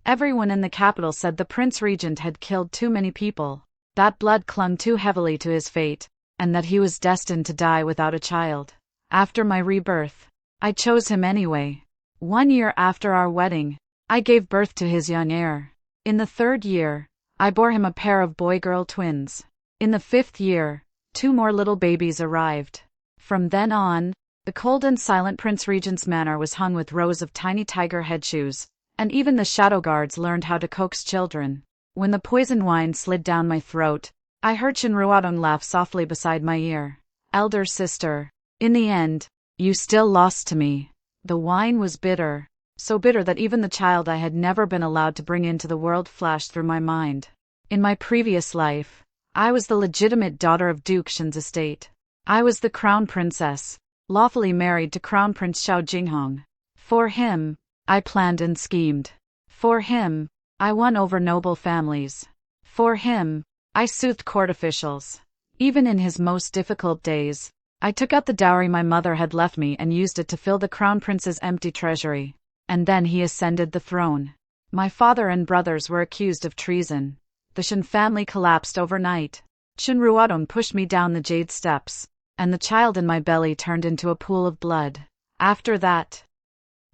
Everyone in the capital said the Prince Regent had killed too many people, that blood clung too heavily to his fate, and that he was destined to die without a child. After my rebirth, I chose him anyway. 1 year after our wedding, I gave birth to his young heir. In the 3rd year, I bore him a pair of boy-girl twins. In the 5th year, 2 more little babies arrived. From then on, the cold and silent Prince Regent's manor was hung with rows of tiny tiger head shoes, and even the shadow guards learned how to coax children. When the poison wine slid down my throat, I heard Shinruadong laugh softly beside my ear. Elder sister, in the end, you still lost to me. The wine was bitter, so bitter that even the child I had never been allowed to bring into the world flashed through my mind. In my previous life, I was the legitimate daughter of Duke Shin's estate. I was the crown princess, lawfully married to Crown Prince Xiao Jinghong. For him, I planned and schemed. For him, I won over noble families. For him, I soothed court officials. Even in his most difficult days, I took out the dowry my mother had left me and used it to fill the crown prince's empty treasury. And then he ascended the throne. My father and brothers were accused of treason. The Shin family collapsed overnight. Shinruadong pushed me down the jade steps, and the child in my belly turned into a pool of blood. After that,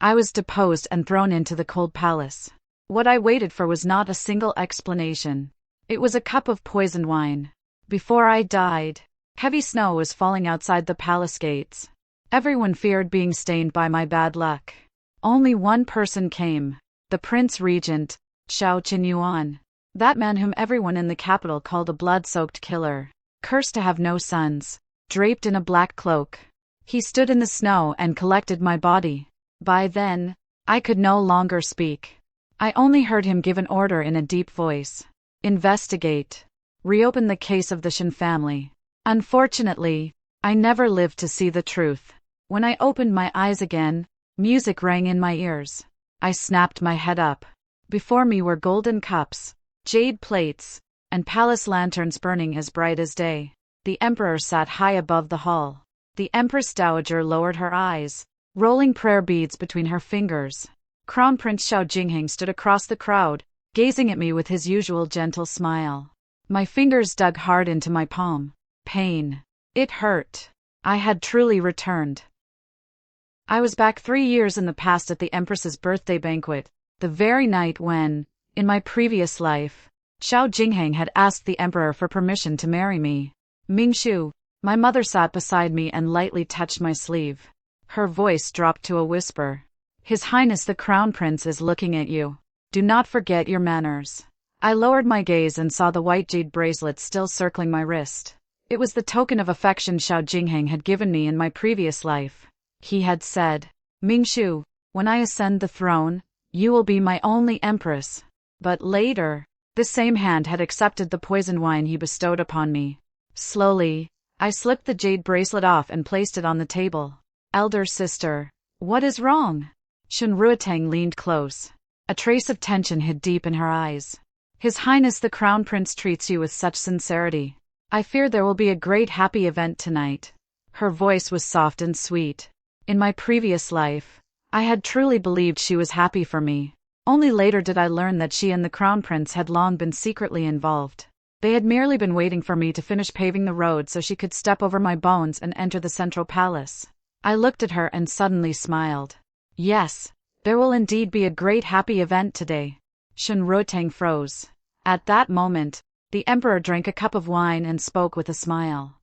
I was deposed and thrown into the cold palace. What I waited for was not a single explanation. It was a cup of poisoned wine. Before I died, heavy snow was falling outside the palace gates. Everyone feared being stained by my bad luck. Only one person came, the Prince Regent, Xiao Qinyuan. That man whom everyone in the capital called a blood-soaked killer, cursed to have no sons, draped in a black cloak. He stood in the snow and collected my body. By then, I could no longer speak. I only heard him give an order in a deep voice. Investigate. Reopen the case of the Shin family. Unfortunately, I never lived to see the truth. When I opened my eyes again, music rang in my ears. I snapped my head up. Before me were golden cups, jade plates, and palace lanterns burning as bright as day. The emperor sat high above the hall. The empress dowager lowered her eyes, rolling prayer beads between her fingers. Crown Prince Xiao Jingheng stood across the crowd, gazing at me with his usual gentle smile. My fingers dug hard into my palm. Pain. It hurt. I had truly returned. I was back 3 years in the past at the Empress's birthday banquet, the very night when, in my previous life, Xiao Jingheng had asked the Emperor for permission to marry me. Mingshu, my mother sat beside me and lightly touched my sleeve. Her voice dropped to a whisper. His Highness the Crown Prince is looking at you. Do not forget your manners. I lowered my gaze and saw the white jade bracelet still circling my wrist. It was the token of affection Xiao Jingheng had given me in my previous life. He had said, Mingshu, when I ascend the throne, you will be my only empress. But later, this same hand had accepted the poisoned wine he bestowed upon me. Slowly, I slipped the jade bracelet off and placed it on the table. Elder sister, what is wrong? Shinruadong leaned close. A trace of tension hid deep in her eyes. His Highness the Crown Prince treats you with such sincerity. I fear there will be a great happy event tonight. Her voice was soft and sweet. In my previous life, I had truly believed she was happy for me. Only later did I learn that she and the Crown Prince had long been secretly involved. They had merely been waiting for me to finish paving the road so she could step over my bones and enter the central palace. I looked at her and suddenly smiled. Yes, there will indeed be a great happy event today. Shinruadong froze. At that moment, the emperor drank a cup of wine and spoke with a smile.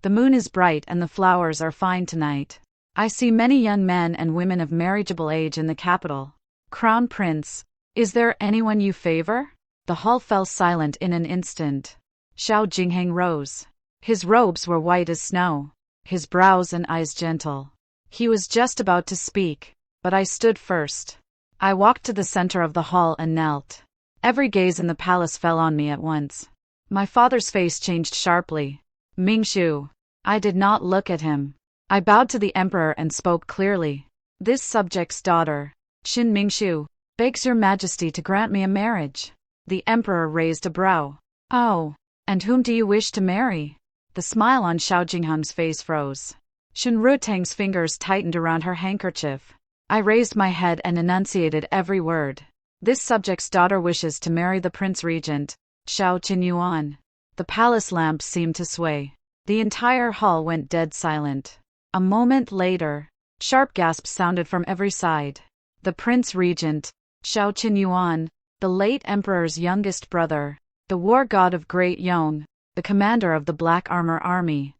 The moon is bright and the flowers are fine tonight. I see many young men and women of marriageable age in the capital. Crown Prince, is there anyone you favor? The hall fell silent in an instant. Xiao Jingheng rose. His robes were white as snow, his brows and eyes gentle. He was just about to speak, but I stood first. I walked to the center of the hall and knelt. Every gaze in the palace fell on me at once. My father's face changed sharply. Mingshu. I did not look at him. I bowed to the emperor and spoke clearly. This subject's daughter, Qin Mingshu, begs your majesty to grant me a marriage. The emperor raised a brow. Oh, and whom do you wish to marry? The smile on Xiao Jingheng's face froze. Shinruadong's fingers tightened around her handkerchief. I raised my head and enunciated every word. This subject's daughter wishes to marry the Prince Regent, Xiao Qinyuan. The palace lamps seemed to sway. The entire hall went dead silent. A moment later, sharp gasps sounded from every side. The Prince Regent, Xiao Qinyuan, the late emperor's youngest brother, the war god of Great Yong, the commander of the Black Armor Army.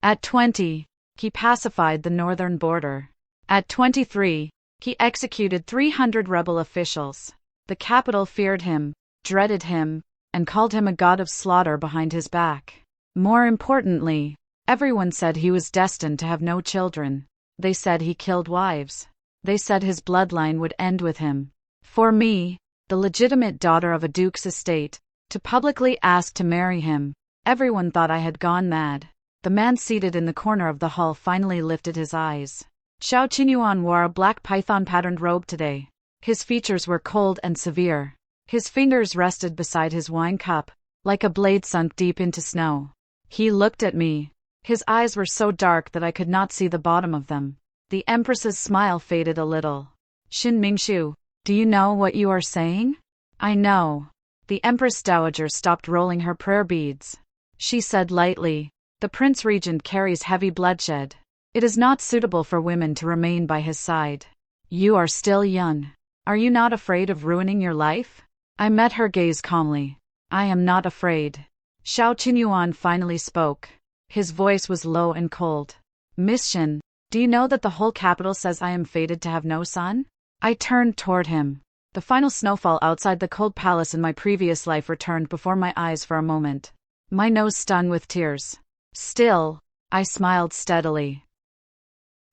At 20, he pacified the northern border. At 23, he executed 300 rebel officials. The capital feared him, dreaded him, and called him a god of slaughter behind his back. More importantly, everyone said he was destined to have no children. They said he killed wives. They said his bloodline would end with him. For me, the legitimate daughter of a duke's estate, to publicly ask to marry him, everyone thought I had gone mad. The man seated in the corner of the hall finally lifted his eyes. Xiao Qinyuan wore a black python-patterned robe today. His features were cold and severe. His fingers rested beside his wine cup, like a blade sunk deep into snow. He looked at me. His eyes were so dark that I could not see the bottom of them. The Empress's smile faded a little. Xin Mingshu, do you know what you are saying? I know. The Empress Dowager stopped rolling her prayer beads. She said lightly, the Prince Regent carries heavy bloodshed. It is not suitable for women to remain by his side. You are still young. Are you not afraid of ruining your life? I met her gaze calmly. I am not afraid. Xiao Qinyuan finally spoke. His voice was low and cold. Miss Xin, do you know that the whole capital says I am fated to have no son? I turned toward him. The final snowfall outside the cold palace in my previous life returned before my eyes for a moment. My nose stung with tears. Still, I smiled steadily.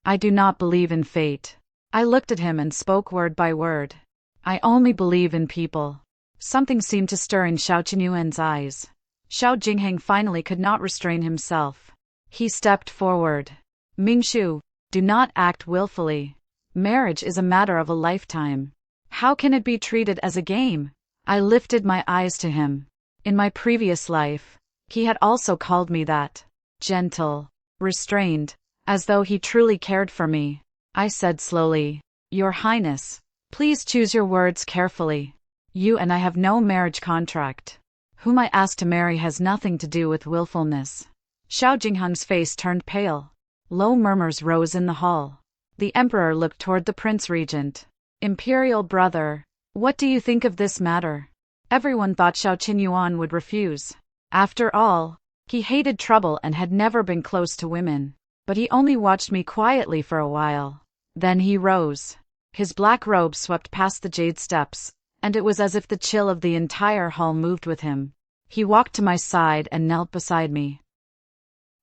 I do not believe in fate. I looked at him and spoke word by word. I only believe in people. Something seemed to stir in Xiao Qinyuan's eyes. Xiao Jingheng finally could not restrain himself. He stepped forward. Mingshu, do not act willfully. Marriage is a matter of a lifetime. How can it be treated as a game? I lifted my eyes to him. In my previous life, he had also called me that. Gentle, restrained, as though he truly cared for me. I said slowly, Your Highness, please choose your words carefully. You and I have no marriage contract. Whom I ask to marry has nothing to do with willfulness. Xiao Jingheng's face turned pale. Low murmurs rose in the hall. The emperor looked toward the Prince Regent. Imperial brother, what do you think of this matter? Everyone thought Xiao Qinyuan would refuse. After all, he hated trouble and had never been close to women. But he only watched me quietly for a while. Then he rose. His black robe swept past the jade steps, and it was as if the chill of the entire hall moved with him. He walked to my side and knelt beside me.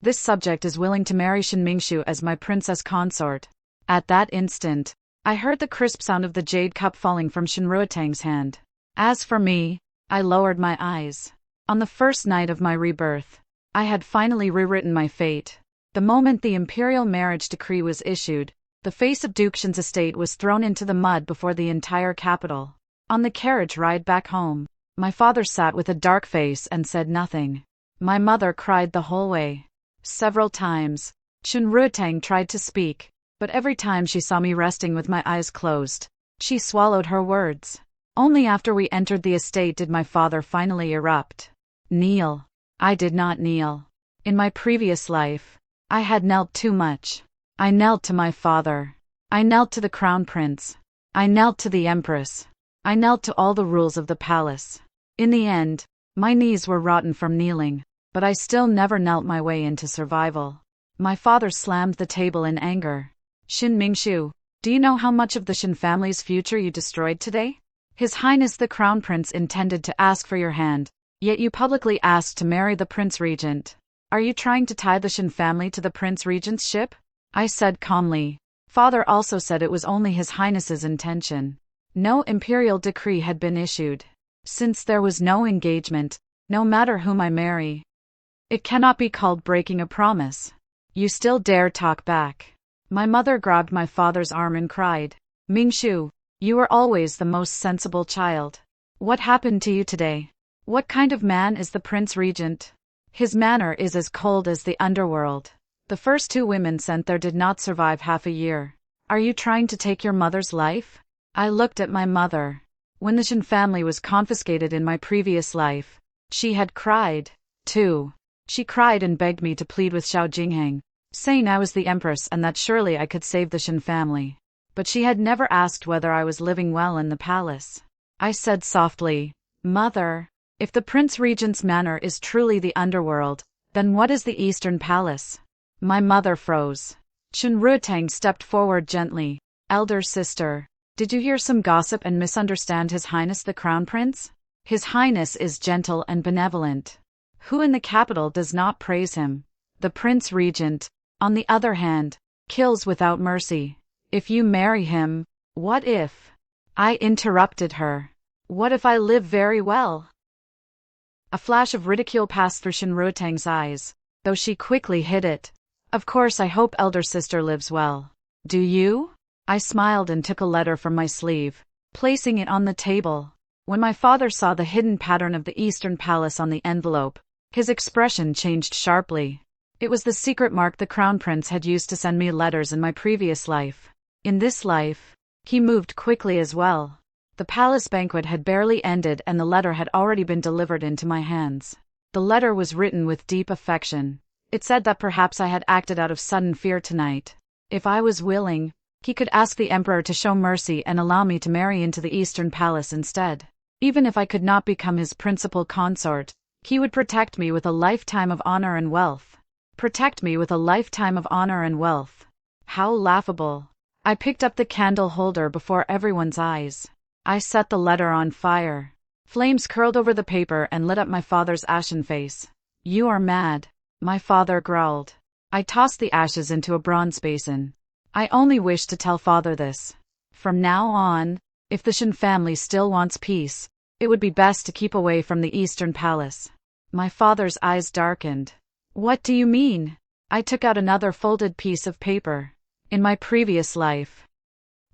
This subject is willing to marry Xin Mingshu as my princess consort. At that instant, I heard the crisp sound of the jade cup falling from Xin Ruotang's hand. As for me, I lowered my eyes. On the first night of my rebirth, I had finally rewritten my fate. The moment the imperial marriage decree was issued, the face of Duke Xin's estate was thrown into the mud before the entire capital. On the carriage ride back home, my father sat with a dark face and said nothing. My mother cried the whole way. Several times, Xin Ruotang tried to speak, but every time she saw me resting with my eyes closed, she swallowed her words. Only after we entered the estate did my father finally erupt. Kneel. I did not kneel. In my previous life, I had knelt too much. I knelt to my father. I knelt to the crown prince. I knelt to the empress. I knelt to all the rules of the palace. In the end, my knees were rotten from kneeling, but I still never knelt my way into survival. My father slammed the table in anger. Xin Mingshu, do you know how much of the Xin family's future you destroyed today? His Highness the Crown Prince intended to ask for your hand, yet you publicly asked to marry the Prince Regent. Are you trying to tie the Xin family to the Prince Regent's ship? I said calmly. Father also said it was only His Highness's intention. No imperial decree had been issued. Since there was no engagement, no matter whom I marry, it cannot be called breaking a promise. You still dare talk back. My mother grabbed my father's arm and cried, Mingshu, you were always the most sensible child. What happened to you today? What kind of man is the Prince Regent? His manner is as cold as the underworld. The first 2 women sent there did not survive half a year. Are you trying to take your mother's life? I looked at my mother. When the Shen family was confiscated in my previous life, she had cried, too. She cried and begged me to plead with Xiao Jingheng, saying I was the empress and that surely I could save the Shen family. But she had never asked whether I was living well in the palace. I said softly, Mother, if the Prince Regent's manor is truly the underworld, then what is the Eastern Palace? My mother froze. Shen Ruotang stepped forward gently. Elder sister, did you hear some gossip and misunderstand His Highness the Crown Prince? His Highness is gentle and benevolent. Who in the capital does not praise him? The Prince Regent, on the other hand, kills without mercy. If you marry him, what if? I interrupted her. What if I live very well? A flash of ridicule passed through Shen Ruotang's eyes, though she quickly hid it. Of course I hope elder sister lives well. Do you? I smiled and took a letter from my sleeve, placing it on the table. When my father saw the hidden pattern of the Eastern Palace on the envelope, his expression changed sharply. It was the secret mark the Crown Prince had used to send me letters in my previous life. In this life, he moved quickly as well. The palace banquet had barely ended and the letter had already been delivered into my hands. The letter was written with deep affection. It said that perhaps I had acted out of sudden fear tonight. If I was willing, he could ask the emperor to show mercy and allow me to marry into the Eastern Palace instead. Even if I could not become his principal consort, he would protect me with a lifetime of honor and wealth. Protect me with a lifetime of honor and wealth. How laughable. I picked up the candle holder before everyone's eyes. I set the letter on fire. Flames curled over the paper and lit up my father's ashen face. You are mad, my father growled. I tossed the ashes into a bronze basin. I only wish to tell father this. From now on, if the Shen family still wants peace, it would be best to keep away from the Eastern Palace. My father's eyes darkened. What do you mean? I took out another folded piece of paper. In my previous life,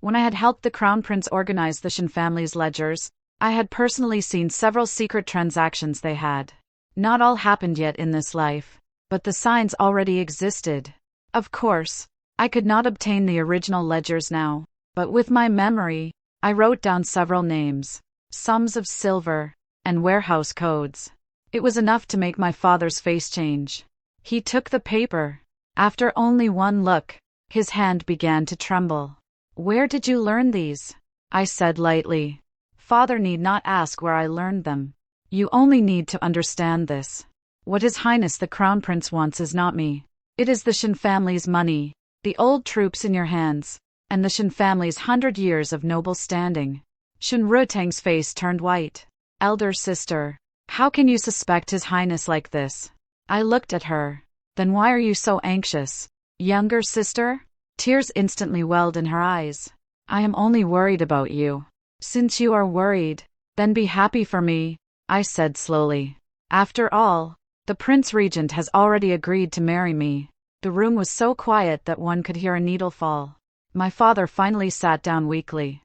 when I had helped the Crown Prince organize the Shen family's ledgers, I had personally seen several secret transactions they had. Not all happened yet in this life, but the signs already existed. Of course, I could not obtain the original ledgers now, but with my memory, I wrote down several names, sums of silver, and warehouse codes. It was enough to make my father's face change. He took the paper. After only one look, his hand began to tremble. Where did you learn these? I said lightly. Father need not ask where I learned them. You only need to understand this. What His Highness the Crown Prince wants is not me. It is the Shen family's money, the old troops in your hands, and the Shen family's 100 years of noble standing. Shen Ruotang's face turned white. Elder sister, how can you suspect His Highness like this? I looked at her. Then why are you so anxious? Younger sister? Tears instantly welled in her eyes. I am only worried about you. Since you are worried, then be happy for me, I said slowly. After all, the Prince Regent has already agreed to marry me. The room was so quiet that one could hear a needle fall. My father finally sat down weakly.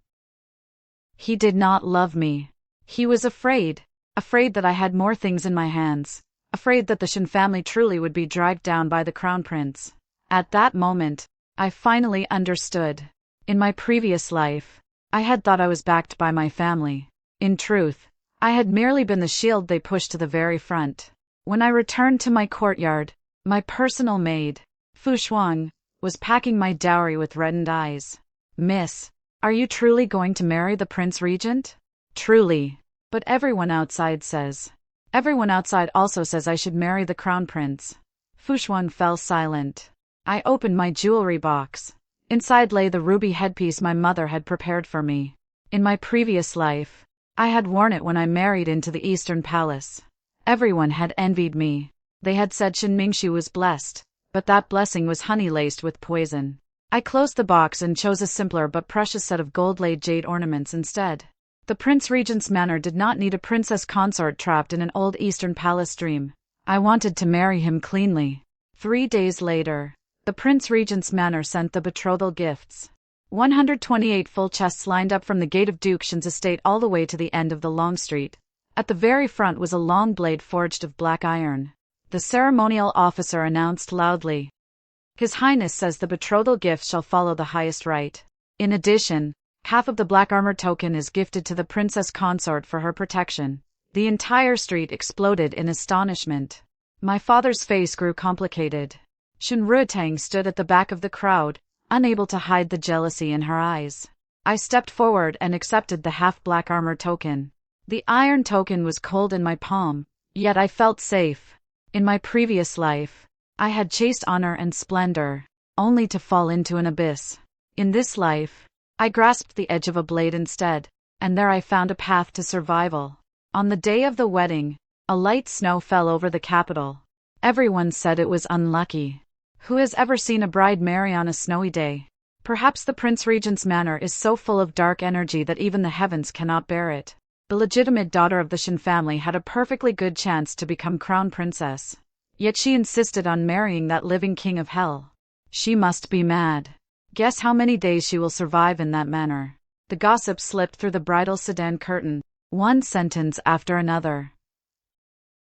He did not love me. He was afraid that I had more things in my hands, afraid that the Shen family truly would be dragged down by the Crown Prince. At that moment, I finally understood. In my previous life, I had thought I was backed by my family. In truth, I had merely been the shield they pushed to the very front. When I returned to my courtyard, my personal maid, Fu Shuang, was packing my dowry with reddened eyes. Miss, are you truly going to marry the Prince Regent? Truly. But everyone outside says. Everyone outside also says I should marry the Crown Prince. Fu Shuang fell silent. I opened my jewelry box. Inside lay the ruby headpiece my mother had prepared for me. In my previous life, I had worn it when I married into the Eastern Palace. Everyone had envied me. They had said Shen Mingxu was blessed, but that blessing was honey-laced with poison. I closed the box and chose a simpler but precious set of gold-laid jade ornaments instead. The Prince Regent's manor did not need a princess consort trapped in an old Eastern Palace dream. I wanted to marry him cleanly. 3 days later, the Prince Regent's manor sent the betrothal gifts. 128 full chests lined up from the gate of Duke Shen's estate all the way to the end of the long street. At the very front was a long blade forged of black iron. The ceremonial officer announced loudly, His Highness says the betrothal gifts shall follow the highest rite. In addition, Half of the black armor token is gifted to the princess consort for her protection. The entire street exploded in astonishment. My father's face grew complicated. Shen Rutang stood at the back of the crowd, unable to hide the jealousy in her eyes. I stepped forward and accepted the half-black armor token. The iron token was cold in my palm, yet I felt safe. In my previous life, I had chased honor and splendor, only to fall into an abyss. In this life, I grasped the edge of a blade instead, and there I found a path to survival. On the day of the wedding, a light snow fell over the capital. Everyone said it was unlucky. Who has ever seen a bride marry on a snowy day? Perhaps the Prince Regent's manor is so full of dark energy that even the heavens cannot bear it. The legitimate daughter of the Shen family had a perfectly good chance to become crown princess. Yet she insisted on marrying that living king of hell. She must be mad. Guess how many days she will survive in that manner. The gossip slipped through the bridal sedan curtain, one sentence after another.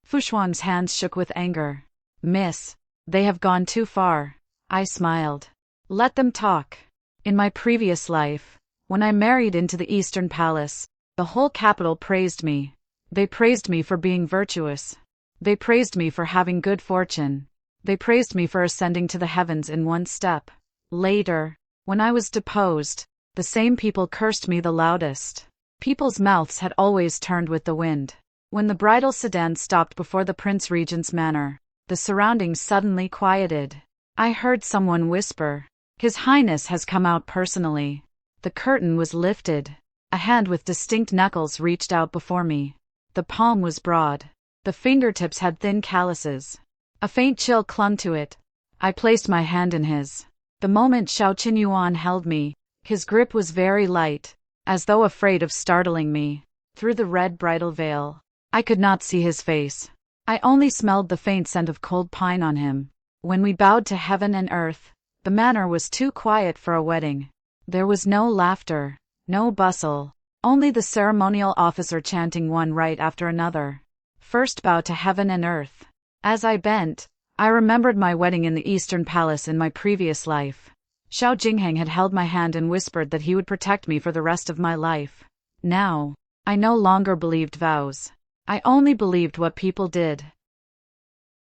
Fu Shuang's hands shook with anger. Miss, they have gone too far. I smiled. Let them talk. In my previous life, when I married into the Eastern Palace, the whole capital praised me. They praised me for being virtuous. They praised me for having good fortune. They praised me for ascending to the heavens in one step. Later, when I was deposed, the same people cursed me the loudest. People's mouths had always turned with the wind. When the bridal sedan stopped before the Prince Regent's manor, the surroundings suddenly quieted. I heard someone whisper, "His Highness has come out personally." The curtain was lifted. A hand with distinct knuckles reached out before me. The palm was broad. The fingertips had thin calluses. A faint chill clung to it. I placed my hand in his. The moment Xiao Qinyuan held me, his grip was very light, as though afraid of startling me. Through the red bridal veil, I could not see his face. I only smelled the faint scent of cold pine on him. When we bowed to heaven and earth, the manor was too quiet for a wedding. There was no laughter, no bustle, only the ceremonial officer chanting one rite after another. First bow to heaven and earth. As I bent, I remembered my wedding in the Eastern Palace in my previous life. Xiao Jingheng had held my hand and whispered that he would protect me for the rest of my life. Now, I no longer believed vows. I only believed what people did.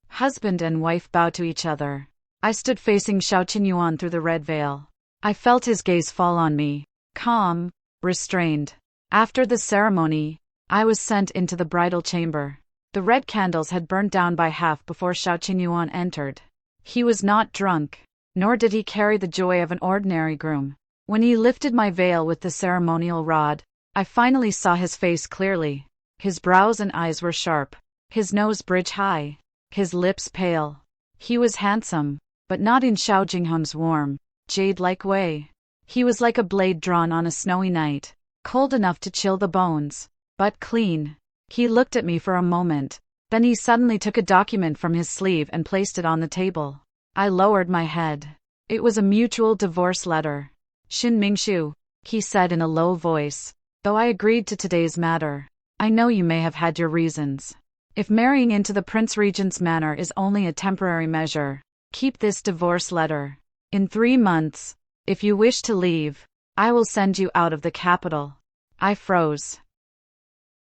Husband and wife bowed to each other. I stood facing Xiao Qinyuan through the red veil. I felt his gaze fall on me, calm, restrained. After the ceremony, I was sent into the bridal chamber. The red candles had burned down by half before Xiao Qinyuan entered. He was not drunk, nor did he carry the joy of an ordinary groom. When he lifted my veil with the ceremonial rod, I finally saw his face clearly. His brows and eyes were sharp, his nose bridge high, his lips pale. He was handsome, but not in Xiao Jingheng's warm, jade-like way. He was like a blade drawn on a snowy night, cold enough to chill the bones, but clean. He looked at me for a moment, then he suddenly took a document from his sleeve and placed it on the table. I lowered my head. It was a mutual divorce letter. Xin Mingshu, he said in a low voice, though I agreed to today's matter. I know you may have had your reasons. If marrying into the Prince Regent's manor is only a temporary measure, keep this divorce letter. In 3 months, if you wish to leave, I will send you out of the capital. I froze.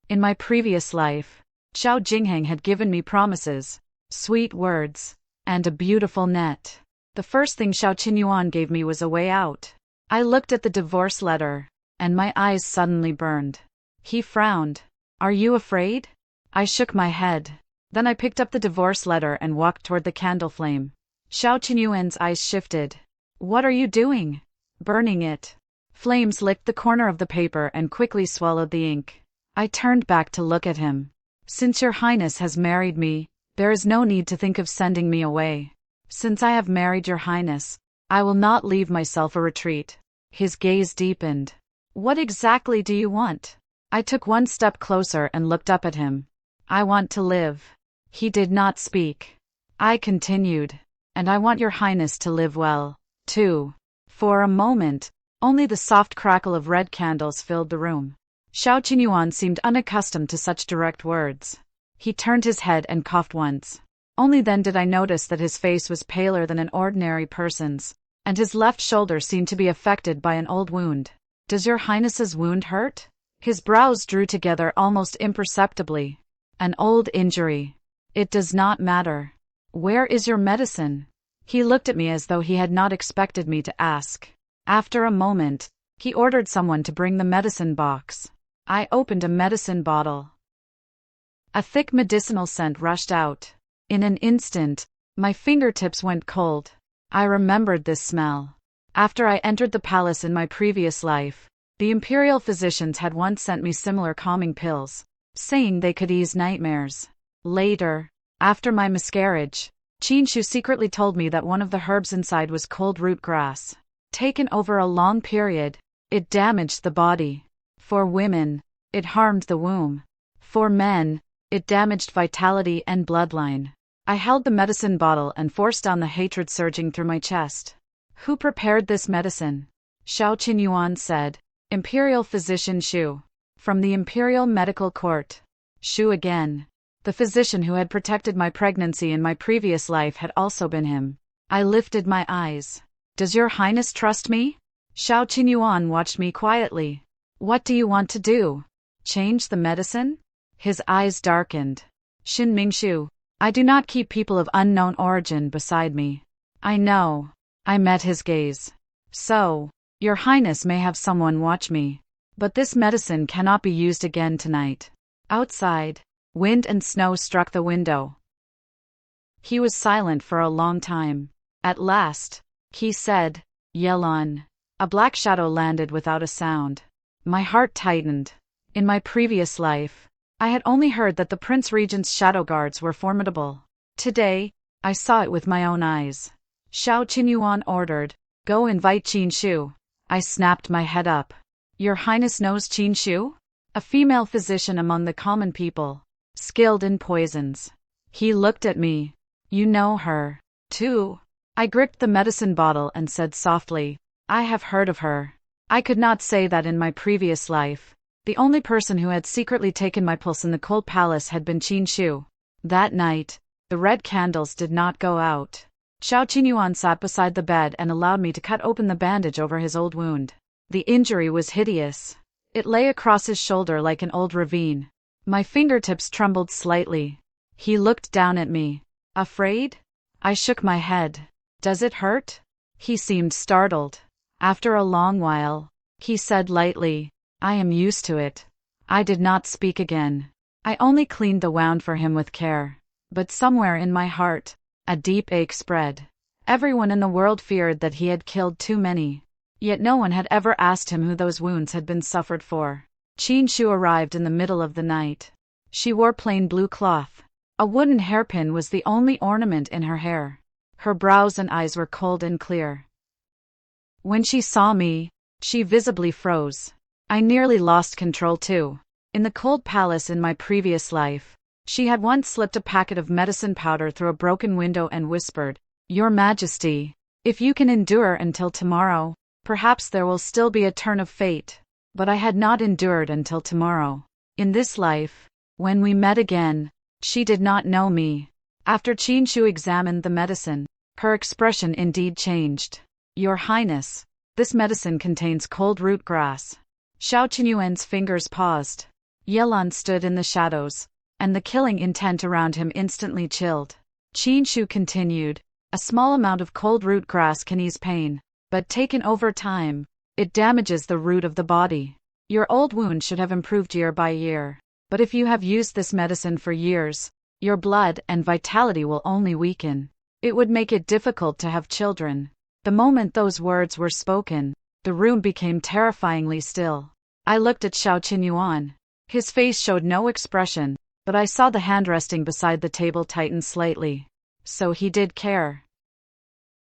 In my previous life, Xiao Jingheng had given me promises, sweet words, and a beautiful net. The first thing Xiao Qinyuan gave me was a way out. I looked at the divorce letter, and my eyes suddenly burned. He frowned. Are you afraid? I shook my head. Then I picked up the divorce letter and walked toward the candle flame. Xiao Qinyuan's eyes shifted. What are you doing? Burning it. Flames licked the corner of the paper and quickly swallowed the ink. I turned back to look at him. Since your highness has married me, there is no need to think of sending me away. Since I have married your highness, I will not leave myself a retreat. His gaze deepened. What exactly do you want? I took one step closer and looked up at him. I want to live. He did not speak. I continued. And I want your highness to live well, too. For a moment, only the soft crackle of red candles filled the room. Xiao Qinyuan seemed unaccustomed to such direct words. He turned his head and coughed once. Only then did I notice that his face was paler than an ordinary person's, and his left shoulder seemed to be affected by an old wound. Does your highness's wound hurt? His brows drew together almost imperceptibly. An old injury. It does not matter. Where is your medicine? He looked at me as though he had not expected me to ask. After a moment, he ordered someone to bring the medicine box. I opened a medicine bottle. A thick medicinal scent rushed out. In an instant, my fingertips went cold. I remembered this smell. After I entered the palace in my previous life, the imperial physicians had once sent me similar calming pills, saying they could ease nightmares. Later, after my miscarriage, Qinshu secretly told me that one of the herbs inside was cold root grass. Taken over a long period, it damaged the body. For women, it harmed the womb. For men, it damaged vitality and bloodline. I held the medicine bottle and forced down the hatred surging through my chest. Who prepared this medicine? Xiao Qinyuan said. Imperial physician Shu. From the Imperial Medical Court. Shu again. The physician who had protected my pregnancy in my previous life had also been him. I lifted my eyes. Does your highness trust me? Xiao Qinyuan watched me quietly. What do you want to do? Change the medicine? His eyes darkened. Xin Mingshu. I do not keep people of unknown origin beside me. I know. I met his gaze. So, your highness may have someone watch me. But this medicine cannot be used again tonight. Outside, wind and snow struck the window. He was silent for a long time. At last, he said, Yelon. A black shadow landed without a sound. My heart tightened. In my previous life, I had only heard that the Prince Regent's shadow guards were formidable. Today, I saw it with my own eyes. Xiao Qinyuan ordered, Go invite Qinshu. I snapped my head up. Your highness knows Qinshu? A female physician among the common people, skilled in poisons. He looked at me. You know her, too. I gripped the medicine bottle and said softly, I have heard of her. I could not say that in my previous life. The only person who had secretly taken my pulse in the cold palace had been Qinshu. That night, the red candles did not go out. Xiao Qinyuan sat beside the bed and allowed me to cut open the bandage over his old wound. The injury was hideous. It lay across his shoulder like an old ravine. My fingertips trembled slightly. He looked down at me. Afraid? I shook my head. Does it hurt? He seemed startled. After a long while, he said lightly, I am used to it. I did not speak again. I only cleaned the wound for him with care. But somewhere in my heart, a deep ache spread. Everyone in the world feared that he had killed too many. Yet no one had ever asked him who those wounds had been suffered for. Qinshu arrived in the middle of the night. She wore plain blue cloth. A wooden hairpin was the only ornament in her hair. Her brows and eyes were cold and clear. When she saw me, she visibly froze. I nearly lost control too. In the cold palace in my previous life, she had once slipped a packet of medicine powder through a broken window and whispered, Your Majesty, if you can endure until tomorrow, perhaps there will still be a turn of fate. But I had not endured until tomorrow. In this life, when we met again, she did not know me. After Qinshu examined the medicine, her expression indeed changed. Your Highness, this medicine contains cold root grass. Xiao Qinyuan's fingers paused. Yelon stood in the shadows, and the killing intent around him instantly chilled. Qinshu continued, A small amount of cold root grass can ease pain, but taken over time, it damages the root of the body. Your old wound should have improved year by year, but if you have used this medicine for years, your blood and vitality will only weaken. It would make it difficult to have children. The moment those words were spoken, the room became terrifyingly still. I looked at Xiao Qinyuan. His face showed no expression, but I saw the hand resting beside the table tighten slightly. So he did care.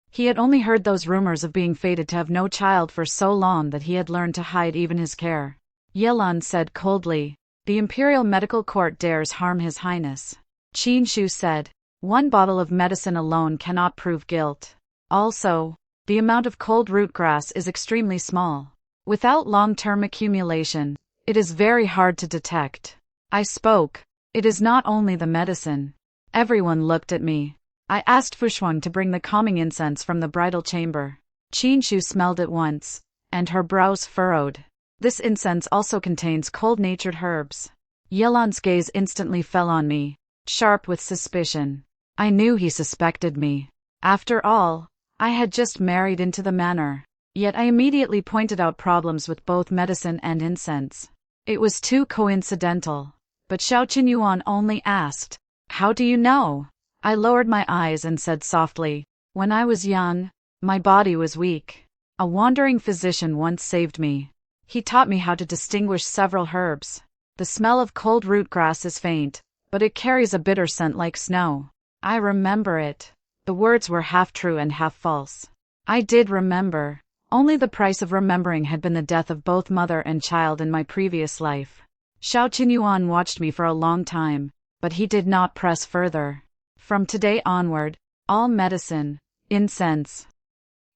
He had only heard those rumors of being fated to have no child for so long that he had learned to hide even his care. Yelon said coldly, The Imperial Medical Court dares harm His Highness. Qinshu said, One bottle of medicine alone cannot prove guilt. Also, the amount of cold root grass is extremely small. Without long-term accumulation, it is very hard to detect. I spoke. It is not only the medicine. Everyone looked at me. I asked Fushuang to bring the calming incense from the bridal chamber. Qinshu smelled it once, and her brows furrowed. This incense also contains cold-natured herbs. Yelan's gaze instantly fell on me, sharp with suspicion. I knew he suspected me. After all, I had just married into the manor. Yet I immediately pointed out problems with both medicine and incense. It was too coincidental. But Xiao Qinyuan only asked, "How do you know?" I lowered my eyes and said softly, "When I was young, my body was weak. A wandering physician once saved me. He taught me how to distinguish several herbs. The smell of cold root grass is faint, but it carries a bitter scent like snow. I remember it." The words were half true and half false. I did remember. Only the price of remembering had been the death of both mother and child in my previous life. Xiao Qinyuan watched me for a long time, but he did not press further. From today onward, all medicine, incense,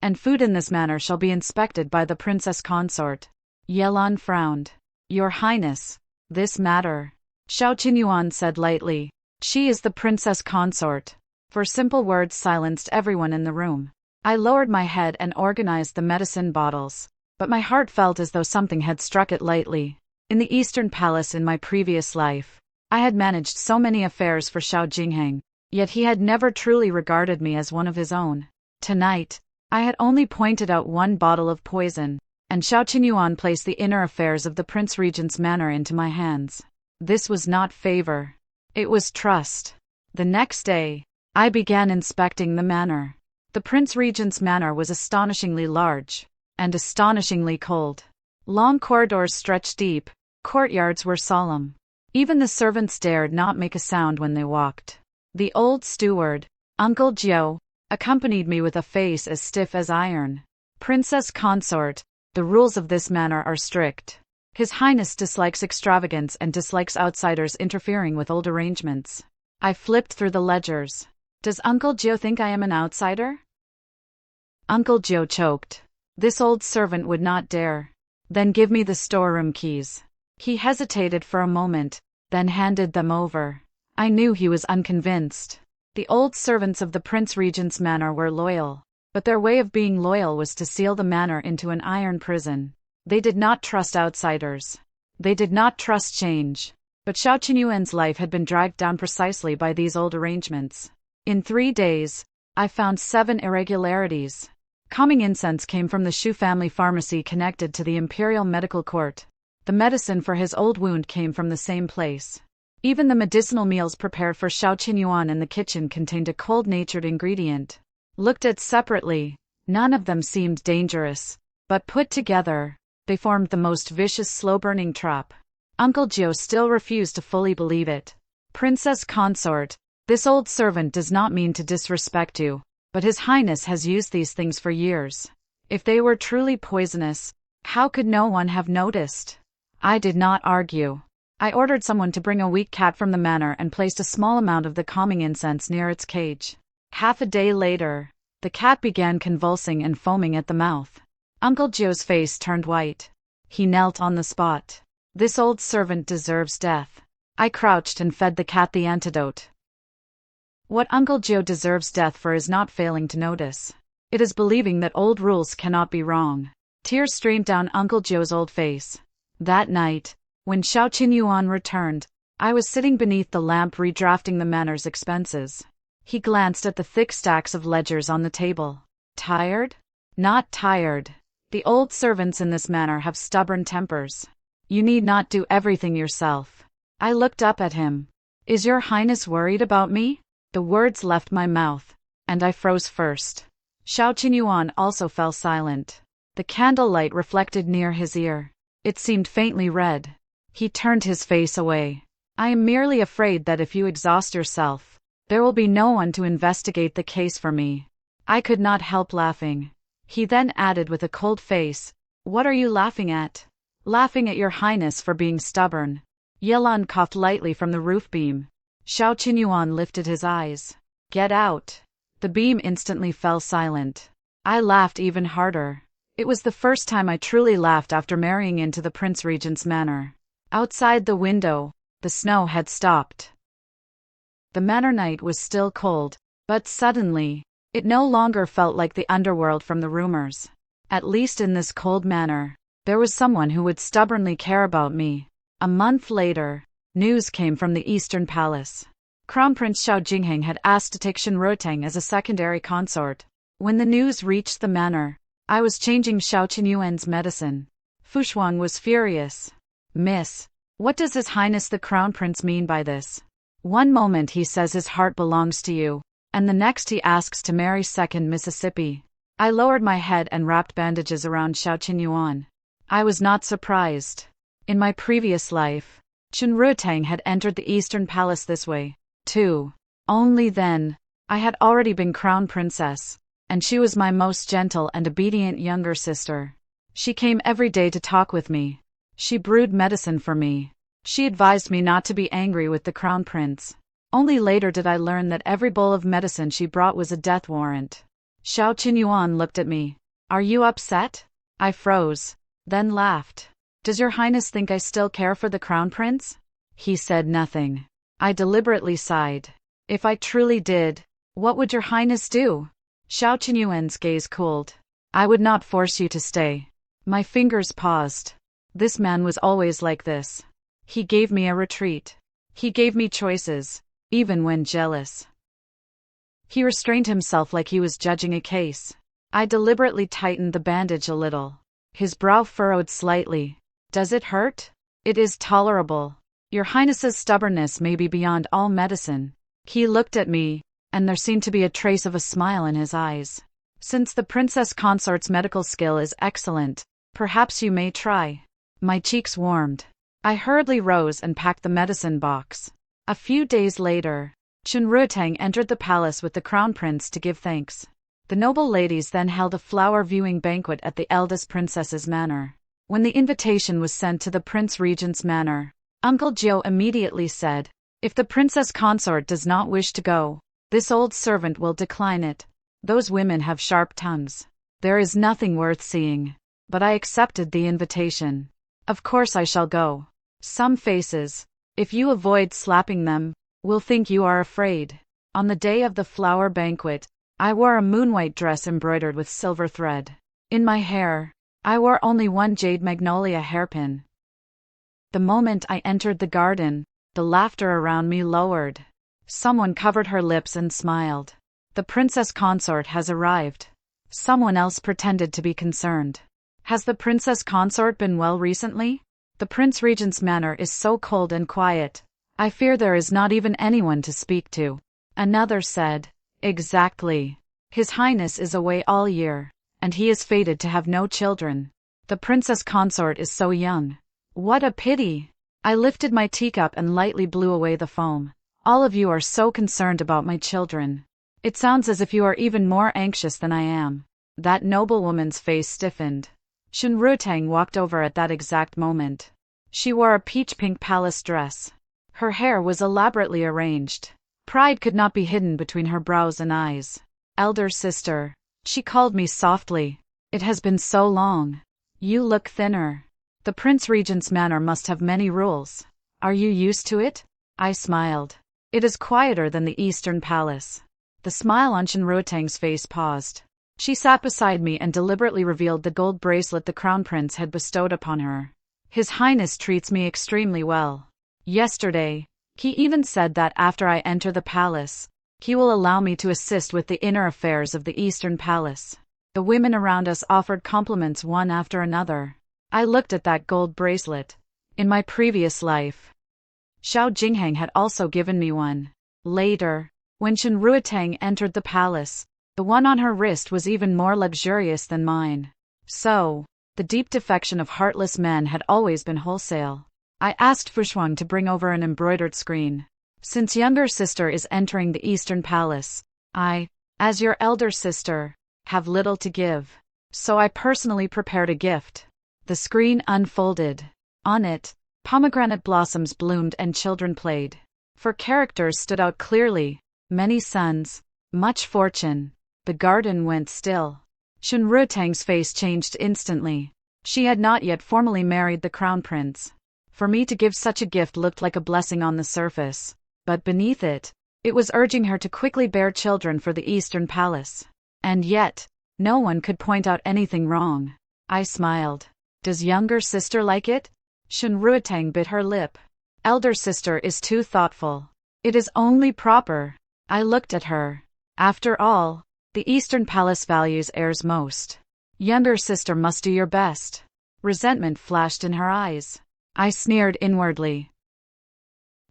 and food in this manor shall be inspected by the princess consort. Yelan frowned. "Your Highness, this matter," Xiao Qinyuan said lightly. "She is the princess consort." For simple words silenced everyone in the room. I lowered my head and organized the medicine bottles, but my heart felt as though something had struck it lightly. In the Eastern Palace in my previous life, I had managed so many affairs for Xiao Jingheng, yet he had never truly regarded me as one of his own. Tonight, I had only pointed out one bottle of poison, and Xiao Qinyuan placed the inner affairs of the Prince Regent's manor into my hands. This was not favor. It was trust. The next day, I began inspecting the manor. The Prince Regent's manor was astonishingly large, and astonishingly cold. Long corridors stretched deep, courtyards were solemn. Even the servants dared not make a sound when they walked. The old steward, Uncle Jiu, accompanied me with a face as stiff as iron. "Princess consort, the rules of this manor are strict. His Highness dislikes extravagance and dislikes outsiders interfering with old arrangements." I flipped through the ledgers. "Does Uncle Jiu think I am an outsider?" Uncle Jiu choked. This old servant would not dare. "Then give me the storeroom keys." He hesitated for a moment, then handed them over. I knew he was unconvinced. The old servants of the Prince Regent's manor were loyal, but their way of being loyal was to seal the manor into an iron prison. They did not trust outsiders. They did not trust change. But Xiao Qinyuan's life had been dragged down precisely by these old arrangements. In 3 days, I found 7 irregularities. Calming incense came from the Shu family pharmacy connected to the Imperial Medical Court. The medicine for his old wound came from the same place. Even the medicinal meals prepared for Xiao Qinyuan in the kitchen contained a cold-natured ingredient. Looked at separately, none of them seemed dangerous, but put together, they formed the most vicious slow-burning trap. Uncle Jiu still refused to fully believe it. "Princess consort, this old servant does not mean to disrespect you, but His Highness has used these things for years. If they were truly poisonous, how could no one have noticed?" I did not argue. I ordered someone to bring a weak cat from the manor and placed a small amount of the calming incense near its cage. Half a day later, the cat began convulsing and foaming at the mouth. Uncle Jiu's face turned white. He knelt on the spot. "This old servant deserves death." I crouched and fed the cat the antidote. What Uncle Jiu deserves death for is not failing to notice. It is believing that old rules cannot be wrong. Tears streamed down Uncle Jiu's old face. That night, when Xiao Qinyuan returned, I was sitting beneath the lamp redrafting the manor's expenses. He glanced at the thick stacks of ledgers on the table. "Tired?" "Not tired. The old servants in this manor have stubborn tempers. You need not do everything yourself." I looked up at him. "Is your Highness worried about me?" The words left my mouth, and I froze first. Xiao Qinyuan also fell silent. The candlelight reflected near his ear. It seemed faintly red. He turned his face away. "I am merely afraid that if you exhaust yourself, there will be no one to investigate the case for me." I could not help laughing. He then added with a cold face, "What are you laughing at?" "Laughing at your Highness for being stubborn." Yelan coughed lightly from the roof beam. Xiao Qinyuan lifted his eyes. "Get out." The beam instantly fell silent. I laughed even harder. It was the first time I truly laughed after marrying into the Prince Regent's manor. Outside the window, the snow had stopped. The manor night was still cold, but suddenly, it no longer felt like the underworld from the rumors. At least in this cold manor, There was someone who would stubbornly care about me. A month later, news came from the Eastern Palace. Crown Prince Xiao Jingheng had asked to take Shen Ruteng as a secondary consort. When the news reached the manor, I was changing Xiao Qinyuan's medicine. Fu Shuang was furious. "Miss, what does His Highness the Crown Prince mean by this? One moment he says his heart belongs to you, and the next he asks to marry second Mississippi." I lowered my head and wrapped bandages around Xiao Qinyuan. I was not surprised. In my previous life, Shen Ruteng had entered the Eastern Palace this way, too. Only then, I had already been crown princess, and she was my most gentle and obedient younger sister. She came every day to talk with me. She brewed medicine for me. She advised me not to be angry with the crown prince. Only later did I learn that every bowl of medicine she brought was a death warrant. Xiao Qinyuan looked at me. "Are you upset?" I froze, then laughed. "Does your highness think I still care for the crown prince?" He said nothing. I deliberately sighed. "If I truly did, what would your highness do?" Xiao Qinyuan's gaze cooled. "I would not force you to stay." My fingers paused. This man was always like this. He gave me a retreat. He gave me choices, even when jealous. He restrained himself like he was judging a case. I deliberately tightened the bandage a little. His brow furrowed slightly. "Does it hurt?" "It is tolerable. Your highness's stubbornness may be beyond all medicine." He looked at me, and there seemed to be a trace of a smile in his eyes. "Since the princess consort's medical skill is excellent, perhaps you may try." My cheeks warmed. I hurriedly rose and packed the medicine box. A few days later, Shen Ruteng entered the palace with the crown prince to give thanks. The noble ladies then held a flower viewing banquet at the eldest princess's manor. When the invitation was sent to the Prince Regent's manor, Uncle Jiu immediately said, "If the princess consort does not wish to go, this old servant will decline it. Those women have sharp tongues. There is nothing worth seeing." But I accepted the invitation. Of course I shall go. Some faces, if you avoid slapping them, will think you are afraid. On the day of the flower banquet, I wore a moonwhite dress embroidered with silver thread. In my hair, I wore only one jade magnolia hairpin. The moment I entered the garden, the laughter around me lowered. Someone covered her lips and smiled. "The princess consort has arrived." Someone else pretended to be concerned. "Has the princess consort been well recently? The Prince Regent's manor is so cold and quiet. I fear there is not even anyone to speak to." Another said, "Exactly. His Highness is away all year, and he is fated to have no children. The princess consort is so young. What a pity." I lifted my teacup and lightly blew away the foam. "All of you are so concerned about my children. It sounds as if you are even more anxious than I am." That noblewoman's face stiffened. Shen Ruteng walked over at that exact moment. She wore a peach-pink palace dress. Her hair was elaborately arranged. Pride could not be hidden between her brows and eyes. "Elder sister," she called me softly. "It has been so long. You look thinner. The Prince Regent's manor must have many rules. Are you used to it?" I smiled. "It is quieter than the Eastern Palace." The smile on Shen Ruteng's face paused. She sat beside me and deliberately revealed the gold bracelet the crown prince had bestowed upon her. "His Highness treats me extremely well. Yesterday, he even said that after I enter the palace, he will allow me to assist with the inner affairs of the Eastern Palace." The women around us offered compliments one after another. I looked at that gold bracelet. In my previous life, Xiao Jingheng had also given me one. Later, when Shen Ruteng entered the palace, the one on her wrist was even more luxurious than mine. So, the deep defection of heartless men had always been wholesale. I asked Fu Shuang to bring over an embroidered screen. "Since younger sister is entering the Eastern Palace, I, as your elder sister, have little to give. So I personally prepared a gift." The screen unfolded. On it, pomegranate blossoms bloomed and children played. For characters stood out clearly: many sons, much fortune. The garden went still. Shen Ruteng's face changed instantly. She had not yet formally married the crown prince. For me to give such a gift looked like a blessing on the surface, but beneath it, it was urging her to quickly bear children for the Eastern Palace. And yet, no one could point out anything wrong. I smiled. Does younger sister like it? Shun Ruotang bit her lip. Elder sister is too thoughtful. It is only proper. I looked at her. After all, the Eastern Palace values heirs most. Younger sister must do your best. Resentment flashed in her eyes. I sneered inwardly.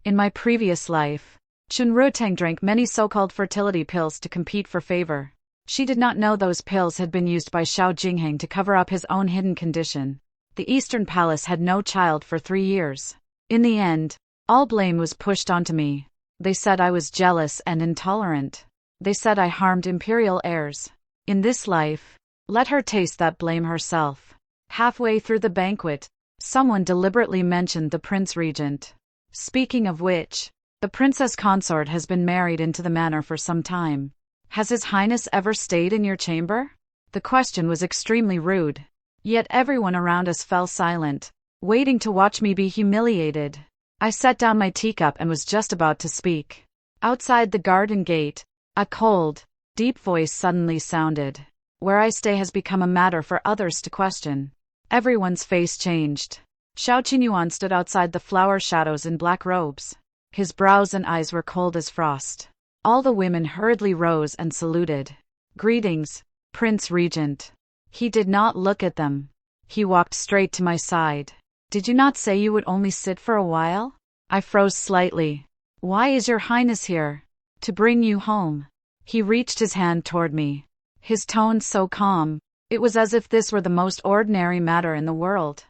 In my previous life, Shun Ruotang drank many so-called fertility pills to compete for favor. She did not know those pills had been used by Xiao Jingheng to cover up his own hidden condition. The Eastern Palace had no child for 3 years. In the end, all blame was pushed onto me. They said I was jealous and intolerant. They said I harmed imperial heirs. In this life, let her taste that blame herself. Halfway through the banquet, someone deliberately mentioned the Prince Regent. Speaking of which, the princess consort has been married into the manor for some time. Has His Highness ever stayed in your chamber? The question was extremely rude. Yet everyone around us fell silent, waiting to watch me be humiliated. I set down my teacup and was just about to speak. Outside the garden gate, a cold, deep voice suddenly sounded. Where I stay has become a matter for others to question. Everyone's face changed. Xiao Qinyuan stood outside the flower shadows in black robes. His brows and eyes were cold as frost. All the women hurriedly rose and saluted. Greetings, Prince Regent. He did not look at them. He walked straight to my side. Did you not say you would only sit for a while? I froze slightly. Why is your highness here? To bring you home. He reached his hand toward me. His tone so calm, it was as if this were the most ordinary matter in the world.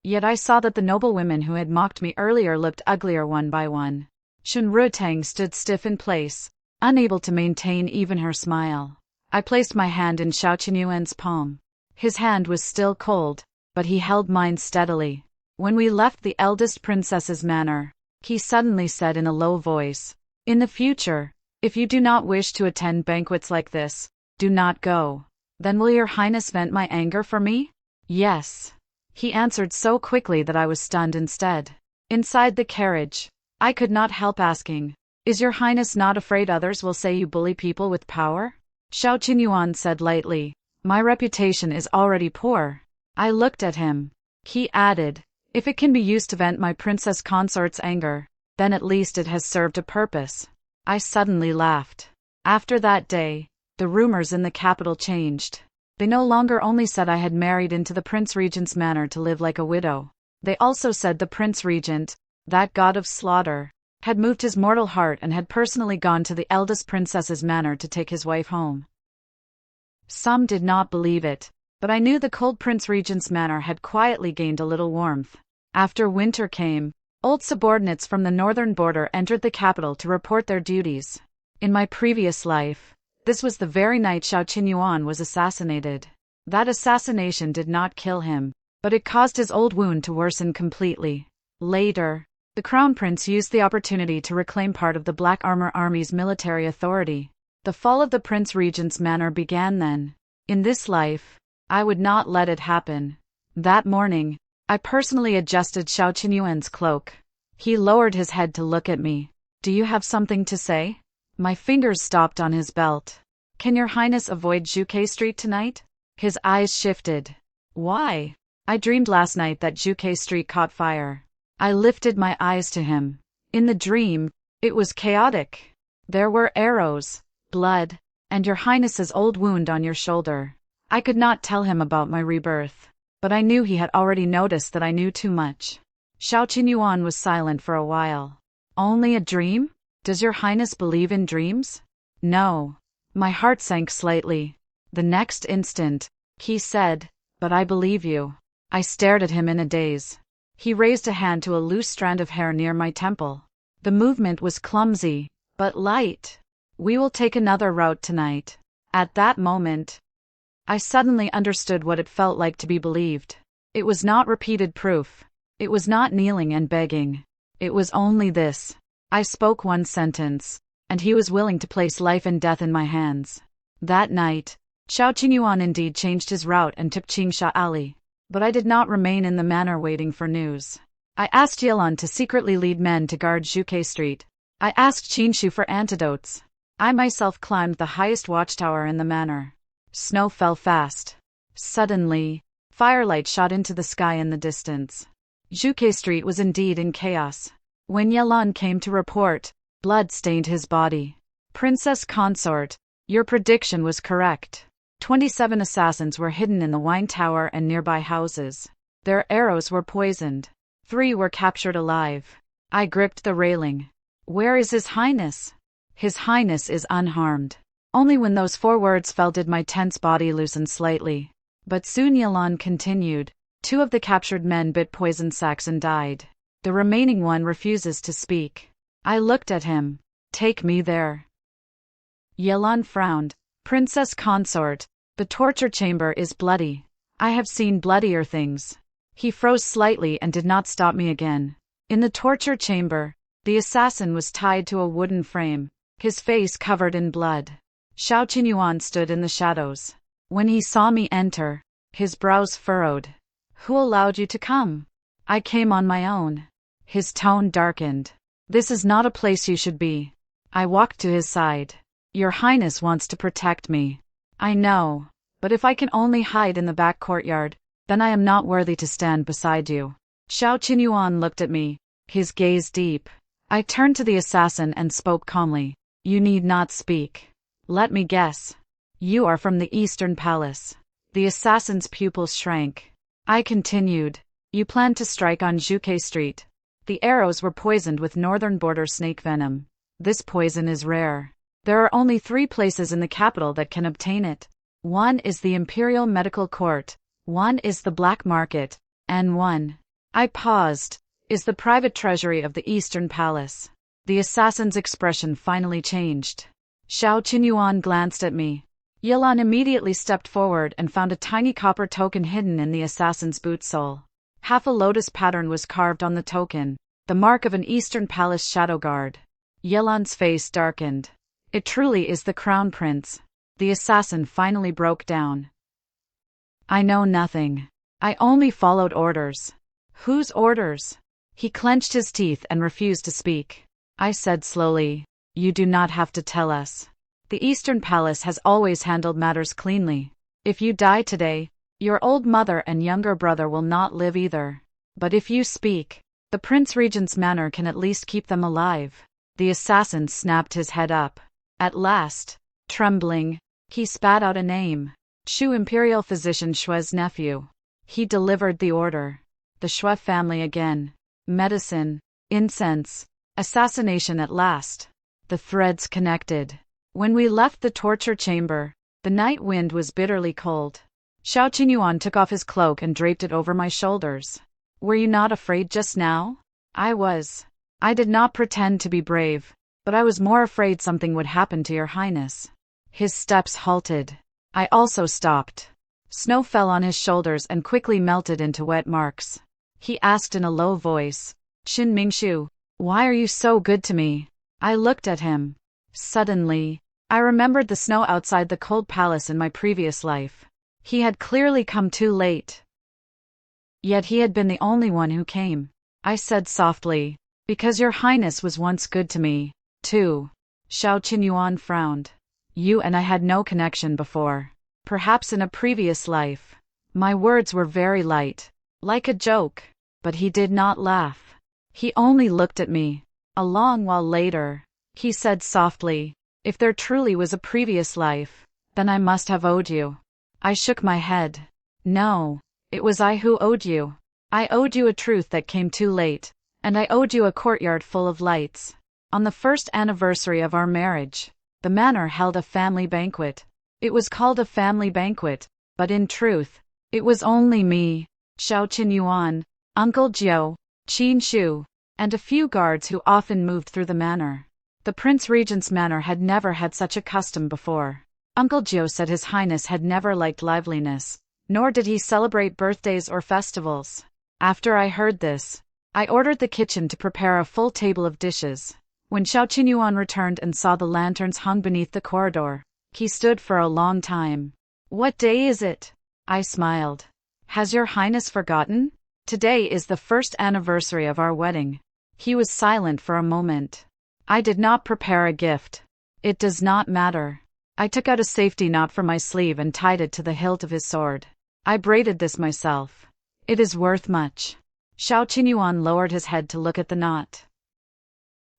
Yet I saw that the noble women who had mocked me earlier looked uglier one by one. Shun Ruotang stood stiff in place, unable to maintain even her smile. I placed my hand in Xiao Qinyuan's palm. His hand was still cold, but he held mine steadily. When we left the eldest princess's manor, he suddenly said in a low voice, "In the future, if you do not wish to attend banquets like this, do not go. Then will your highness vent my anger for me?" "Yes," he answered so quickly that I was stunned instead. Inside the carriage, I could not help asking, "Is your highness not afraid others will say you bully people with power?" Xiao Qinyuan said lightly, "My reputation is already poor." I looked at him. He added, "If it can be used to vent my princess consort's anger, then at least it has served a purpose." I suddenly laughed. After that day, the rumors in the capital changed. They no longer only said I had married into the Prince Regent's manor to live like a widow. They also said the Prince Regent, that god of slaughter, had moved his mortal heart and had personally gone to the eldest princess's manor to take his wife home. Some did not believe it, but I knew the cold Prince Regent's manor had quietly gained a little warmth. After winter came, old subordinates from the northern border entered the capital to report their duties. In my previous life, this was the very night Xiao Qinyuan was assassinated. That assassination did not kill him, but it caused his old wound to worsen completely. Later, the Crown Prince used the opportunity to reclaim part of the Black Armor Army's military authority. The fall of the Prince Regent's manor began then. In this life, I would not let it happen. That morning, I personally adjusted Xiao Qinyuan's cloak. He lowered his head to look at me. "Do you have something to say?" My fingers stopped on his belt. "Can your highness avoid Zhuke Street tonight?" His eyes shifted. "Why?" "I dreamed last night that Zhuke Street caught fire." I lifted my eyes to him. In the dream, it was chaotic. There were arrows, blood, and your highness's old wound on your shoulder. I could not tell him about my rebirth, but I knew he had already noticed that I knew too much. Xiao Qinyuan was silent for a while. "Only a dream? Does your highness believe in dreams?" "No." My heart sank slightly. The next instant, he said, "But I believe you." I stared at him in a daze. He raised a hand to a loose strand of hair near my temple. The movement was clumsy, but light. "We will take another route tonight." At that moment, I suddenly understood what it felt like to be believed. It was not repeated proof. It was not kneeling and begging. It was only this. I spoke one sentence, and he was willing to place life and death in my hands. That night, Xiao Qinyuan indeed changed his route and took Qingsha Alley. But I did not remain in the manor waiting for news. I asked Yilan to secretly lead men to guard Zhuke Street. I asked Qinshu for antidotes. I myself climbed the highest watchtower in the manor. Snow fell fast. Suddenly, Firelight shot into the sky in the distance. Zhuke Street was indeed in chaos. When Yelan came to report, blood stained his body. Princess Consort, your prediction was correct. 27 assassins were hidden in the wine tower and nearby houses. Their arrows were poisoned. 3 were captured alive. I gripped the railing. Where is His Highness? His Highness is unharmed. Only when those 4 words fell did my tense body loosen slightly. But soon Yelan continued. 2 of the captured men bit poison sacs and died. The remaining one refuses to speak. I looked at him. Take me there. Yelan frowned. Princess Consort, the torture chamber is bloody. I have seen bloodier things. He froze slightly and did not stop me again. In the torture chamber, the assassin was tied to a wooden frame, his face covered in blood. Xiao Qinyuan stood in the shadows. When he saw me enter, his brows furrowed. Who allowed you to come? I came on my own. His tone darkened. This is not a place you should be. I walked to his side. Your Highness wants to protect me. I know, but if I can only hide in the back courtyard, then I am not worthy to stand beside you. Xiao Qinyuan looked at me, his gaze deep. I turned to the assassin and spoke calmly. You need not speak. Let me guess. You are from the Eastern Palace. The assassin's pupils shrank. I continued. You plan to strike on Zhuke Street. The arrows were poisoned with northern border snake venom. This poison is rare. There are only 3 places in the capital that can obtain it. 1 is the Imperial Medical Court, 1 is the black market, and 1, I paused, is the private treasury of the Eastern Palace. The assassin's expression finally changed. Xiao Qinyuan glanced at me. Yelan immediately stepped forward and found a tiny copper token hidden in the assassin's boot sole. Half a lotus pattern was carved on the token, the mark of an Eastern Palace shadow guard. Yelan's face darkened. It truly is the Crown Prince. The assassin finally broke down. I know nothing. I only followed orders. Whose orders? He clenched his teeth and refused to speak. I said slowly, you do not have to tell us. The Eastern Palace has always handled matters cleanly. If you die today, your old mother and younger brother will not live either. But if you speak, the Prince Regent's manor can at least keep them alive. The assassin snapped his head up. At last, trembling, he spat out a name. Shu Imperial Physician Shue's nephew. He delivered the order. The Shue family again. Medicine, incense, assassination at last. The threads connected. When we left the torture chamber, the night wind was bitterly cold. Xiao Qinyuan took off his cloak and draped it over my shoulders. Were you not afraid just now? I was. I did not pretend to be brave, but I was more afraid something would happen to your Highness. His steps halted. I also stopped. Snow fell on his shoulders and quickly melted into wet marks. He asked in a low voice, Xin Mingshu, why are you so good to me? I looked at him. Suddenly, I remembered the snow outside the cold palace in my previous life. He had clearly come too late. Yet he had been the only one who came. I said softly, because your Highness was once good to me, too. Xiao Qinyuan frowned. You and I had no connection before. Perhaps in a previous life. My words were very light, like a joke, but he did not laugh. He only looked at me. A long while later, he said softly, if there truly was a previous life, then I must have owed you. I shook my head. No, it was I who owed you. I owed you a truth that came too late, and I owed you a courtyard full of lights. On the first anniversary of our marriage, the manor held a family banquet. It was called a family banquet, but in truth, it was only me, Xiao Qinyuan, Uncle Jiao, Qin Shu, and a few guards who often moved through the manor. The Prince Regent's manor had never had such a custom before. Uncle Jiao said His Highness had never liked liveliness, nor did he celebrate birthdays or festivals. After I heard this, I ordered the kitchen to prepare a full table of dishes. When Xiao Qinyuan returned and saw the lanterns hung beneath the corridor, he stood for a long time. What day is it? I smiled. Has your Highness forgotten? Today is the first anniversary of our wedding. He was silent for a moment. I did not prepare a gift. It does not matter. I took out a safety knot from my sleeve and tied it to the hilt of his sword. I braided this myself. It is worth much. Xiao Qinyuan lowered his head to look at the knot.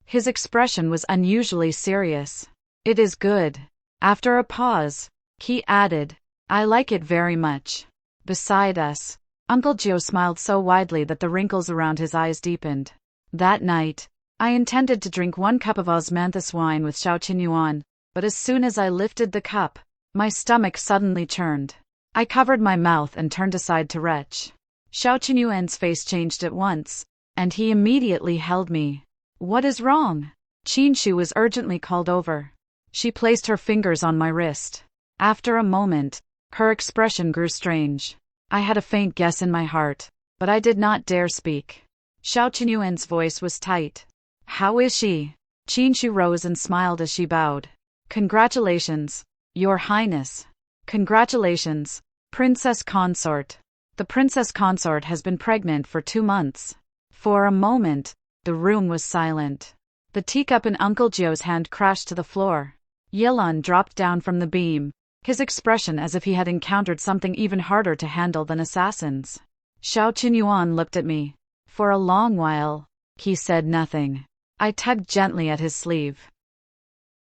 His expression was unusually serious. It is good. After a pause, he added, I like it very much. Beside us, Uncle Gio smiled so widely that the wrinkles around his eyes deepened. That night, I intended to drink 1 cup of osmanthus wine with Xiao Qinyuan, but as soon as I lifted the cup, my stomach suddenly churned. I covered my mouth and turned aside to retch. Xiao Qinyuan's face changed at once, and he immediately held me. What is wrong? Qinshu was urgently called over. She placed her fingers on my wrist. After a moment, her expression grew strange. I had a faint guess in my heart, but I did not dare speak. Xiao Qinyuan's voice was tight. How is she? Qinshu rose and smiled as she bowed. Congratulations, Your Highness. Congratulations, Princess Consort. The Princess Consort has been pregnant for 2 months. For a moment, the room was silent. The teacup in Uncle Gio's hand crashed to the floor. Yilan dropped down from the beam, his expression as if he had encountered something even harder to handle than assassins. Xiao Qinyuan looked at me. For a long while, he said nothing. I tugged gently at his sleeve.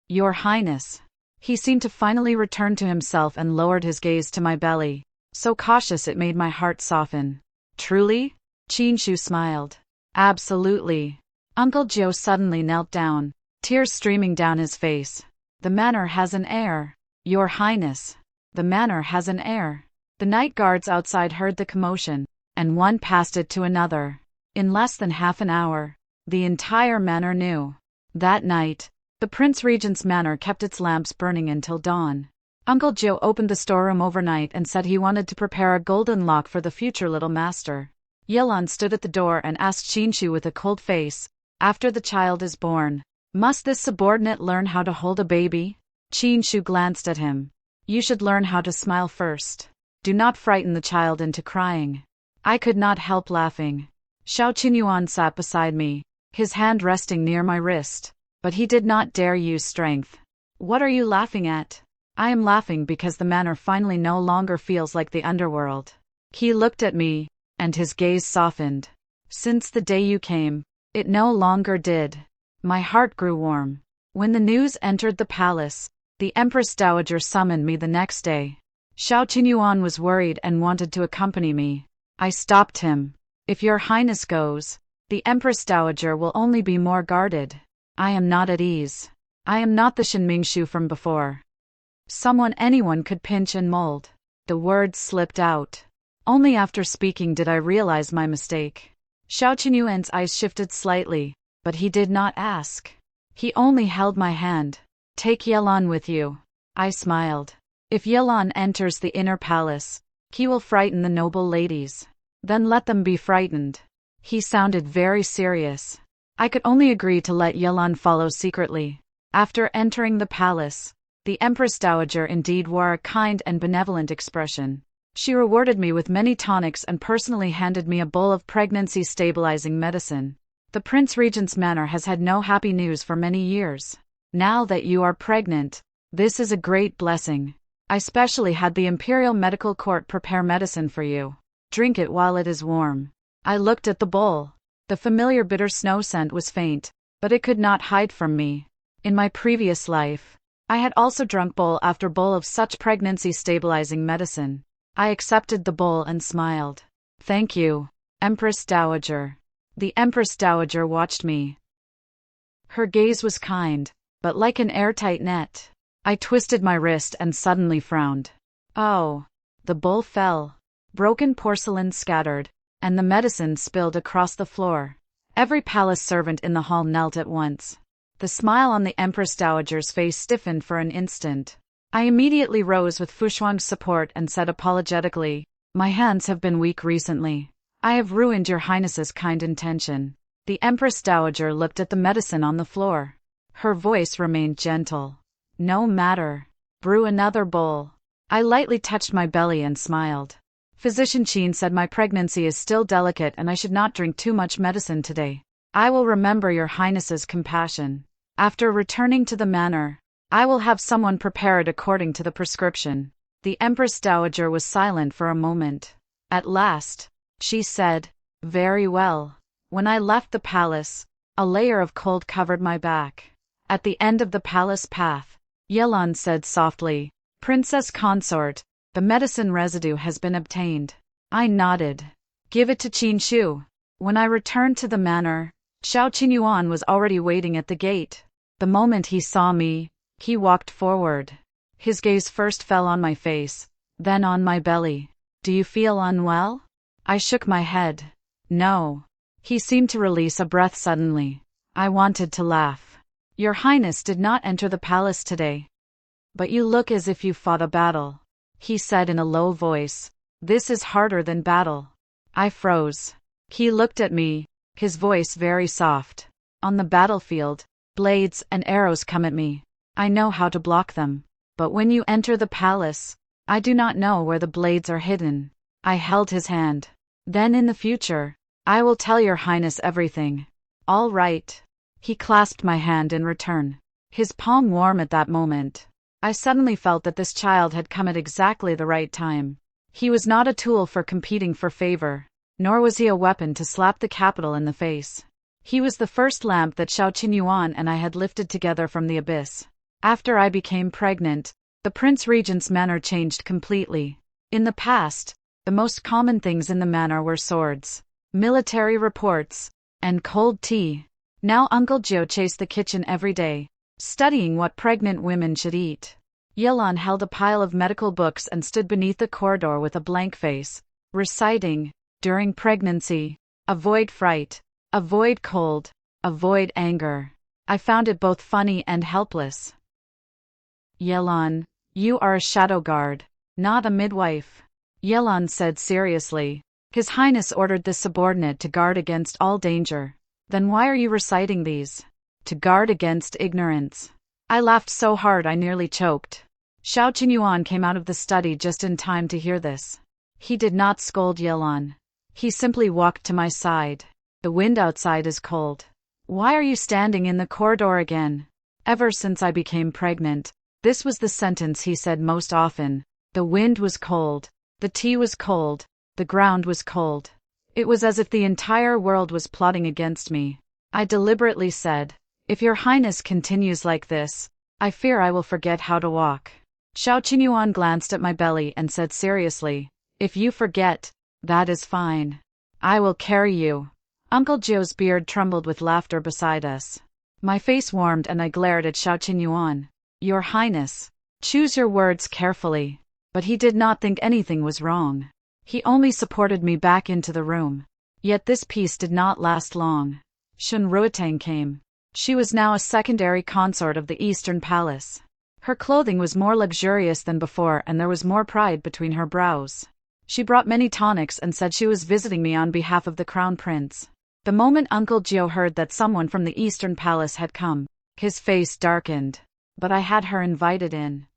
Your Highness. He seemed to finally return to himself and lowered his gaze to my belly, so cautious it made my heart soften. Truly? Qinshu smiled. Absolutely. Uncle Gio suddenly knelt down, tears streaming down his face. The manor has an heir. Your Highness. The manor has an heir. The night guards outside heard the commotion, and one passed it to another. In less than half an hour, the entire manor knew. That night, the Prince Regent's manor kept its lamps burning until dawn. Uncle Gio opened the storeroom overnight and said he wanted to prepare a golden lock for the future little master. Yilan stood at the door and asked Qinshu with a cold face, after the child is born, must this subordinate learn how to hold a baby? Qinshu glanced at him. You should learn how to smile first. Do not frighten the child into crying. I could not help laughing. Xiao Qinyuan sat beside me, his hand resting near my wrist, but he did not dare use strength. What are you laughing at? I am laughing because the manor finally no longer feels like the underworld. He looked at me, and his gaze softened. Since the day you came, it no longer did. My heart grew warm. When the news entered the palace, the Empress Dowager summoned me the next day. Xiao Qinyuan was worried and wanted to accompany me. I stopped him. If Your Highness goes, the Empress Dowager will only be more guarded. I am not at ease. I am not the Shinmingshu from before. Anyone could pinch and mold. The words slipped out. Only after speaking did I realize my mistake. Xiao Qinyuan's eyes shifted slightly, but he did not ask. He only held my hand. Take Yilan with you. I smiled. If Yilan enters the inner palace, he will frighten the noble ladies. Then let them be frightened. He sounded very serious. I could only agree to let Yilan follow secretly. After entering the palace, the Empress Dowager indeed wore a kind and benevolent expression. She rewarded me with many tonics and personally handed me a bowl of pregnancy-stabilizing medicine. The Prince Regent's manor has had no happy news for many years. Now that you are pregnant, this is a great blessing. I specially had the Imperial Medical Court prepare medicine for you. Drink it while it is warm. I looked at the bowl. The familiar bitter snow scent was faint, but it could not hide from me. In my previous life, I had also drunk bowl after bowl of such pregnancy-stabilizing medicine. I accepted the bowl and smiled. Thank you, Empress Dowager. The Empress Dowager watched me. Her gaze was kind, but like an airtight net. I twisted my wrist and suddenly frowned. Oh. The bowl fell. Broken porcelain scattered, and the medicine spilled across the floor. Every palace servant in the hall knelt at once. The smile on the Empress Dowager's face stiffened for an instant. I immediately rose with Fushuang's support and said apologetically, my hands have been weak recently. I have ruined Your Highness's kind intention. The Empress Dowager looked at the medicine on the floor. Her voice remained gentle. No matter. Brew another bowl. I lightly touched my belly and smiled. Physician Qin said my pregnancy is still delicate and I should not drink too much medicine today. I will remember Your Highness's compassion. After returning to the manor, I will have someone prepare it according to the prescription. The Empress Dowager was silent for a moment. At last, she said, "Very well." When I left the palace, a layer of cold covered my back. At the end of the palace path, Yelan said softly, "Princess consort, the medicine residue has been obtained." I nodded. "Give it to Qin Shu." When I returned to the manor, Xiao Qinyuan was already waiting at the gate. The moment he saw me, he walked forward. His gaze first fell on my face, then on my belly. "Do you feel unwell?" I shook my head. "No." He seemed to release a breath suddenly. I wanted to laugh. "Your Highness did not enter the palace today. But you look as if you fought a battle," he said in a low voice. "This is harder than battle." I froze. He looked at me, his voice very soft. "On the battlefield, blades and arrows come at me. I know how to block them. But when you enter the palace, I do not know where the blades are hidden." I held his hand. "Then in the future, I will tell your Highness everything." "All right." He clasped my hand in return, his palm warm at that moment. I suddenly felt that this child had come at exactly the right time. He was not a tool for competing for favor, nor was he a weapon to slap the capital in the face. He was the first lamp that Xiao Qinyuan and I had lifted together from the abyss. After I became pregnant, the Prince Regent's manor changed completely. In the past, the most common things in the manor were swords, military reports, and cold tea. Now Uncle Joe chased the kitchen every day, studying what pregnant women should eat. Yelan held a pile of medical books and stood beneath the corridor with a blank face, reciting, "During pregnancy, avoid fright, avoid cold, avoid anger." I found it both funny and helpless. "Yelan, you are a shadow guard, not a midwife," Yelan said seriously. "His Highness ordered this subordinate to guard against all danger." "Then why are you reciting these?" "To guard against ignorance." I laughed so hard I nearly choked. Xiao Qinyuan came out of the study just in time to hear this. He did not scold Yelan. He simply walked to my side. "The wind outside is cold. Why are you standing in the corridor again?" Ever since I became pregnant, this was the sentence he said most often. The wind was cold, the tea was cold, the ground was cold. It was as if the entire world was plotting against me. I deliberately said, "If your Highness continues like this, I fear I will forget how to walk." Xiao Qinyuan glanced at my belly and said seriously, "If you forget, that is fine. I will carry you." Uncle Joe's beard trembled with laughter beside us. My face warmed and I glared at Xiao Qinyuan. "Your Highness, choose your words carefully." But he did not think anything was wrong. He only supported me back into the room. Yet this peace did not last long. Shun Ruotang came. She was now a secondary consort of the Eastern Palace. Her clothing was more luxurious than before and there was more pride between her brows. She brought many tonics and said she was visiting me on behalf of the Crown Prince. The moment Uncle Gio heard that someone from the Eastern Palace had come, his face darkened. But I had her invited in.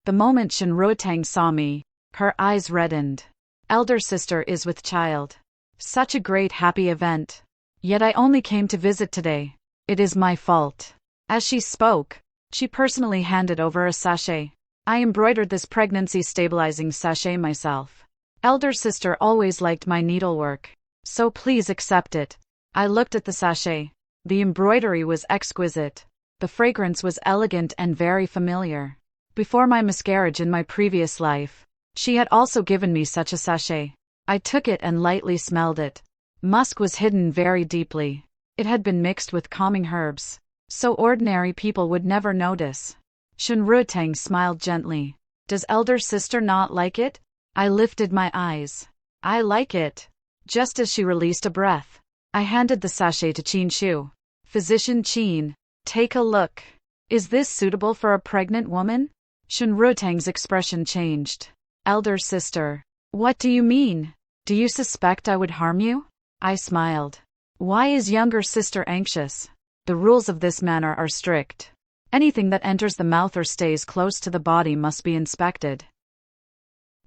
The moment Shun Ruotang saw me, her eyes reddened. "Elder sister is with child. Such a great happy event. Yet I only came to visit today. It is my fault." As she spoke, she personally handed over a sachet. "I embroidered this pregnancy stabilizing sachet myself. Elder sister always liked my needlework, so please accept it." I looked at the sachet. The embroidery was exquisite. The fragrance was elegant and very familiar. Before my miscarriage in my previous life, she had also given me such a sachet. I took it and lightly smelled it. Musk was hidden very deeply. It had been mixed with calming herbs, so ordinary people would never notice. Shun Ruotang smiled gently. "Does elder sister not like it?" I lifted my eyes. "I like it." Just as she released a breath, I handed the sachet to Qin Shu. "Physician Qin, take a look. Is this suitable for a pregnant woman?" Shun Ruotang's expression changed. "Elder sister, what do you mean? Do you suspect I would harm you?" I smiled. "Why is younger sister anxious? The rules of this manor are strict. Anything that enters the mouth or stays close to the body must be inspected.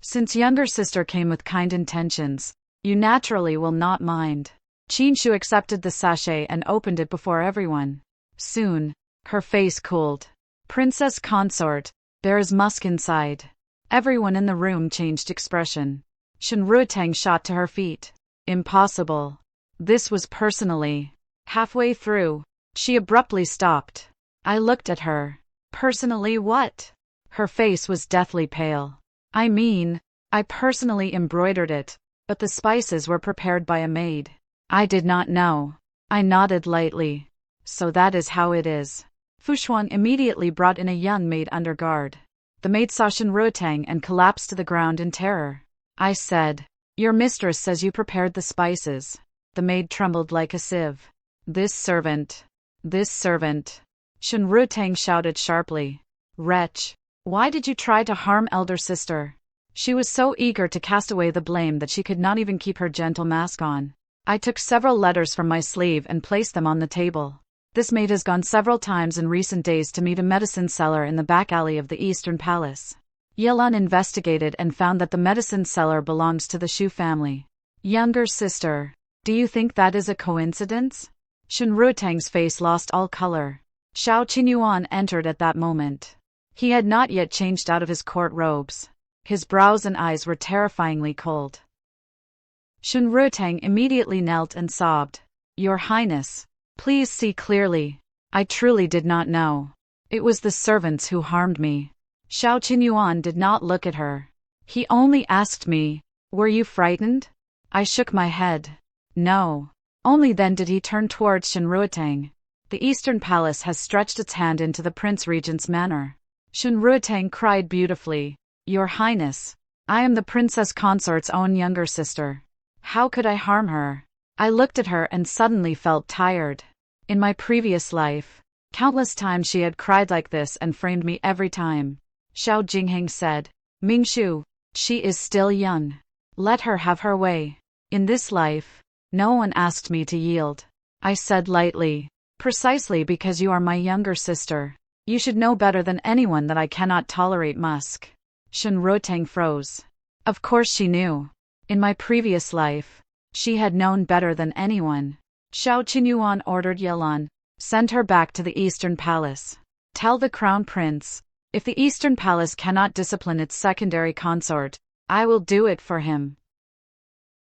Since younger sister came with kind intentions, you naturally will not mind." Qin Shu accepted the sachet and opened it before everyone. Soon, her face cooled. "Princess consort, there is musk inside. Everyone in the room changed expression. Shen Ruotang shot to her feet. Impossible. This was personally. Halfway through, she abruptly stopped. I looked at her. Personally what? Her face was deathly pale. I mean, I personally embroidered it, but the spices were prepared by a maid. I did not know. I nodded lightly. So that is how it is. Fu Shuang immediately brought in a young maid under guard. The maid saw Shen Ruotang and collapsed to the ground in terror. I said, "Your mistress says you prepared the spices." The maid trembled like a sieve. This servant. Shen Ruotang shouted sharply. Wretch. Why did you try to harm elder sister? She was so eager to cast away the blame that she could not even keep her gentle mask on. I took several letters from my sleeve and placed them on the table. This maid has gone several times in recent days to meet a medicine seller in the back alley of the Eastern Palace. Yelan investigated and found that the medicine seller belongs to the Shu family. Younger sister. Do you think that is a coincidence? Shen Ruotang's face lost all color. Xiao Qinyuan entered at that moment. He had not yet changed out of his court robes. His brows and eyes were terrifyingly cold. Shen Ruotang immediately knelt and sobbed. Your Highness. Please see clearly. I truly did not know. It was the servants who harmed me. Xiao Qinyuan did not look at her. He only asked me, were you frightened? I shook my head. No. Only then did he turn towards Shen Ruotang. The Eastern Palace has stretched its hand into the Prince Regent's manor. Shen Ruotang cried beautifully. Your Highness. I am the princess consort's own younger sister. How could I harm her? I looked at her and suddenly felt tired. In my previous life, countless times she had cried like this and framed me every time. Xiao Jingheng said, Mingshu, she is still young. Let her have her way. In this life, no one asked me to yield. I said lightly, precisely because you are my younger sister. You should know better than anyone that I cannot tolerate musk. Shen Ruotang froze. Of course she knew. In my previous life, she had known better than anyone. Xiao Qinyuan ordered Yelan, send her back to the Eastern Palace. Tell the Crown Prince, if the Eastern Palace cannot discipline its secondary consort, I will do it for him.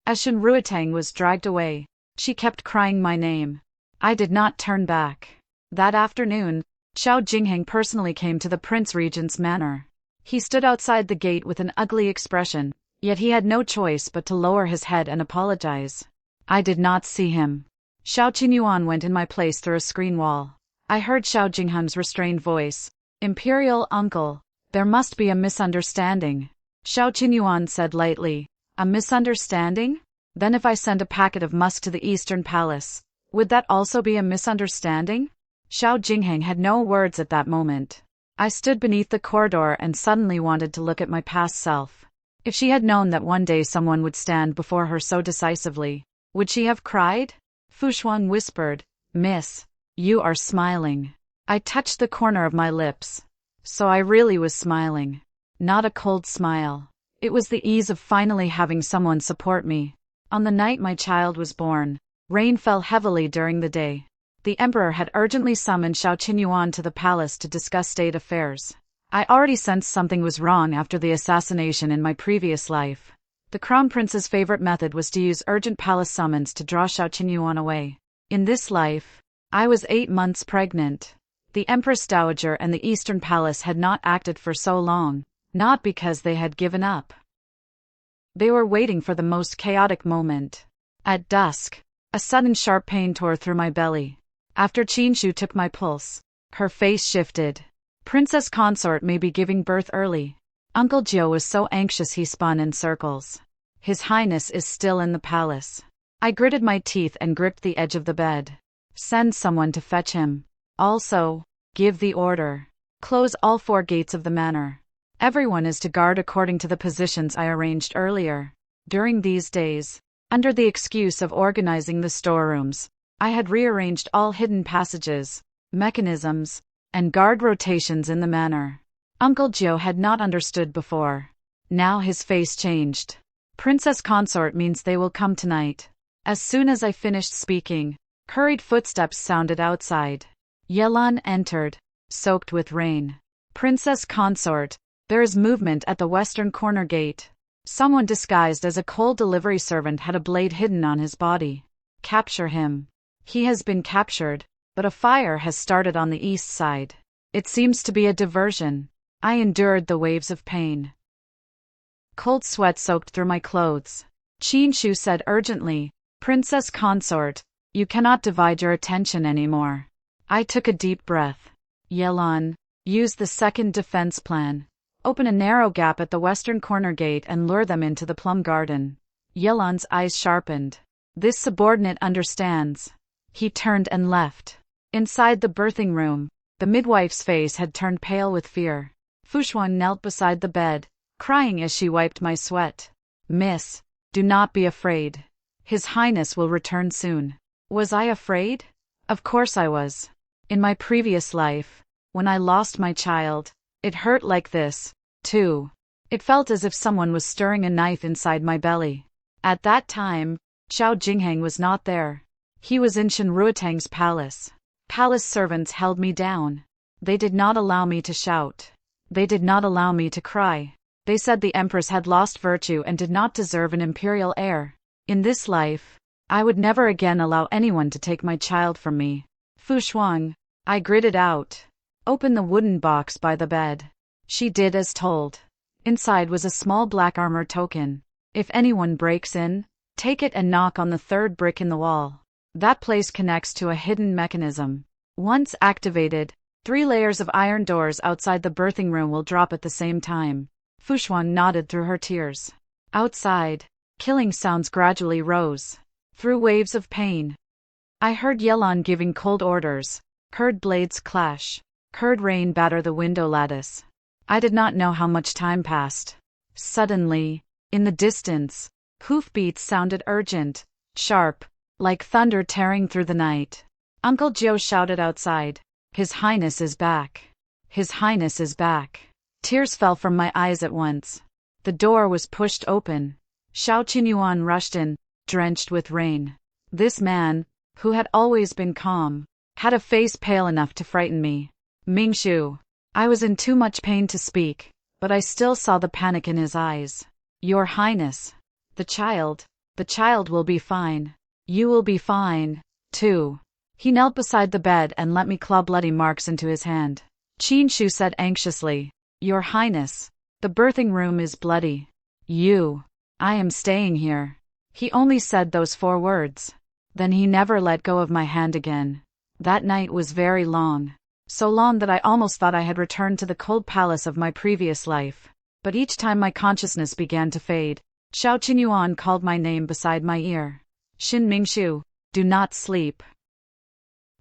As Shen Ruotang was dragged away, she kept crying my name. I did not turn back. That afternoon, Xiao Jingheng personally came to the Prince Regent's manor. He stood outside the gate with an ugly expression, yet he had no choice but to lower his head and apologize. I did not see him. Xiao Qinyuan went in my place through a screen wall. I heard Xiao Jingheng's restrained voice. Imperial uncle, there must be a misunderstanding. Xiao Qinyuan said lightly. A misunderstanding? Then if I send a packet of musk to the Eastern Palace, would that also be a misunderstanding? Xiao Jingheng had no words at that moment. I stood beneath the corridor and suddenly wanted to look at my past self. If she had known that one day someone would stand before her so decisively, would she have cried? Fu Shuang whispered, Miss, you are smiling. I touched the corner of my lips. So I really was smiling. Not a cold smile. It was the ease of finally having someone support me. On the night my child was born, rain fell heavily during the day. The emperor had urgently summoned Xiao Qinyuan to the palace to discuss state affairs. I already sensed something was wrong after the assassination in my previous life. The crown prince's favorite method was to use urgent palace summons to draw Xiao Qinyuan away. In this life, I was 8 months pregnant. The Empress Dowager and the Eastern Palace had not acted for so long, not because they had given up. They were waiting for the most chaotic moment. At dusk, a sudden sharp pain tore through my belly. After Qinshu took my pulse, her face shifted. Princess Consort may be giving birth early. Uncle Jiu was so anxious he spun in circles. His Highness is still in the palace. I gritted my teeth and gripped the edge of the bed. Send someone to fetch him. Also, give the order. Close all 4 gates of the manor. Everyone is to guard according to the positions I arranged earlier. During these days, under the excuse of organizing the storerooms, I had rearranged all hidden passages, mechanisms, and guard rotations in the manor. Uncle Jiu had not understood before. Now his face changed. Princess Consort means they will come tonight. As soon as I finished speaking, hurried footsteps sounded outside. Yelan entered, soaked with rain. Princess Consort, There is movement at the western corner gate. Someone disguised as a coal delivery servant had a blade hidden on his body. Capture him. He has been captured, but a fire has started on the east side. It seems to be a diversion. I endured the waves of pain. Cold sweat soaked through my clothes. Qin Shu said urgently, "Princess consort, you cannot divide your attention anymore." I took a deep breath. Yelan, use the second defense plan. Open a narrow gap at the western corner gate and lure them into the plum garden. Yelan's eyes sharpened. This subordinate understands. He turned and left. Inside the birthing room, the midwife's face had turned pale with fear. Fushuan knelt beside the bed, crying as she wiped my sweat. "Miss, do not be afraid. His Highness will return soon." Was I afraid? Of course I was. In my previous life, when I lost my child, it hurt like this, too. It felt as if someone was stirring a knife inside my belly. At that time, Xiao Jingheng was not there. He was in Shen Ruotang's palace. Palace servants held me down. They did not allow me to shout. They did not allow me to cry. They said the Empress had lost virtue and did not deserve an imperial heir. In this life, I would never again allow anyone to take my child from me. Fu Shuang, I gritted out. Open the wooden box by the bed. She did as told. Inside was a small black armor token. If anyone breaks in, take it and knock on the third brick in the wall. That place connects to a hidden mechanism. Once activated, 3 layers of iron doors outside the birthing room will drop at the same time. Fushuan nodded through her tears. Outside, killing sounds gradually rose. Through waves of pain. I heard Yelan giving cold orders, heard blades clash, heard rain batter the window lattice. I did not know how much time passed. Suddenly, in the distance, hoofbeats sounded urgent, sharp, like thunder tearing through the night. Uncle Joe shouted outside, "His Highness is back. His Highness is back." Tears fell from my eyes at once. The door was pushed open. Xiao Qinyuan rushed in, drenched with rain. This man, who had always been calm, had a face pale enough to frighten me. Mingshu. I was in too much pain to speak, but I still saw the panic in his eyes. Your Highness. The child will be fine. You will be fine, too. He knelt beside the bed and let me claw bloody marks into his hand. Qin Shu said anxiously, Your Highness, the birthing room is bloody. I am staying here. He only said those 4 words. Then he never let go of my hand again. That night was very long. So long that I almost thought I had returned to the cold palace of my previous life. But each time my consciousness began to fade, Xiao Qinyuan called my name beside my ear. Xin Mingshu, do not sleep.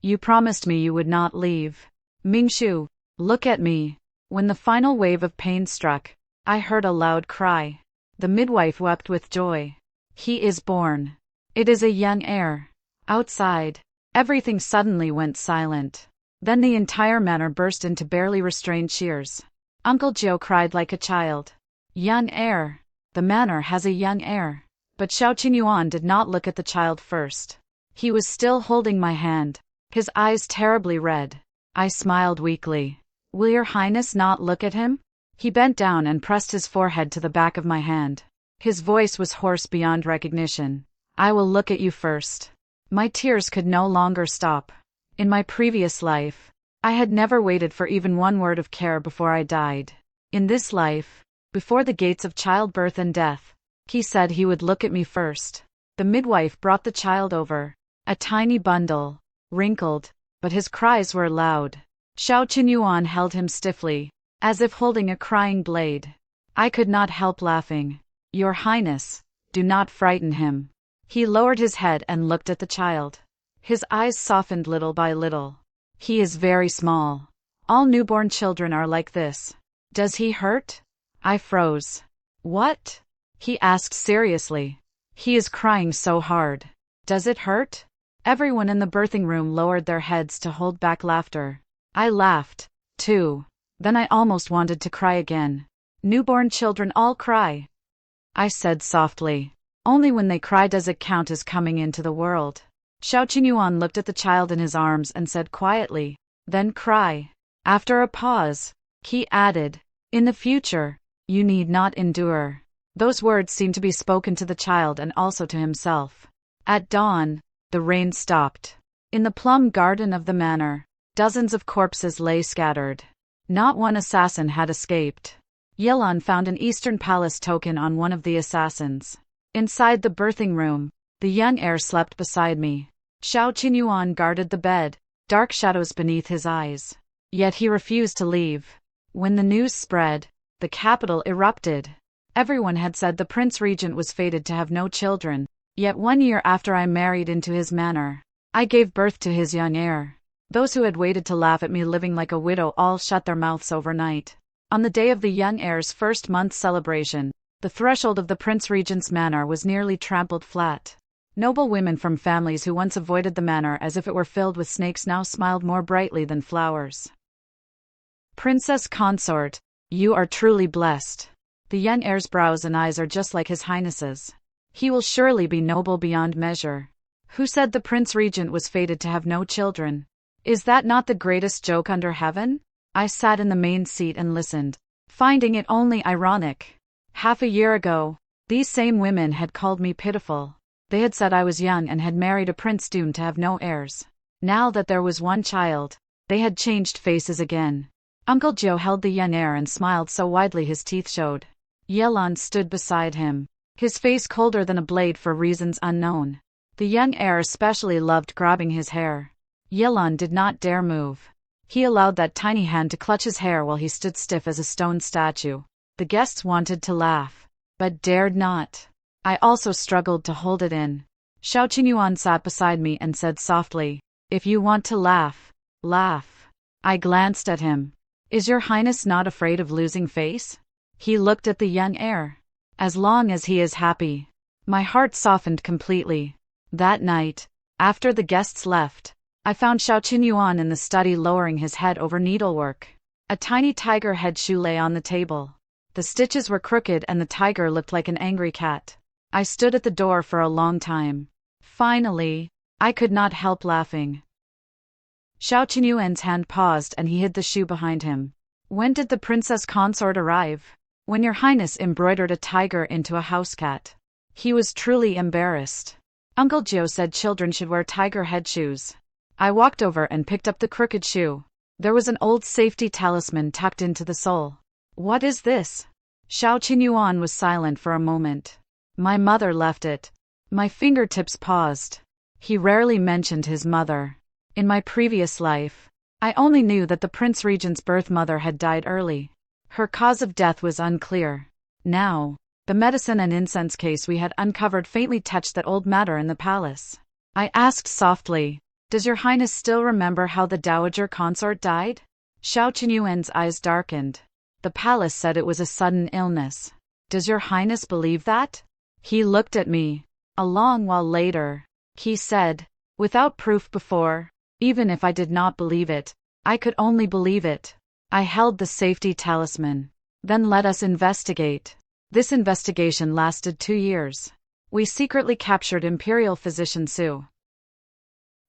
You promised me you would not leave. Mingshu, look at me. When the final wave of pain struck, I heard a loud cry. The midwife wept with joy. He is born. It is a young heir. Outside, everything suddenly went silent. Then the entire manor burst into barely restrained cheers. Uncle Joe cried like a child. Young heir. The manor has a young heir. But Xiao Qinyuan did not look at the child first. He was still holding my hand, his eyes terribly red. I smiled weakly. Will your Highness not look at him? He bent down and pressed his forehead to the back of my hand. His voice was hoarse beyond recognition. I will look at you first. My tears could no longer stop. In my previous life, I had never waited for even 1 word of care before I died. In this life, before the gates of childbirth and death, he said he would look at me first. The midwife brought the child over, a tiny bundle, wrinkled, but his cries were loud. Xiao Qinyuan held him stiffly, as if holding a crying blade. I could not help laughing. Your Highness, do not frighten him. He lowered his head and looked at the child. His eyes softened little by little. He is very small. All newborn children are like this. Does he hurt? I froze. What? He asked seriously. He is crying so hard. Does it hurt? Everyone in the birthing room lowered their heads to hold back laughter. I laughed, too. Then I almost wanted to cry again. Newborn children all cry. I said softly. Only when they cry does it count as coming into the world. Xiao Qinyuan looked at the child in his arms and said quietly, then cry. After a pause, he added, In the future, you need not endure. Those words seemed to be spoken to the child and also to himself. At dawn, the rain stopped. In the plum garden of the manor, dozens of corpses lay scattered. Not one assassin had escaped. Yelan found an Eastern Palace token on one of the assassins. Inside the birthing room, the young heir slept beside me. Xiao Qinyuan guarded the bed, dark shadows beneath his eyes. Yet he refused to leave. When the news spread, the capital erupted. Everyone had said the Prince Regent was fated to have no children, yet 1 year after I married into his manor, I gave birth to his young heir. Those who had waited to laugh at me living like a widow all shut their mouths overnight. On the day of the young heir's first month celebration, the threshold of the Prince Regent's manor was nearly trampled flat. Noble women from families who once avoided the manor as if it were filled with snakes now smiled more brightly than flowers. Princess Consort, you are truly blessed. The young heir's brows and eyes are just like His Highness's. He will surely be noble beyond measure. Who said the Prince Regent was fated to have no children? Is that not the greatest joke under heaven? I sat in the main seat and listened, finding it only ironic. Half a year ago, these same women had called me pitiful. They had said I was young and had married a prince doomed to have no heirs. Now that there was one child, they had changed faces again. Uncle Joe held the young heir and smiled so widely his teeth showed. Yelan stood beside him, his face colder than a blade for reasons unknown. The young heir especially loved grabbing his hair. Yelan did not dare move. He allowed that tiny hand to clutch his hair while he stood stiff as a stone statue. The guests wanted to laugh, but dared not. I also struggled to hold it in. Xiao Qinyuan sat beside me and said softly, "If you want to laugh, laugh." I glanced at him. "Is your highness not afraid of losing face?" He looked at the young heir. "As long as he is happy." My heart softened completely. That night, after the guests left, I found Xiao Qinyuan in the study lowering his head over needlework. A tiny tiger head shoe lay on the table. The stitches were crooked and the tiger looked like an angry cat. I stood at the door for a long time. Finally, I could not help laughing. Xiao Qinyuan's hand paused and he hid the shoe behind him. "When did the princess consort arrive?" "When your highness embroidered a tiger into a house cat." He was truly embarrassed. Uncle Joe said children should wear tiger head shoes. I walked over and picked up the crooked shoe. There was an old safety talisman tucked into the sole. "What is this?" Xiao Qinyuan was silent for a moment. "My mother left it." My fingertips paused. He rarely mentioned his mother. In my previous life, I only knew that the Prince Regent's birth mother had died early. Her cause of death was unclear. Now, the medicine and incense case we had uncovered faintly touched that old matter in the palace. I asked softly, "Does your highness still remember how the dowager consort died?" Xiao Qinyuan's eyes darkened. "The palace said it was a sudden illness. Does your highness believe that?" He looked at me. A long while later, he said, "Without proof before, even if I did not believe it, I could only believe it." I held the safety talisman. "Then let us investigate." This investigation lasted 2 years. We secretly captured Imperial physician Su.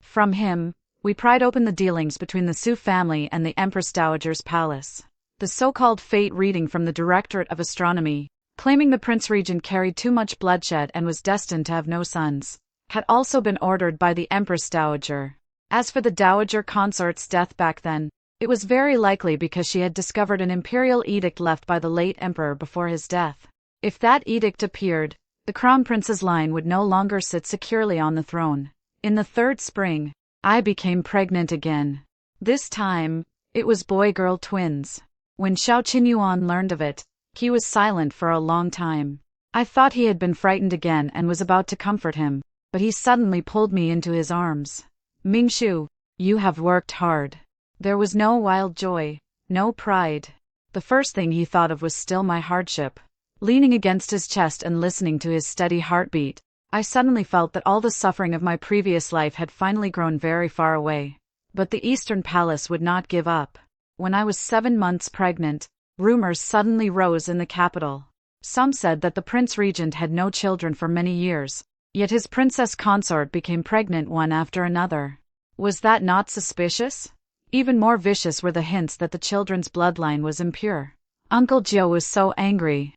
From him, we pried open the dealings between the Su family and the Empress Dowager's palace. The so-called fate reading from the Directorate of Astronomy, claiming the Prince Regent carried too much bloodshed and was destined to have no sons, had also been ordered by the Empress Dowager. As for the Dowager Consort's death back then, it was very likely because she had discovered an imperial edict left by the late emperor before his death. If that edict appeared, the Crown Prince's line would no longer sit securely on the throne. In the 3rd spring, I became pregnant again. This time, it was boy-girl twins. When Xiao Qinyuan learned of it, he was silent for a long time. I thought he had been frightened again and was about to comfort him, but he suddenly pulled me into his arms. "Mingshu, you have worked hard." There was no wild joy, no pride. The first thing he thought of was still my hardship. Leaning against his chest and listening to his steady heartbeat, I suddenly felt that all the suffering of my previous life had finally grown very far away. But the Eastern Palace would not give up. When I was 7 months pregnant, rumors suddenly rose in the capital. Some said that the Prince Regent had no children for many years, yet his princess consort became pregnant one after another. Was that not suspicious? Even more vicious were the hints that the children's bloodline was impure. Uncle Joe was so angry.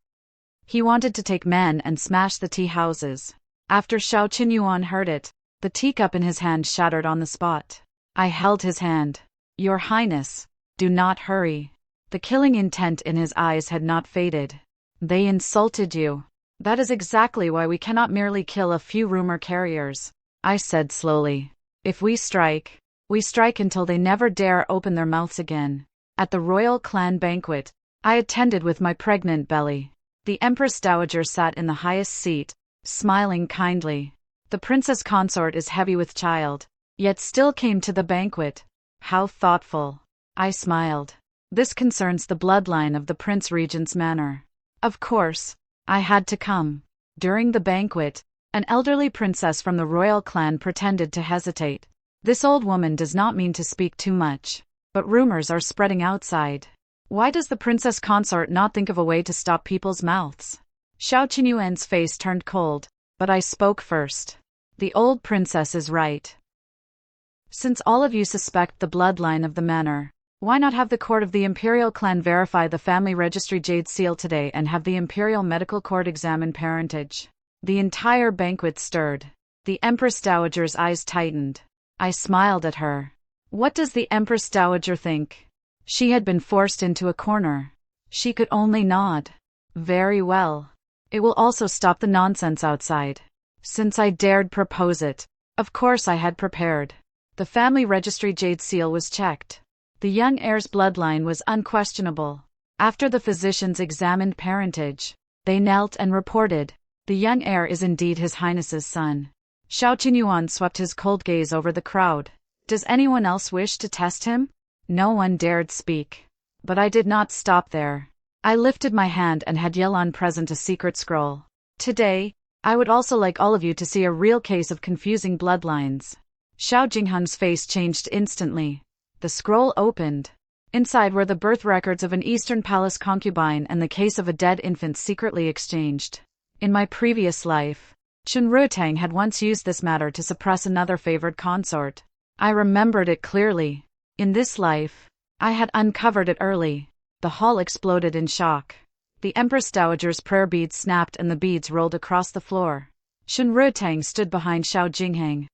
He wanted to take men and smash the tea houses. After Xiao Qinyuan heard it, the teacup in his hand shattered on the spot. I held his hand. Your Highness, do not hurry. The killing intent in his eyes had not faded. They insulted you. That is exactly why we cannot merely kill a few rumor carriers, I said slowly. If we strike until they never dare open their mouths again. At the royal clan banquet, I attended with my pregnant belly. The Empress Dowager sat in the highest seat, smiling kindly. The princess consort is heavy with child, yet still came to the banquet. How thoughtful. I smiled. This concerns the bloodline of the Prince Regent's manor. Of course, I had to come. During the banquet, an elderly princess from the royal clan pretended to hesitate. This old woman does not mean to speak too much, but rumors are spreading outside. Why does the princess consort not think of a way to stop people's mouths? Xiao Qinyuan's face turned cold, but I spoke first. The old princess is right. Since all of you suspect the bloodline of the manor, why not have the court of the imperial clan verify the family registry jade seal today and have the imperial medical court examine parentage? The entire banquet stirred. The Empress Dowager's eyes tightened. I smiled at her. What does the Empress Dowager think? She had been forced into a corner. She could only nod. Very well. It will also stop the nonsense outside. Since I dared propose it, of course I had prepared. The family registry jade seal was checked. The young heir's bloodline was unquestionable. After the physicians examined parentage, they knelt and reported, the young heir is indeed His Highness's son. Xiao Qinyuan swept his cold gaze over the crowd. Does anyone else wish to test him? No one dared speak. But I did not stop there. I lifted my hand and had Yelan present a secret scroll. Today, I would also like all of you to see a real case of confusing bloodlines. Xiao Jinghan's face changed instantly. The scroll opened. Inside were the birth records of an Eastern Palace concubine and the case of a dead infant secretly exchanged. In my previous life, Chen Rutang had once used this matter to suppress another favored consort. I remembered it clearly. In this life, I had uncovered it early. The hall exploded in shock. The Empress Dowager's prayer beads snapped and the beads rolled across the floor. Chen Rutang stood behind Xiao Jinghang.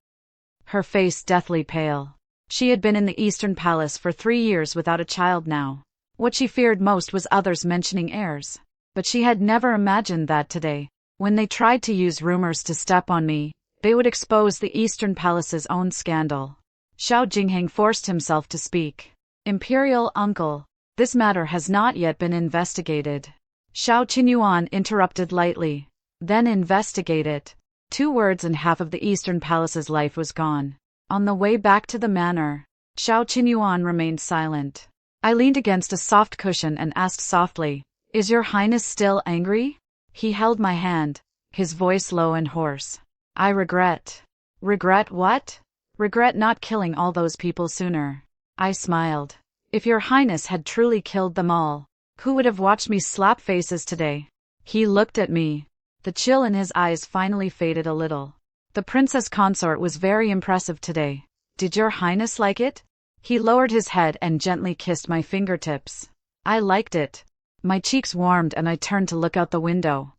Her face deathly pale. She had been in the Eastern Palace for 3 years without a child now. What she feared most was others mentioning heirs. But she had never imagined that today, when they tried to use rumors to step on me, they would expose the Eastern Palace's own scandal. Xiao Jinghang forced himself to speak. Imperial uncle, this matter has not yet been investigated. Xiao Qinyuan interrupted lightly. Then investigate it. 2 words and half of the Eastern Palace's life was gone. On the way back to the manor, Xiao Qinyuan remained silent. I leaned against a soft cushion and asked softly, Is your Highness still angry? He held my hand, his voice low and hoarse. I regret. Regret what? Regret not killing all those people sooner. I smiled. If your Highness had truly killed them all, who would have watched me slap faces today? He looked at me. The chill in his eyes finally faded a little. The princess consort was very impressive today. Did your Highness like it? He lowered his head and gently kissed my fingertips. I liked it. My cheeks warmed and I turned to look out the window.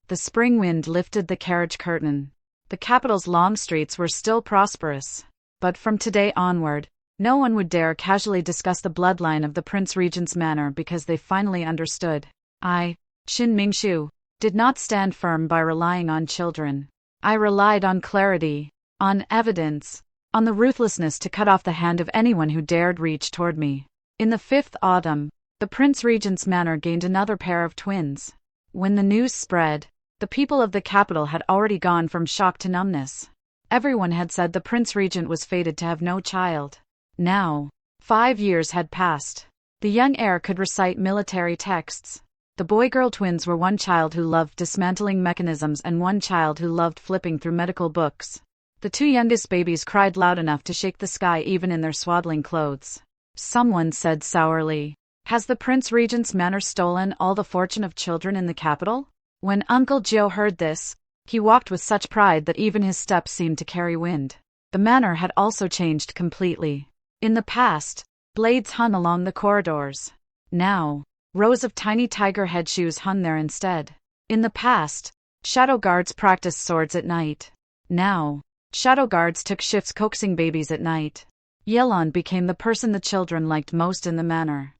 The spring wind lifted the carriage curtain. The capital's long streets were still prosperous. But from today onward, no one would dare casually discuss the bloodline of the Prince Regent's manor because they finally understood. I, Qin Mingshu, did not stand firm by relying on children. I relied on clarity, on evidence, on the ruthlessness to cut off the hand of anyone who dared reach toward me. In the 5th autumn, the Prince Regent's manor gained another pair of twins. When the news spread, the people of the capital had already gone from shock to numbness. Everyone had said the Prince Regent was fated to have no child. Now, 5 years had passed. The young heir could recite military texts. The boy-girl twins were one child who loved dismantling mechanisms and one child who loved flipping through medical books. The 2 youngest babies cried loud enough to shake the sky even in their swaddling clothes. Someone said sourly, Has the Prince Regent's manor stolen all the fortune of children in the capital? When Uncle Joe heard this, he walked with such pride that even his steps seemed to carry wind. The manor had also changed completely. In the past, blades hung along the corridors. Now, Rows of tiny tiger head shoes hung there instead. In the past, shadow guards practiced swords at night. Now, shadow guards took shifts coaxing babies at night. Yelon became the person the children liked most in the manor.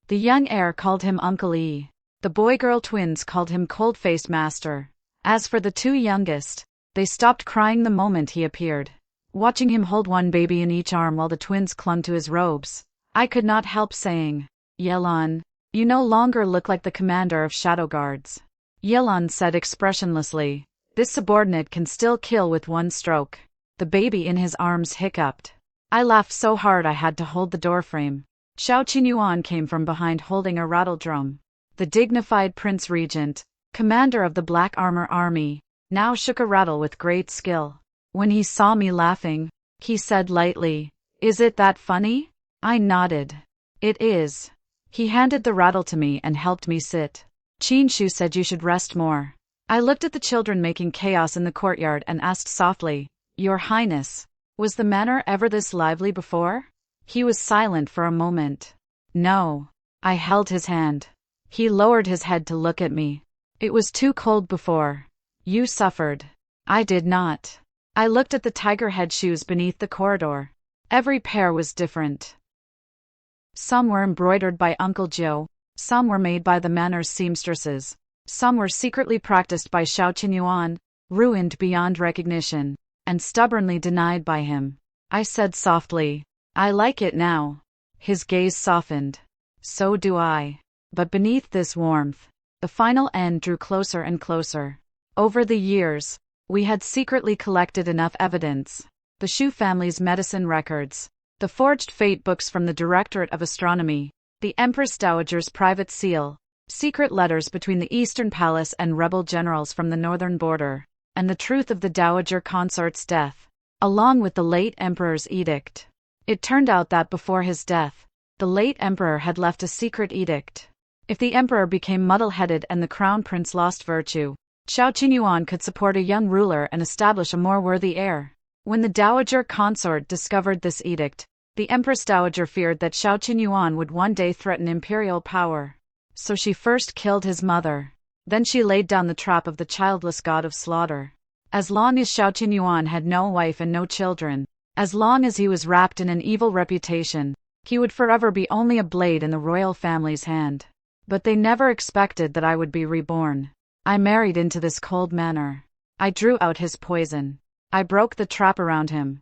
The young heir called him Uncle E. The boy-girl twins called him Cold-Faced Master. As for the two youngest, they stopped crying the moment he appeared. Watching him hold one baby in each arm while the twins clung to his robes, I could not help saying, "Yelon, you no longer look like the commander of shadow guards." Yelon said expressionlessly, "This subordinate can still kill with one stroke." The baby in his arms hiccuped. I laughed so hard I had to hold the doorframe. Xiao Qinyuan came from behind holding a rattle drum. The dignified Prince Regent, commander of the Black Armor Army, now shook a rattle with great skill. When he saw me laughing, he said lightly, "Is it that funny?" I nodded. "It is." He handed the rattle to me and helped me sit. "Qinshu said you should rest more." I looked at the children making chaos in the courtyard and asked softly, "Your Highness, was the manor ever this lively before?" He was silent for a moment. "No." I held his hand. He lowered his head to look at me. "It was too cold before. You suffered." I did not. I looked at the tiger head shoes beneath the corridor. Every pair was different. Some were embroidered by Uncle Joe, some were made by the manor's seamstresses, some were secretly practiced by Xiao Qinyuan, ruined beyond recognition, and stubbornly denied by him. I said softly, "I like it now." His gaze softened. "So do I." But beneath this warmth, the final end drew closer and closer. Over the years, we had secretly collected enough evidence. The Shu family's medicine records, the forged fate books from the Directorate of Astronomy, the Empress Dowager's private seal, secret letters between the Eastern Palace and rebel generals from the northern border, and the truth of the Dowager Consort's death, along with the late Emperor's edict. It turned out that before his death, the late Emperor had left a secret edict. If the Emperor became muddle-headed and the Crown Prince lost virtue, Xiao Qinyuan could support a young ruler and establish a more worthy heir. When the Dowager Consort discovered this edict, the Empress Dowager feared that Xiao Qinyuan would one day threaten imperial power. So she first killed his mother. Then she laid down the trap of the childless god of slaughter. As long as Xiao Qinyuan had no wife and no children, as long as he was wrapped in an evil reputation, he would forever be only a blade in the royal family's hand. But they never expected that I would be reborn. I married into this cold manor. I drew out his poison. I broke the trap around him.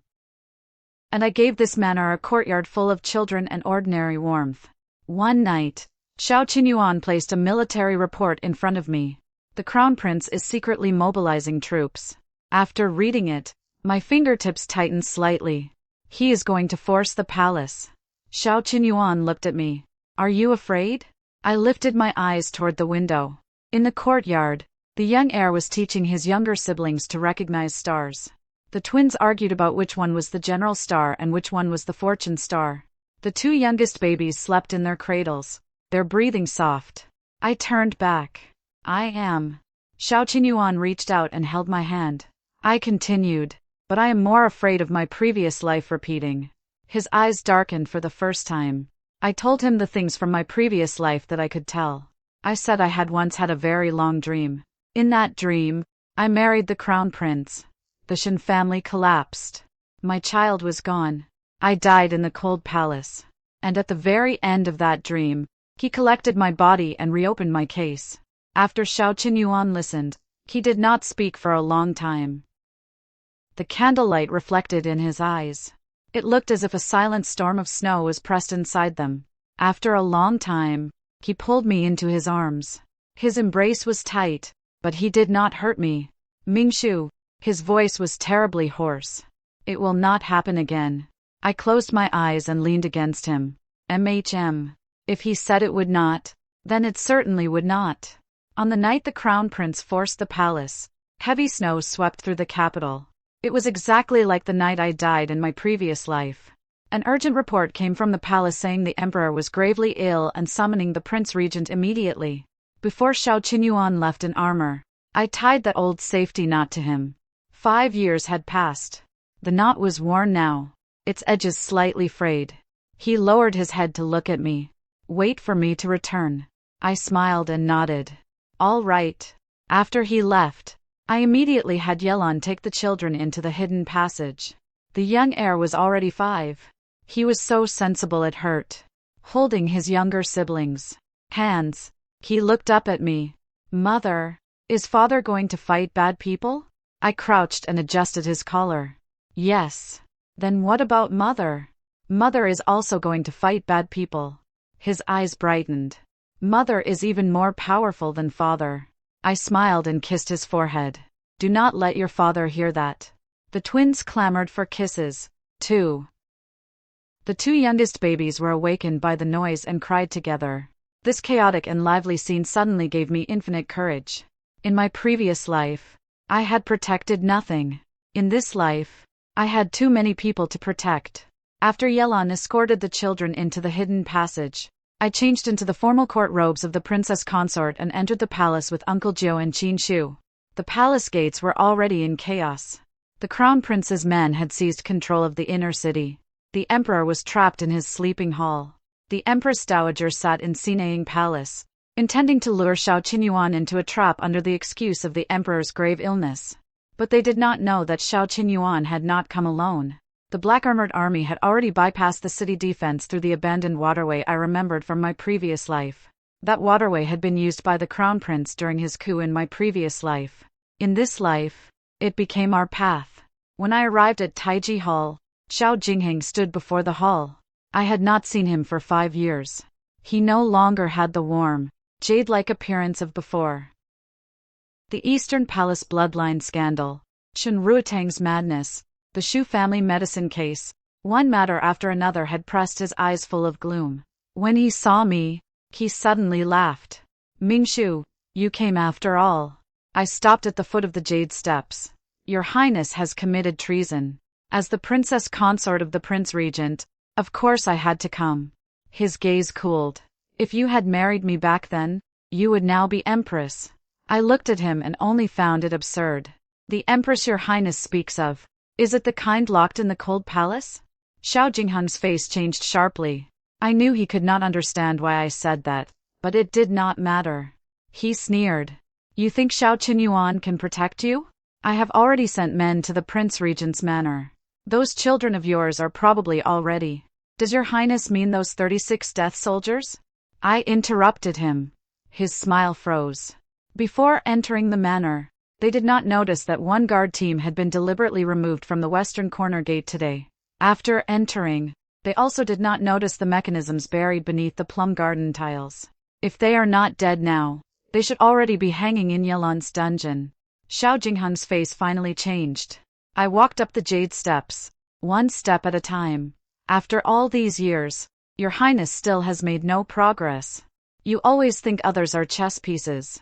And I gave this manor a courtyard full of children and ordinary warmth. One night, Xiao Qinyuan placed a military report in front of me. The Crown Prince is secretly mobilizing troops. After reading it, my fingertips tightened slightly. He is going to force the palace. Xiao Qinyuan looked at me. "Are you afraid?" I lifted my eyes toward the window. In the courtyard, the young heir was teaching his younger siblings to recognize stars. The twins argued about which one was the general star and which one was the fortune star. The two youngest babies slept in their cradles, their breathing soft. I turned back. "I am." Xiao Qinyuan reached out and held my hand. I continued, "But I am more afraid of my previous life repeating." His eyes darkened for the first time. I told him the things from my previous life that I could tell. I said I had once had a very long dream. In that dream, I married the Crown Prince. The Shen family collapsed. My child was gone. I died in the cold palace. And at the very end of that dream, he collected my body and reopened my case. After Xiao Qinyuan listened, he did not speak for a long time. The candlelight reflected in his eyes. It looked as if a silent storm of snow was pressed inside them. After a long time, he pulled me into his arms. His embrace was tight, but he did not hurt me. "Mingshu," his voice was terribly hoarse. "It will not happen again." I closed my eyes and leaned against him. If he said it would not, then it certainly would not. On the night the Crown Prince forced the palace, heavy snow swept through the capital. It was exactly like the night I died in my previous life. An urgent report came from the palace saying the emperor was gravely ill and summoning the Prince Regent immediately. Before Xiao Qinyuan left in armor, I tied that old safety knot to him. 5 years had passed. The knot was worn now, its edges slightly frayed. He lowered his head to look at me. Wait for me to return. I smiled and nodded. All right. After he left, I immediately had Yelan take the children into the hidden passage. The young heir was already 5. He was so sensible it hurt. Holding his younger siblings' hands, he looked up at me. Mother, is father going to fight bad people? I crouched and adjusted his collar. Yes. Then what about mother? Mother is also going to fight bad people. His eyes brightened. Mother is even more powerful than father. I smiled and kissed his forehead. Do not let your father hear that. The twins clamored for kisses, too. The 2 youngest babies were awakened by the noise and cried together. This chaotic and lively scene suddenly gave me infinite courage. In my previous life, I had protected nothing. In this life, I had too many people to protect. After Yelan escorted the children into the hidden passage, I changed into the formal court robes of the princess consort and entered the palace with Uncle Jiu and Qin Shu. The palace gates were already in chaos. The crown prince's men had seized control of the inner city. The emperor was trapped in his sleeping hall. The empress dowager sat in Sinaying Palace, intending to lure Xiao Qinyuan into a trap under the excuse of the emperor's grave illness. But they did not know that Xiao Qinyuan had not come alone. The black armored army had already bypassed the city defense through the abandoned waterway I remembered from my previous life. That waterway had been used by the crown prince during his coup in my previous life. In this life, it became our path. When I arrived at Taiji Hall, Xiao Jingheng stood before the hall. I had not seen him for 5 years. He no longer had the warm, jade-like appearance of before. The Eastern Palace bloodline scandal, Chen Ruotang's madness, the Shu family medicine case, one matter after another had pressed his eyes full of gloom. When he saw me, he suddenly laughed. Mingshu, you came after all. I stopped at the foot of the jade steps. Your Highness has committed treason. As the princess consort of the Prince Regent, of course I had to come. His gaze cooled. If you had married me back then, you would now be empress. I looked at him and only found it absurd. The empress your highness speaks of, is it the kind locked in the cold palace? Xiao Jingheng's face changed sharply. I knew he could not understand why I said that, but it did not matter. He sneered. You think Xiao Qinyuan can protect you? I have already sent men to the Prince Regent's manor. Those children of yours are probably all ready. Does your highness mean those 36 death soldiers? I interrupted him. His smile froze. Before entering the manor, they did not notice that one guard team had been deliberately removed from the western corner gate today. After entering, they also did not notice the mechanisms buried beneath the plum garden tiles. If they are not dead now, they should already be hanging in Yelan's dungeon. Xiao Jingheng's face finally changed. I walked up the jade steps, one step at a time. After all these years, your highness still has made no progress. You always think others are chess pieces.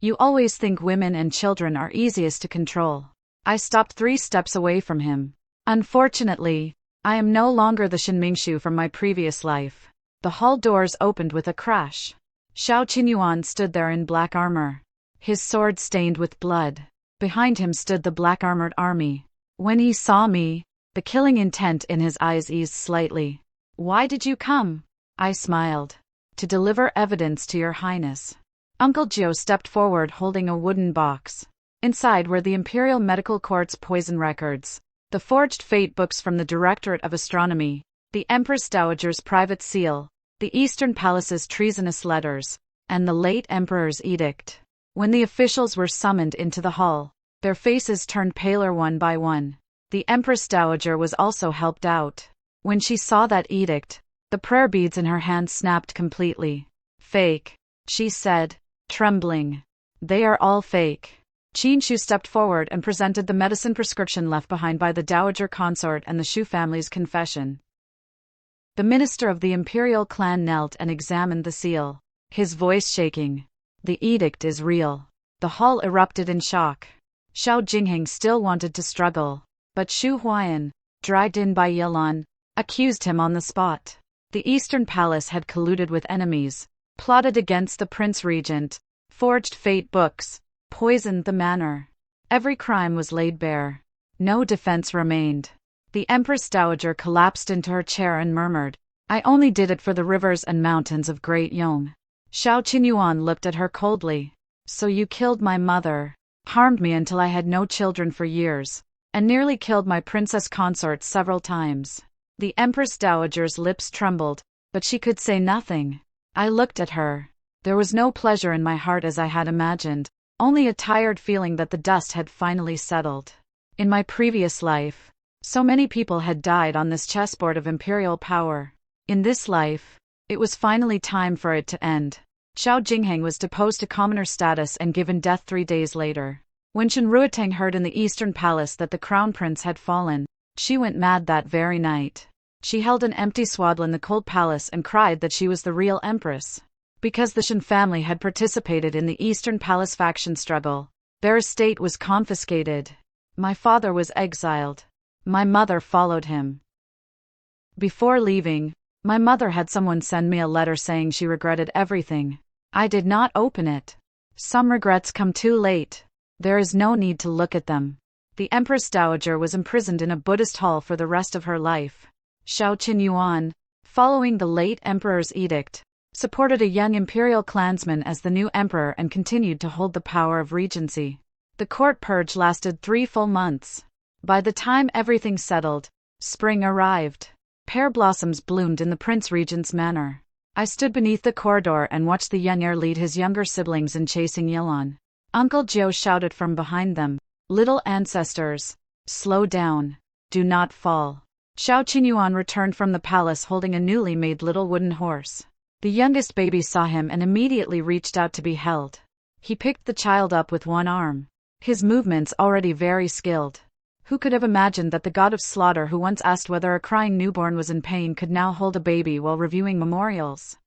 You always think women and children are easiest to control. I stopped 3 steps away from him. Unfortunately, I am no longer the Shen Mingshu from my previous life. The hall doors opened with a crash. Xiao Qinyuan stood there in black armor, his sword stained with blood. Behind him stood the black-armored army. When he saw me, the killing intent in his eyes eased slightly. Why did you come? I smiled. To deliver evidence to your highness. Uncle Jiu stepped forward holding a wooden box. Inside were the Imperial Medical Court's poison records, the forged fate books from the Directorate of Astronomy, the Empress Dowager's private seal, the Eastern Palace's treasonous letters, and the late Emperor's edict. When the officials were summoned into the hall, their faces turned paler one by one. The Empress Dowager was also helped out. When she saw that edict, the prayer beads in her hand snapped completely. Fake, she said, trembling. They are all fake. Qin Shu stepped forward and presented the medicine prescription left behind by the Dowager consort and the Shu family's confession. The minister of the imperial clan knelt and examined the seal, his voice shaking. The edict is real. The hall erupted in shock. Xiao Jingheng still wanted to struggle, but Xu Huaiyan, dragged in by Yelan, accused him on the spot. The Eastern Palace had colluded with enemies, plotted against the Prince Regent, forged fate books, poisoned the manor. Every crime was laid bare. No defense remained. The Empress Dowager collapsed into her chair and murmured, I only did it for the rivers and mountains of Great Yong. Xiao Qinyuan looked at her coldly. So you killed my mother, harmed me until I had no children for years, and nearly killed my princess consort several times. The Empress Dowager's lips trembled, but she could say nothing. I looked at her. There was no pleasure in my heart as I had imagined, only a tired feeling that the dust had finally settled. In my previous life, so many people had died on this chessboard of imperial power. In this life, it was finally time for it to end. Xiao Jingheng was deposed to commoner status and given death 3 days later. When Shen Ruoteng heard in the Eastern Palace that the crown prince had fallen, she went mad that very night. She held an empty swaddle in the cold palace and cried that she was the real empress. Because the Shen family had participated in the Eastern Palace faction struggle, their estate was confiscated. My father was exiled. My mother followed him. Before leaving, my mother had someone send me a letter saying she regretted everything. I did not open it. Some regrets come too late. There is no need to look at them. The Empress Dowager was imprisoned in a Buddhist hall for the rest of her life. Xiao Qinyuan, following the late emperor's edict, supported a young imperial clansman as the new emperor and continued to hold the power of regency. The court purge lasted 3 full months. By the time everything settled, spring arrived. Pear blossoms bloomed in the Prince Regent's manor. I stood beneath the corridor and watched the young heir lead his younger siblings in chasing Yilon. Uncle Jiao shouted from behind them, "Little ancestors, slow down. Do not fall." Xiao Qinyuan returned from the palace holding a newly made little wooden horse. The youngest baby saw him and immediately reached out to be held. He picked the child up with one arm. His movements already very skilled. Who could have imagined that the god of slaughter who once asked whether a crying newborn was in pain could now hold a baby while reviewing memorials?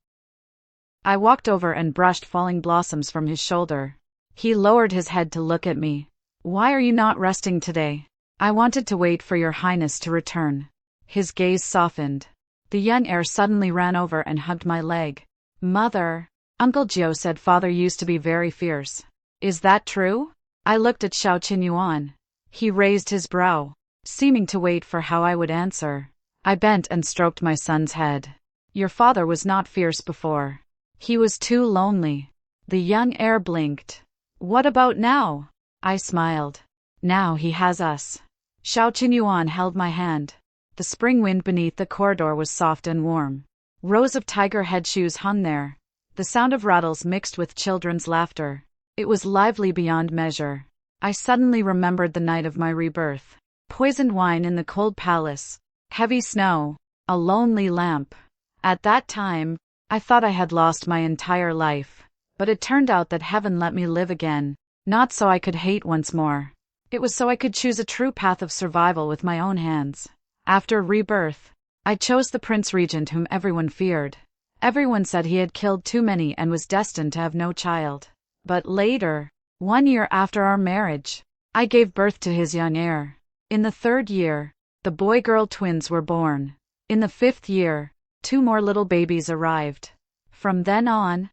I walked over and brushed falling blossoms from his shoulder. He lowered his head to look at me. "Why are you not resting today?" "I wanted to wait for your highness to return." His gaze softened. The young heir suddenly ran over and hugged my leg. "Mother," Uncle Jiao said, "father used to be very fierce. Is that true?" I looked at Xiao Qinyuan. He raised his brow, seeming to wait for how I would answer. I bent and stroked my son's head. "Your father was not fierce before. He was too lonely." The young heir blinked. "What about now?" I smiled. "Now he has us." Xiao Qinyuan held my hand. The spring wind beneath the corridor was soft and warm. Rows of tiger head shoes hung there. The sound of rattles mixed with children's laughter. It was lively beyond measure. I suddenly remembered the night of my rebirth. Poisoned wine in the cold palace. Heavy snow. A lonely lamp. At that time, I thought I had lost my entire life. But it turned out that heaven let me live again. Not so I could hate once more. It was so I could choose a true path of survival with my own hands. After rebirth, I chose the Prince Regent whom everyone feared. Everyone said he had killed too many and was destined to have no child. But later, 1 year after our marriage, I gave birth to his young heir. In the 3rd year, the boy-girl twins were born. In the 5th year, 2 more little babies arrived. From then on,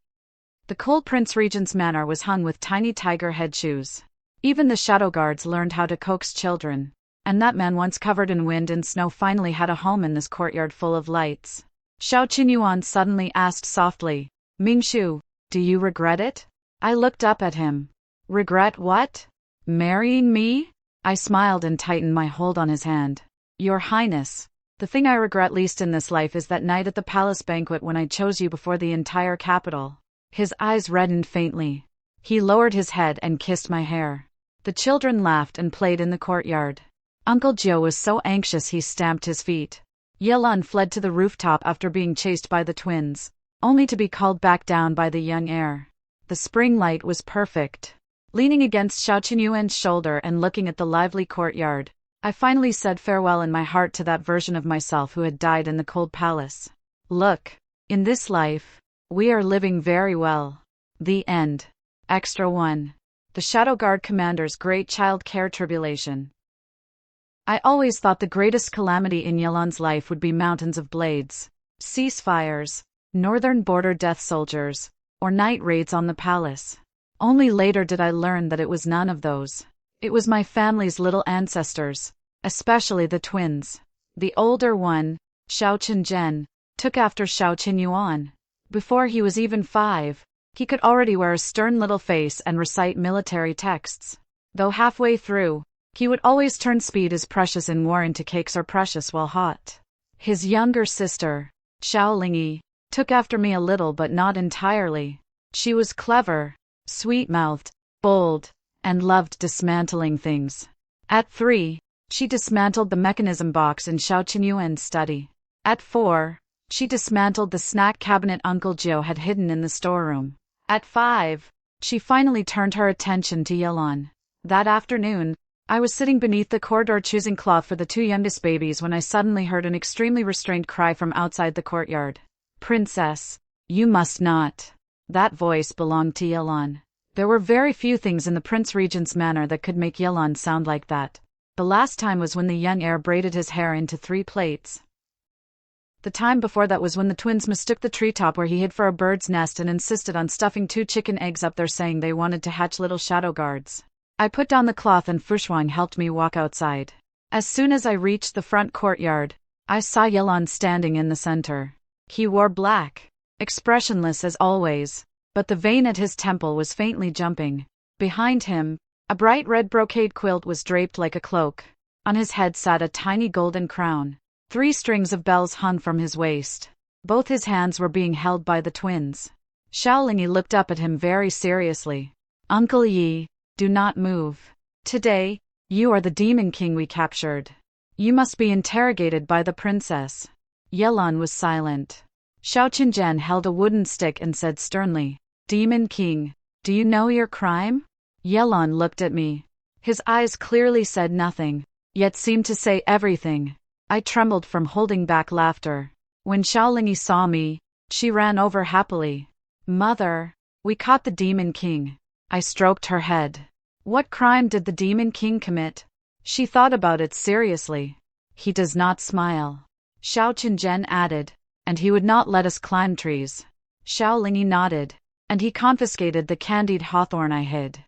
the cold Prince Regent's manor was hung with tiny tiger head shoes. Even the shadow guards learned how to coax children. And that man once covered in wind and snow finally had a home in this courtyard full of lights. Xiao Qinyuan suddenly asked softly, "Mingshu, do you regret it?" I looked up at him. "Regret what? Marrying me?" I smiled and tightened my hold on his hand. "Your Highness, the thing I regret least in this life is that night at the palace banquet when I chose you before the entire capital." His eyes reddened faintly. He lowered his head and kissed my hair. The children laughed and played in the courtyard. Uncle Jiao was so anxious he stamped his feet. Yilun fled to the rooftop after being chased by the twins, only to be called back down by the young heir. The spring light was perfect. Leaning against Xiao Qinyuan's shoulder and looking at the lively courtyard, I finally said farewell in my heart to that version of myself who had died in the cold palace. Look, in this life, we are living very well. The end. Extra 1. The Shadow Guard Commander's Great Child Care Tribulation. I always thought the greatest calamity in Yilun's life would be mountains of blades, ceasefires, northern border death soldiers, or night raids on the palace. Only later did I learn that it was none of those. It was my family's little ancestors, especially the twins. The older one, Xiao Qinzhen, took after Xiao Qinyuan. Before he was even 5, he could already wear a stern little face and recite military texts. Though halfway through, he would always turn speed is precious in war into cakes are precious while hot. His younger sister, Xiao Lingyi, took after me a little but not entirely. She was clever, sweet-mouthed, bold, and loved dismantling things. At 3, she dismantled the mechanism box in Xiao Qinyuan's study. At 4, she dismantled the snack cabinet Uncle Jiu had hidden in the storeroom. At 5, she finally turned her attention to Yilan. That afternoon, I was sitting beneath the corridor choosing cloth for the 2 youngest babies when I suddenly heard an extremely restrained cry from outside the courtyard. "Princess, you must not." That voice belonged to Yilan. There were very few things in the Prince Regent's manner that could make Yilan sound like that. The last time was when the young heir braided his hair into 3 plaits. The time before that was when the twins mistook the treetop where he hid for a bird's nest and insisted on stuffing 2 chicken eggs up there saying they wanted to hatch little shadow guards. I put down the cloth and Fushuang helped me walk outside. As soon as I reached the front courtyard, I saw Yilan standing in the center. He wore black, expressionless as always, but the vein at his temple was faintly jumping. Behind him, a bright red brocade quilt was draped like a cloak. On his head sat a tiny golden crown. 3 strings of bells hung from his waist. Both his hands were being held by the twins. Xiao Lingyi looked up at him very seriously. "Uncle Yi, do not move. Today, you are the demon king we captured. You must be interrogated by the princess." Yilan was silent. Xiao Qinzhen held a wooden stick and said sternly, "Demon king, do you know your crime?" Yilan looked at me. His eyes clearly said nothing, yet seemed to say everything. I trembled from holding back laughter. When Xiao Lingyi saw me, she ran over happily. "Mother, we caught the demon king." I stroked her head. "What crime did the demon king commit?" She thought about it seriously. "He does not smile," Xiao Qinzhen added, "and he would not let us climb trees." Xiao Lingyi nodded, "and he confiscated the candied hawthorn I hid."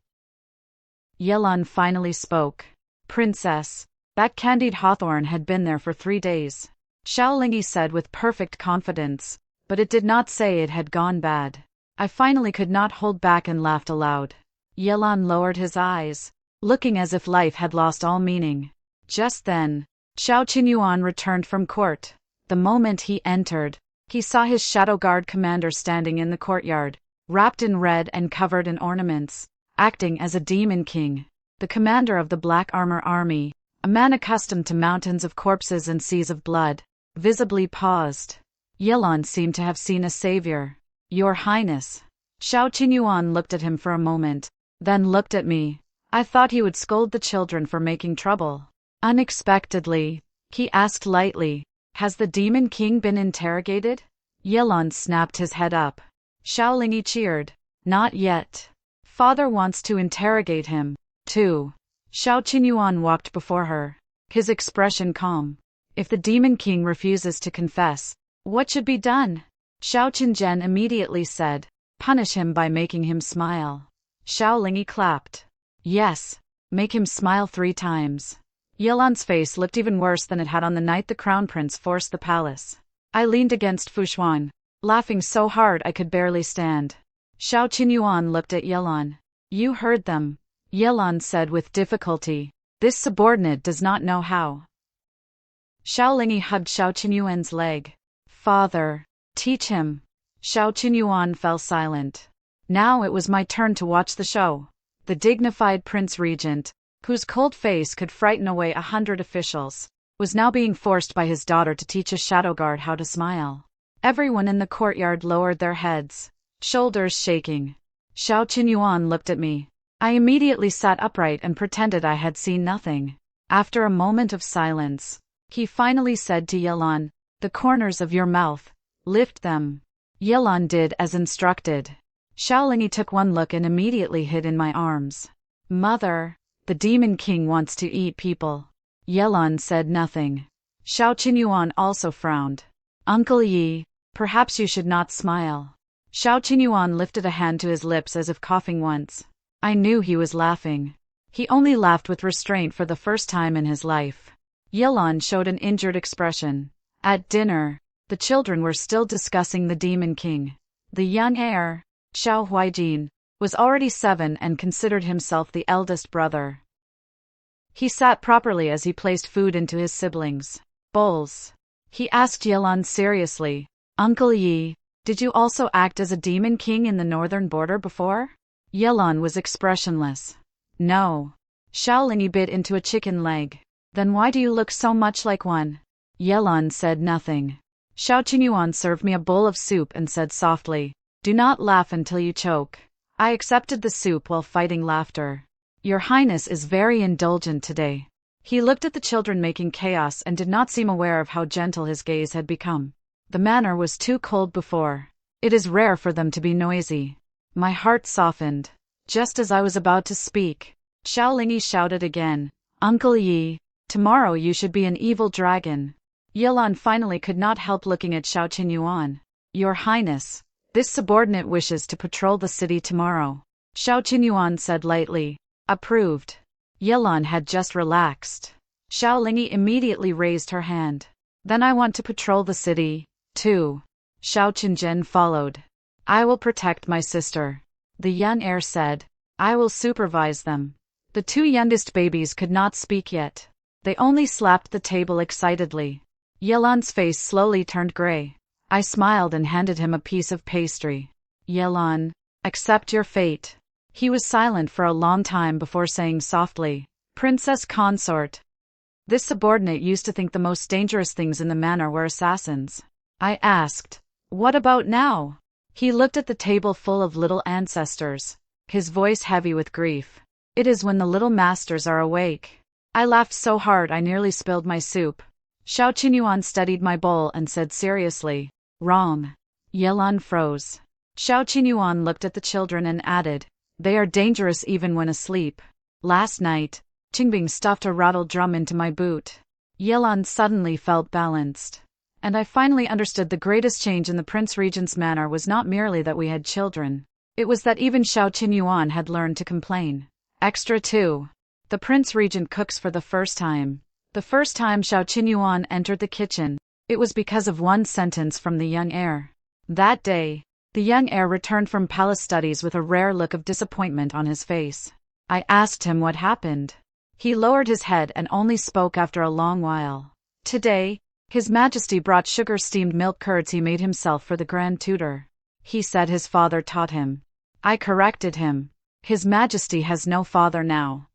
Yilan finally spoke. "Princess, that candied hawthorn had been there for 3 days." Xiao Lingyi said with perfect confidence, but it did not say it had gone bad. I finally could not hold back and laughed aloud. Yilan lowered his eyes, looking as if life had lost all meaning. Just then, Xiao Qinyuan returned from court. The moment he entered, he saw his shadow guard commander standing in the courtyard, wrapped in red and covered in ornaments, acting as a demon king. The commander of the Black Armor Army, a man accustomed to mountains of corpses and seas of blood, visibly paused. Yilan seemed to have seen a savior. "Your Highness." Xiao Qinyuan looked at him for a moment, then looked at me. I thought he would scold the children for making trouble. Unexpectedly, he asked lightly, "Has the demon king been interrogated?" Yilan snapped his head up. Xiao Lingyi cheered. "Not yet. Father wants to interrogate him, too." Xiao Qinyuan walked before her, his expression calm. "If the demon king refuses to confess, what should be done?" Xiao Qinzhen immediately said, "Punish him by making him smile." Xiao Lingyi clapped. "Yes, make him smile 3 times." Yilan's face looked even worse than it had on the night the crown prince forced the palace. I leaned against Fushuang, laughing so hard I could barely stand. Xiao Qinyuan looked at Yilan. "You heard them," Yilan said with difficulty. "This subordinate does not know how." Xiao Lingyi hugged Xiao Qinyuan's leg. "Father, teach him." Xiao Qinyuan fell silent. Now it was my turn to watch the show. The dignified Prince Regent, whose cold face could frighten away 100 officials, was now being forced by his daughter to teach a shadow guard how to smile. Everyone in the courtyard lowered their heads, shoulders shaking. Xiao Qinyuan looked at me. I immediately sat upright and pretended I had seen nothing. After a moment of silence, he finally said to Yilan, "The corners of your mouth, lift them." Yilan did as instructed. Xiao Lingyi took one look and immediately hid in my arms. "Mother, the demon king wants to eat people." Yilan said nothing. Xiao Qinyuan also frowned. "Uncle Yi, perhaps you should not smile." Xiao Qinyuan lifted a hand to his lips as if coughing once. I knew he was laughing. He only laughed with restraint for the first time in his life. Yilan showed an injured expression. At dinner, the The children were still discussing the Demon King. The young heir, Xiao Huijin, was already 7 and considered himself the eldest brother. He sat properly as he placed food into his siblings' bowls. He asked Yelan seriously, "Uncle Yi, did you also act as a demon king in the northern border before?" Yelan was expressionless. "No." Xiao Lingyi bit into a chicken leg. "Then why do you look so much like one?" Yelan said nothing. Xiao Qinyuan served me a bowl of soup and said softly, "Do not laugh until you choke." I accepted the soup while fighting laughter. "Your Highness is very indulgent today." He looked at the children making chaos and did not seem aware of how gentle his gaze had become. The manner was too cold before. It is rare for them to be noisy. My heart softened. Just as I was about to speak, Xiao Lingyi shouted again, "Uncle Yi, tomorrow you should be an evil dragon." Yelan finally could not help looking at Xiao Qinyuan. "Your Highness, this subordinate wishes to patrol the city tomorrow." Xiao Qinyuan said lightly, "Approved." Yelan had just relaxed. Xiao Lingyi immediately raised her hand. "Then I want to patrol the city, too." Xiao Qinzhen followed. "I will protect my sister." The young heir said, "I will supervise them." The 2 youngest babies could not speak yet. They only slapped the table excitedly. Yelan's face slowly turned gray. I smiled and handed him a piece of pastry. "Yelan, accept your fate." He was silent for a long time before saying softly, "Princess consort." This subordinate used to think the most dangerous things in the manor were assassins. I asked, "What about now?" He looked at the table full of little ancestors, his voice heavy with grief. "It is when the little masters are awake." I laughed so hard I nearly spilled my soup. Xiao Qinyuan studied my bowl and said seriously, "Wrong." Yelan froze. Xiao Qinyuan looked at the children and added, "They are dangerous even when asleep." Last night, Qingbing stuffed a rattle drum into my boot. Yelan suddenly felt balanced. And I finally understood the greatest change in the Prince Regent's manner was not merely that we had children. It was that even Xiao Qinyuan had learned to complain. Extra 2. The Prince Regent cooks for the first time. The first time Xiao Qinyuan entered the kitchen, it was because of one sentence from the young heir. That day, the young heir returned from palace studies with a rare look of disappointment on his face. I asked him what happened. He lowered his head and only spoke after a long while. "Today, His Majesty brought sugar-steamed milk curds he made himself for the Grand Tutor. He said his father taught him." I corrected him. "His Majesty has no father now."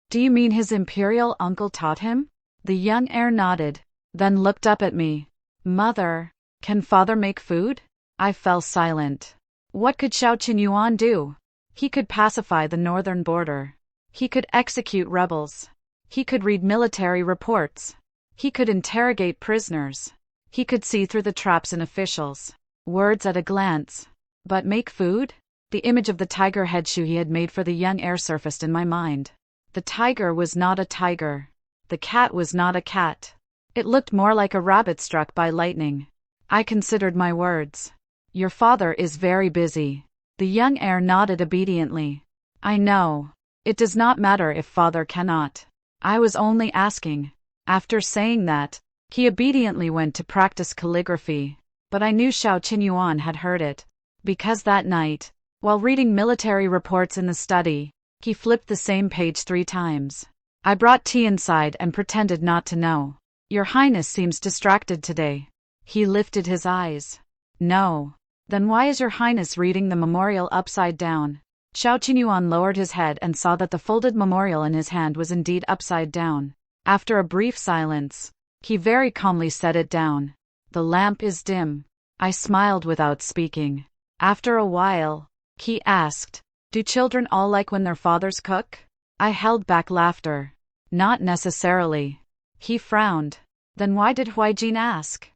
"Do you mean his imperial uncle taught him?" The young heir nodded, then looked up at me. "Mother, can father make food?" I fell silent. What could Xiao Qinyuan do? He could pacify the northern border. He could execute rebels. He could read military reports. He could interrogate prisoners. He could see through the traps in officials. Words at a glance. But make food? The image of the tiger head shoe he had made for the young heir surfaced in my mind. The tiger was not a tiger. The cat was not a cat. It looked more like a rabbit struck by lightning. I considered my words. "Your father is very busy." The young heir nodded obediently. "I know. It does not matter if father cannot. I was only asking." After saying that, he obediently went to practice calligraphy. But I knew Xiao Qinyuan had heard it. Because that night, while reading military reports in the study, he flipped the same page 3 times. I brought tea inside and pretended not to know. "Your Highness seems distracted today." He lifted his eyes. "No." "Then why is your Highness reading the memorial upside down?" Xiao Qinyuan lowered his head and saw that the folded memorial in his hand was indeed upside down. After a brief silence, he very calmly set it down. "The lamp is dim." I smiled without speaking. After a while, he asked, "Do children all like when their fathers cook?" I held back laughter. "Not necessarily." He frowned. "Then why did Huijin ask?"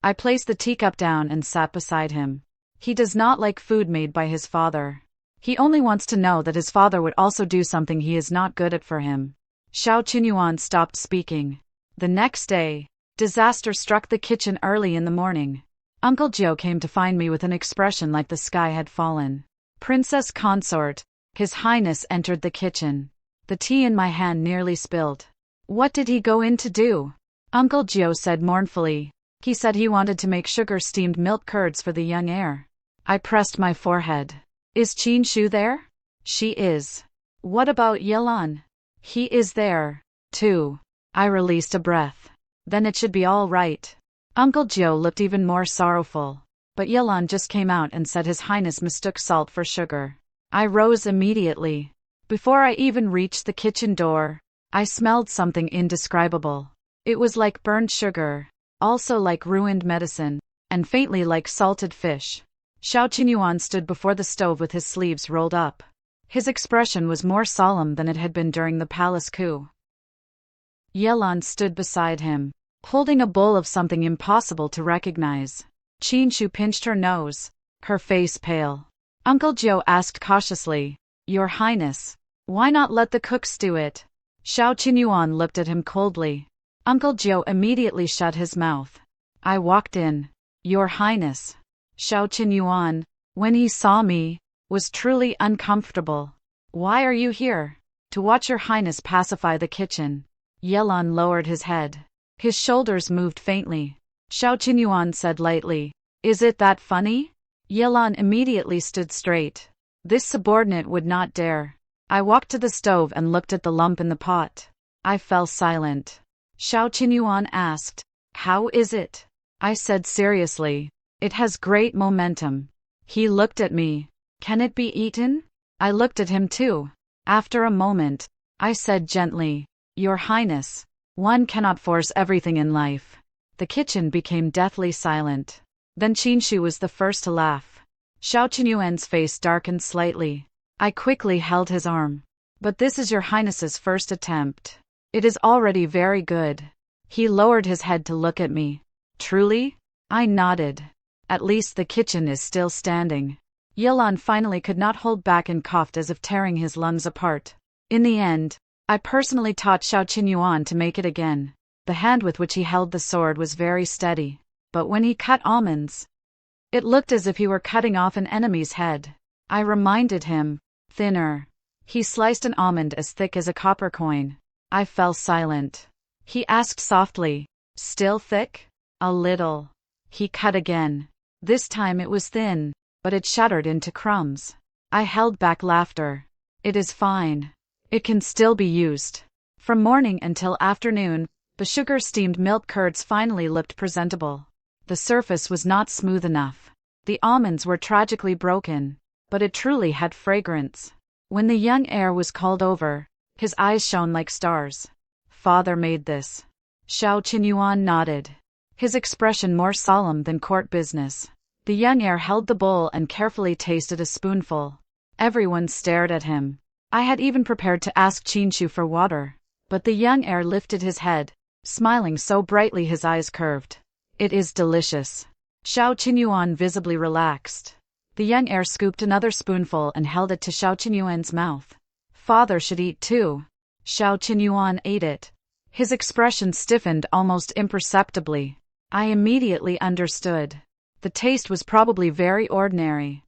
I placed the teacup down and sat beside him. "He does not like food made by his father. He only wants to know that his father would also do something he is not good at for him." Xiao Qinyuan stopped speaking. The next day, disaster struck the kitchen early in the morning. Uncle Jiu came to find me with an expression like the sky had fallen. Princess consort, His Highness entered the kitchen. The tea in my hand nearly spilled. "What did he go in to do?" Uncle Jiu said mournfully. He said he wanted to make sugar-steamed milk curds for the young heir. I pressed my forehead. Is Qin Shu there? She is. What about Yelan? He is there, too. I released a breath. Then it should be all right. Uncle Jiu looked even more sorrowful. But Yelan just came out and said His Highness mistook salt for sugar. I rose immediately. Before I even reached the kitchen door, I smelled something indescribable. It was like burned sugar, also like ruined medicine, and faintly like salted fish. Xiao Qinyuan stood before the stove with his sleeves rolled up. His expression was more solemn than it had been during the palace coup. Yelan stood beside him, holding a bowl of something impossible to recognize. Qin Shu pinched her nose, her face pale. Uncle Jiu asked cautiously, Your Highness, why not let the cooks do it? Xiao Qinyuan looked at him coldly. Uncle Jiu immediately shut his mouth. I walked in. Your Highness. Xiao Qinyuan, when he saw me, was truly uncomfortable. Why are you here? To watch Your Highness pacify the kitchen. Yelan lowered his head. His shoulders moved faintly. Xiao Qinyuan said lightly, Is it that funny? Yelan immediately stood straight. This subordinate would not dare. I walked to the stove and looked at the lump in the pot. I fell silent. Xiao Qinyuan asked, How is it? I said seriously, It has great momentum. He looked at me. Can it be eaten? I looked at him too. After a moment, I said gently, Your Highness, one cannot force everything in life. The kitchen became deathly silent. Then Qin Shu was the first to laugh. Xiao Qinyuan's face darkened slightly. I quickly held his arm. But this is Your Highness's first attempt. It is already very good. He lowered his head to look at me. Truly? I nodded. At least the kitchen is still standing. Yelan finally could not hold back and coughed as if tearing his lungs apart. In the end, I personally taught Xiao Qinyuan to make it again. The hand with which he held the sword was very steady. But when he cut almonds, it looked as if he were cutting off an enemy's head. I reminded him, thinner. He sliced an almond as thick as a copper coin. I fell silent. He asked softly, Still thick? A little. He cut again. This time it was thin, but it shattered into crumbs. I held back laughter. It is fine. It can still be used. From morning until afternoon, the sugar-steamed milk curds finally looked presentable. The surface was not smooth enough. The almonds were tragically broken, but it truly had fragrance. When the young heir was called over, his eyes shone like stars. Father made this. Xiao Qinyuan nodded, his expression more solemn than court business. The young heir held the bowl and carefully tasted a spoonful. Everyone stared at him. I had even prepared to ask Qin Shu for water, but the young heir lifted his head, smiling so brightly his eyes curved. It is delicious. Xiao Qinyuan visibly relaxed. The young heir scooped another spoonful and held it to Xiao Qinyuan's mouth. Father should eat too. Xiao Qinyuan ate it. His expression stiffened almost imperceptibly. I immediately understood. The taste was probably very ordinary.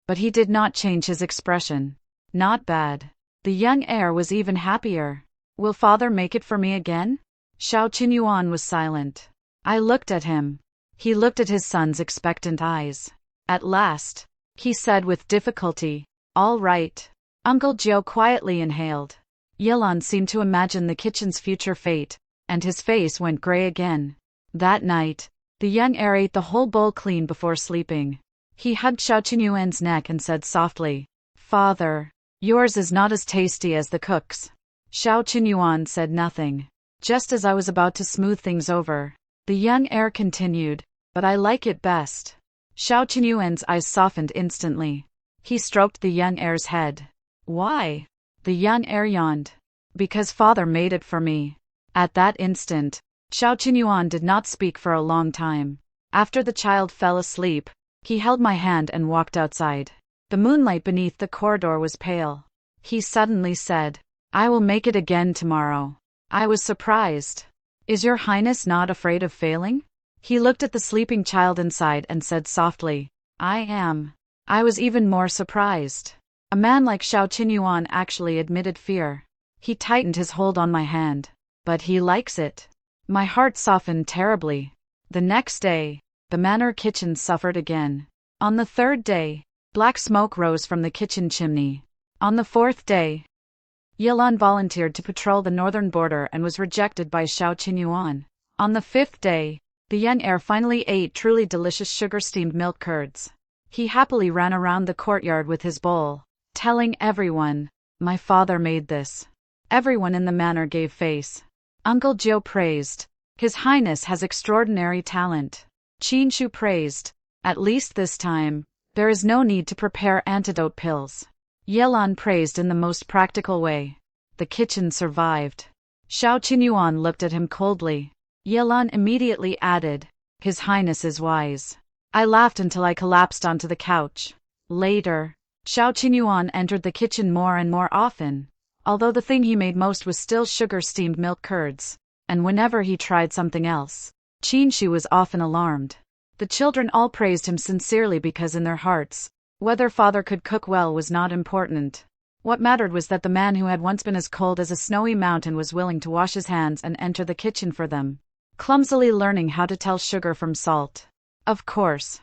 But he did not change his expression. Not bad. The young heir was even happier. Will father make it for me again? Xiao Qinyuan was silent. I looked at him. He looked at his son's expectant eyes. At last, he said with difficulty, All right. Uncle Jiu quietly inhaled. Yelan seemed to imagine the kitchen's future fate, and his face went gray again. That night, the young heir ate the whole bowl clean before sleeping. He hugged Xiao Qinyuan's neck and said softly, Father, yours is not as tasty as the cook's. Xiao Qinyuan said nothing. Just as I was about to smooth things over, the young heir continued, But I like it best. Xiao Qinyuan's eyes softened instantly. He stroked the young heir's head. Why? The young heir yawned. Because father made it for me. At that instant, Xiao Qinyuan did not speak for a long time. After the child fell asleep, he held my hand and walked outside. The moonlight beneath the corridor was pale. He suddenly said, I will make it again tomorrow. I was surprised. Is Your Highness not afraid of failing? He looked at the sleeping child inside and said softly, I am. I was even more surprised. A man like Xiao Qinyuan actually admitted fear. He tightened his hold on my hand. But he likes it. My heart softened terribly. The next day, the manor kitchen suffered again. On the third day, black smoke rose from the kitchen chimney. On the fourth day, Yilan volunteered to patrol the northern border and was rejected by Xiao Qinyuan. On the fifth day, the young heir finally ate truly delicious sugar-steamed milk curds. He happily ran around the courtyard with his bowl, telling everyone, "My father made this." Everyone in the manor gave face. Uncle Jiu praised, "His Highness has extraordinary talent." Qin Shu praised, "At least this time, there is no need to prepare antidote pills." Yilan praised in the most practical way. The kitchen survived. Xiao Qinyuan looked at him coldly. Yilan immediately added, "His Highness is wise." I laughed until I collapsed onto the couch. Later, Xiao Qinyuan entered the kitchen more and more often, although the thing he made most was still sugar-steamed milk curds, and whenever he tried something else, Qin Shu was often alarmed. The children all praised him sincerely because in their hearts, whether father could cook well was not important. What mattered was that the man who had once been as cold as a snowy mountain was willing to wash his hands and enter the kitchen for them, clumsily learning how to tell sugar from salt. Of course.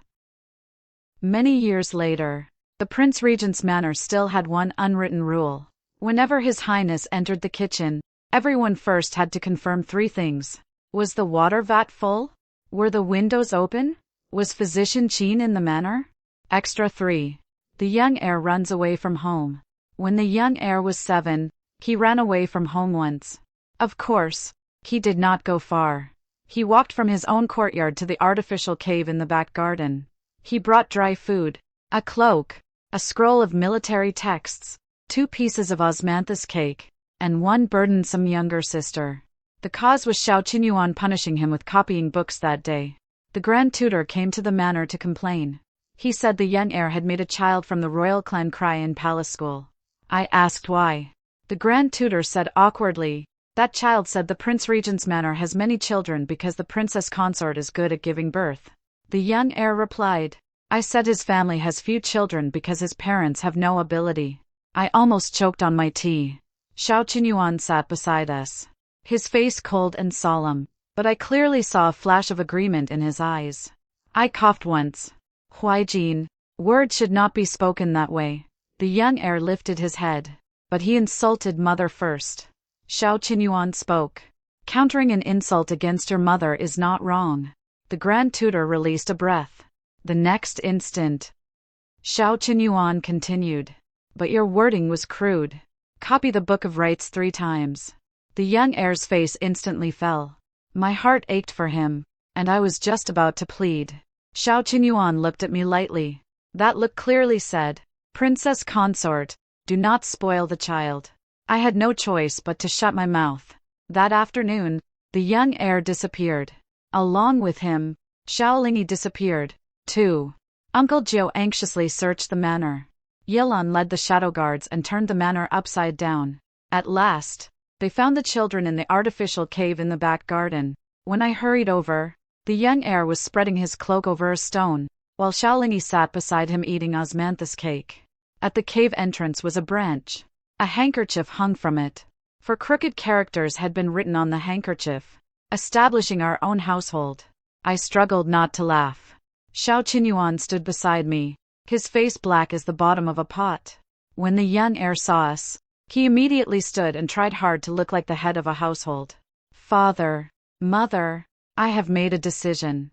Many years later, the Prince Regent's manor still had one unwritten rule. Whenever His Highness entered the kitchen, everyone first had to confirm three things. Was the water vat full? Were the windows open? Was Physician Qin in the manor? Extra 3. The young heir runs away from home. When the young heir was 7, he ran away from home once. Of course, he did not go far. He walked from his own courtyard to the artificial cave in the back garden. He brought dry food, a cloak, a scroll of military texts, 2 pieces of osmanthus cake, and 1 burdensome younger sister. The cause was Xiao Qinyuan punishing him with copying books that day. The Grand Tutor came to the manor to complain. He said the young heir had made a child from the royal clan cry in palace school. I asked why. The Grand Tutor said awkwardly, "That child said the Prince Regent's manor has many children because the princess consort is good at giving birth." The young heir replied, "I said his family has few children because his parents have no ability." I almost choked on my tea. Xiao Qinyuan sat beside us, his face cold and solemn, but I clearly saw a flash of agreement in his eyes. I coughed once. "Huaijin, words should not be spoken that way." The young heir lifted his head. "But he insulted mother first." Xiao Qinyuan spoke. "Countering an insult against your mother is not wrong." The Grand Tutor released a breath. The next instant, Xiao Qinyuan continued, "But your wording was crude. Copy the Book of Rites 3 times." The young heir's face instantly fell. My heart ached for him, and I was just about to plead. Xiao Qinyuan looked at me lightly. That look clearly said, "Princess consort, do not spoil the child." I had no choice but to shut my mouth. That afternoon, the young heir disappeared. Along with him, Xiaolingi disappeared, too. Uncle Jiu anxiously searched the manor. Yilan led the shadow guards and turned the manor upside down. At last, they found the children in the artificial cave in the back garden. When I hurried over, the young heir was spreading his cloak over a stone, while Xiaolingi sat beside him eating osmanthus cake. At the cave entrance was a branch. A handkerchief hung from it. 4 crooked characters had been written on the handkerchief, establishing our own household. I struggled not to laugh. Xiao Qinyuan stood beside me, his face black as the bottom of a pot. When the young heir saw us, he immediately stood and tried hard to look like the head of a household. "Father, mother, I have made a decision."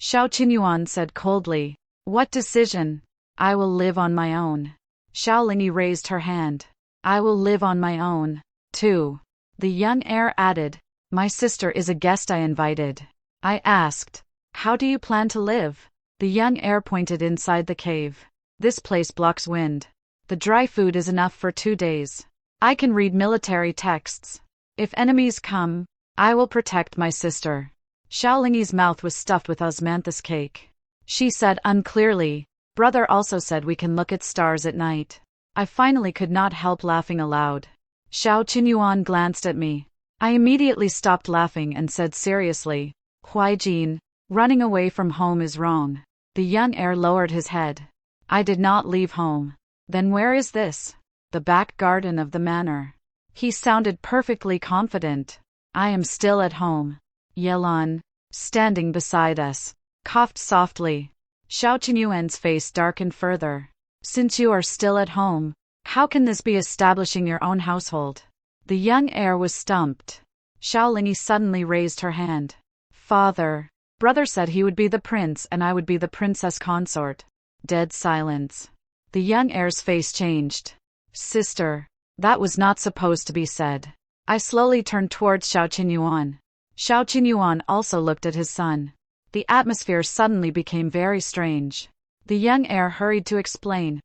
Xiao Qinyuan said coldly, "What decision?" "I will live on my own." Xiaolingi raised her hand. "I will live on my own, too." The young heir added, "My sister is a guest I invited." I asked, "How do you plan to live?" The young heir pointed inside the cave. "This place blocks wind. The dry food is enough for 2 days. I can read military texts. If enemies come, I will protect my sister." Xiaolingi's mouth was stuffed with osmanthus cake. She said unclearly, "Brother also said we can look at stars at night." I finally could not help laughing aloud. Xiao Qinyuan glanced at me. I immediately stopped laughing and said seriously, "Huaijin, running away from home is wrong." The young heir lowered his head. "I did not leave home." "Then where is this?" "The back garden of the manor." He sounded perfectly confident. "I am still at home." "Yelan, standing beside us, coughed softly. Xiao Qinyuan's face darkened further. Since you are still at home, how can this be establishing your own household? The young heir was stumped. Xiao Lingyi suddenly raised her hand. Father, brother said he would be the prince and I would be the princess consort. Dead silence. The young heir's face changed. Sister, that was not supposed to be said. I slowly turned towards Xiao Qinyuan. Xiao Qinyuan also looked at his son. The atmosphere suddenly became very strange. The young heir hurried to explain.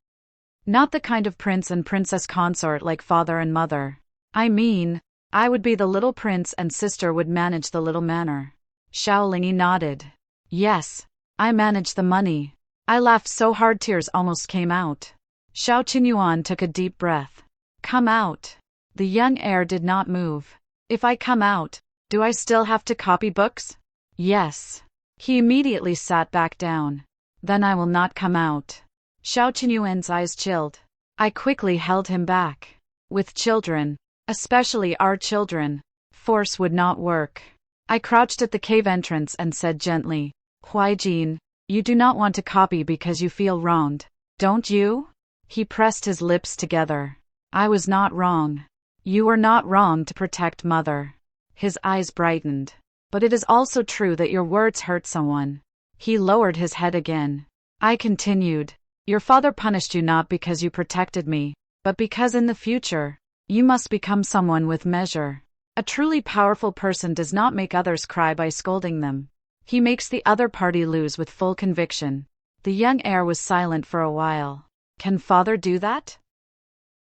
Not the kind of prince and princess consort like father and mother. I mean, I would be the little prince and sister would manage the little manor. Xiao Lingyi nodded. Yes, I manage the money. I laughed so hard tears almost came out. Xiao Qinyuan took a deep breath. Come out. The young heir did not move. If I come out, do I still have to copy books? Yes. He immediately sat back down. Then I will not come out. Xiao Qinyuan's eyes chilled. I quickly held him back. With children, especially our children, force would not work. I crouched at the cave entrance and said gently, Huaijin, you do not want to copy because you feel wronged, don't you? He pressed his lips together. I was not wrong. You were not wrong to protect mother. His eyes brightened. But it is also true that your words hurt someone. He lowered his head again. I continued. Your father punished you not because you protected me, but because in the future, you must become someone with measure. A truly powerful person does not make others cry by scolding them. He makes the other party lose with full conviction. The young heir was silent for a while. Can father do that?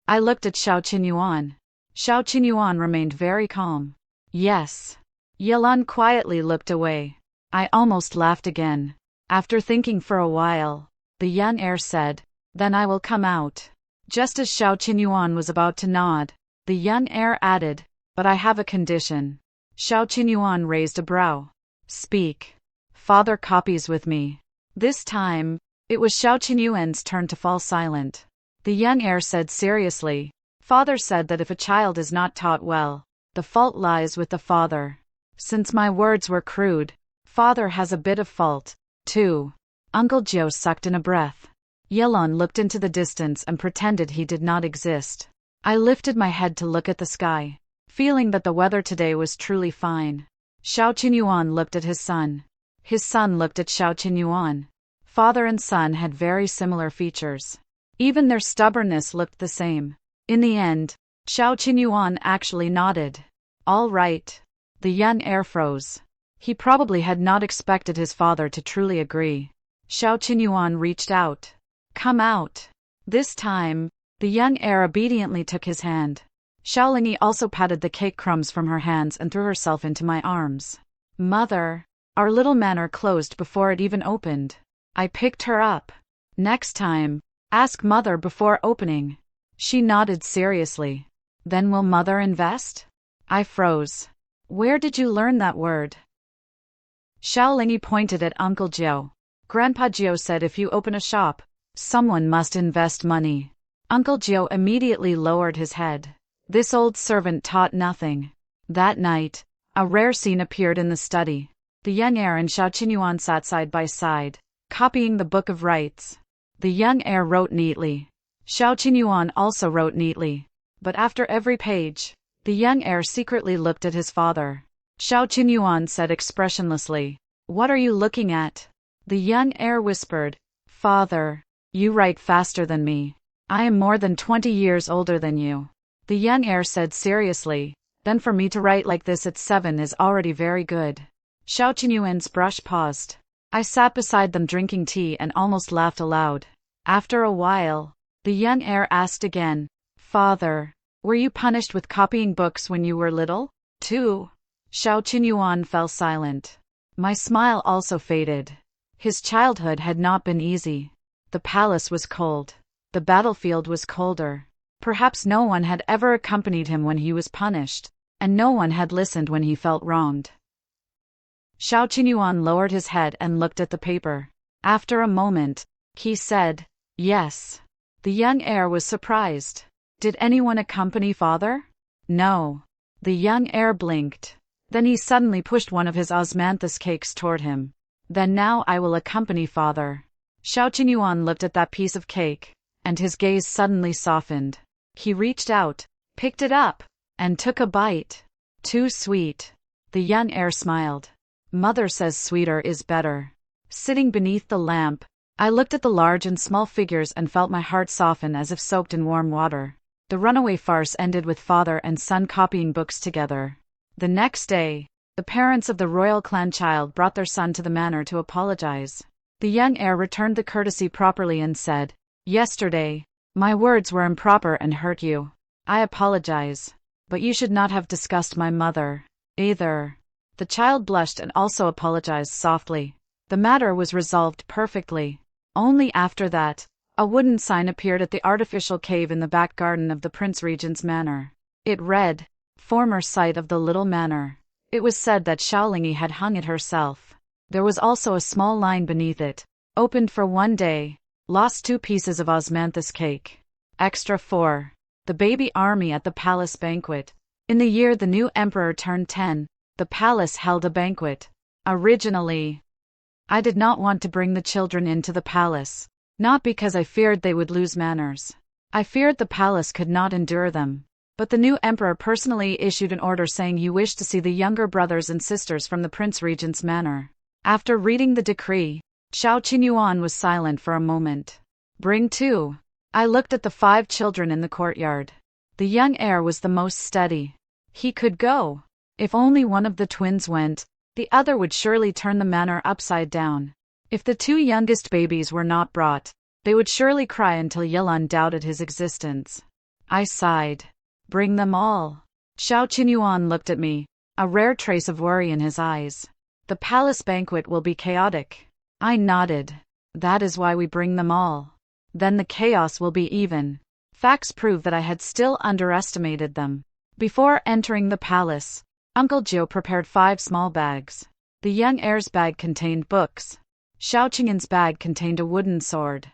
I looked at Xiao Qinyuan. Xiao Qinyuan remained very calm. Yes. Yilan quietly looked away. I almost laughed again. After thinking for a while, the young heir said, Then I will come out. Just as Xiao Qinyuan was about to nod, the young heir added, But I have a condition. Xiao Qinyuan raised a brow. Speak. Father copies with me. This time, it was Xiao Qinyuan's turn to fall silent. The young heir said seriously, Father said that if a child is not taught well, the fault lies with the father. Since my words were crude, father has a bit of fault, too. Uncle Joe sucked in a breath. Yelon looked into the distance and pretended he did not exist. I lifted my head to look at the sky, feeling that the weather today was truly fine. Xiao Qinyuan looked at his son. His son looked at Xiao Qinyuan. Father and son had very similar features. Even their stubbornness looked the same. In the end, Xiao Qinyuan actually nodded. All right. The young heir froze. He probably had not expected his father to truly agree. Xiao Qinyuan reached out. Come out. This time, the young heir obediently took his hand. Xiao Lingyi also patted the cake crumbs from her hands and threw herself into my arms. Mother, our little manor closed before it even opened. I picked her up. Next time, ask mother before opening. She nodded seriously. Then will mother invest? I froze. Where did you learn that word? Xiao Lingyi pointed at Uncle Joe. Grandpa Joe said if you open a shop, someone must invest money. Uncle Joe immediately lowered his head. This old servant taught nothing. That night, a rare scene appeared in the study. The young heir and Xiao Qinyuan sat side by side, copying the Book of Rites. The young heir wrote neatly. Xiao Qinyuan also wrote neatly. But after every page, the young heir secretly looked at his father. Xiao Qinyuan said expressionlessly, What are you looking at? The young heir whispered, Father, you write faster than me. I am more than 20 years older than you. The young heir said seriously, Then for me to write like this at 7 is already very good. Xiao Qinyuan's brush paused. I sat beside them drinking tea and almost laughed aloud. After a while, the young heir asked again, Father, were you punished with copying books when you were little, too? Xiao Qinyuan fell silent. My smile also faded. His childhood had not been easy. The palace was cold. The battlefield was colder. Perhaps no one had ever accompanied him when he was punished, and no one had listened when he felt wronged. Xiao Qinyuan lowered his head and looked at the paper. After a moment, he said, Yes. The young heir was surprised. Did anyone accompany father? No. The young heir blinked. Then he suddenly pushed one of his osmanthus cakes toward him. Then now I will accompany father. Xiao Qinyuan looked at that piece of cake, and his gaze suddenly softened. He reached out, picked it up, and took a bite. Too sweet. The young heir smiled. Mother says sweeter is better. Sitting beneath the lamp, I looked at the large and small figures and felt my heart soften as if soaked in warm water. The runaway farce ended with father and son copying books together. The next day, the parents of the royal clan child brought their son to the manor to apologize. The young heir returned the courtesy properly and said, "Yesterday, my words were improper and hurt you. I apologize. But you should not have discussed my mother, either." The child blushed and also apologized softly. The matter was resolved perfectly. Only after that, a wooden sign appeared at the artificial cave in the back garden of the Prince Regent's manor. It read, "Former site of the little manor." It was said that Xiaolingi had hung it herself. There was also a small line beneath it, "Opened for 1 day, lost 2 pieces of osmanthus cake. Extra 4. The baby army at the palace banquet." In the year the new emperor turned 10, the palace held a banquet. Originally, I did not want to bring the children into the palace, not because I feared they would lose manners. I feared the palace could not endure them. But the new emperor personally issued an order saying you wish to see the younger brothers and sisters from the Prince Regent's manor. After reading the decree, Xiao Qinyuan was silent for a moment. "Bring 2. I looked at the 5 children in the courtyard. The young heir was the most steady. He could go. If only one of the twins went, the other would surely turn the manor upside down. If the 2 youngest babies were not brought, they would surely cry until Yilan doubted his existence. I sighed. "Bring them all." Xiao Qinyuan looked at me, a rare trace of worry in his eyes. "The palace banquet will be chaotic." I nodded. "That is why we bring them all. Then the chaos will be even." Facts prove that I had still underestimated them. Before entering the palace, Uncle Joe prepared 5 small bags. The young heir's bag contained books. Xiao Qingyan's bag contained a wooden sword.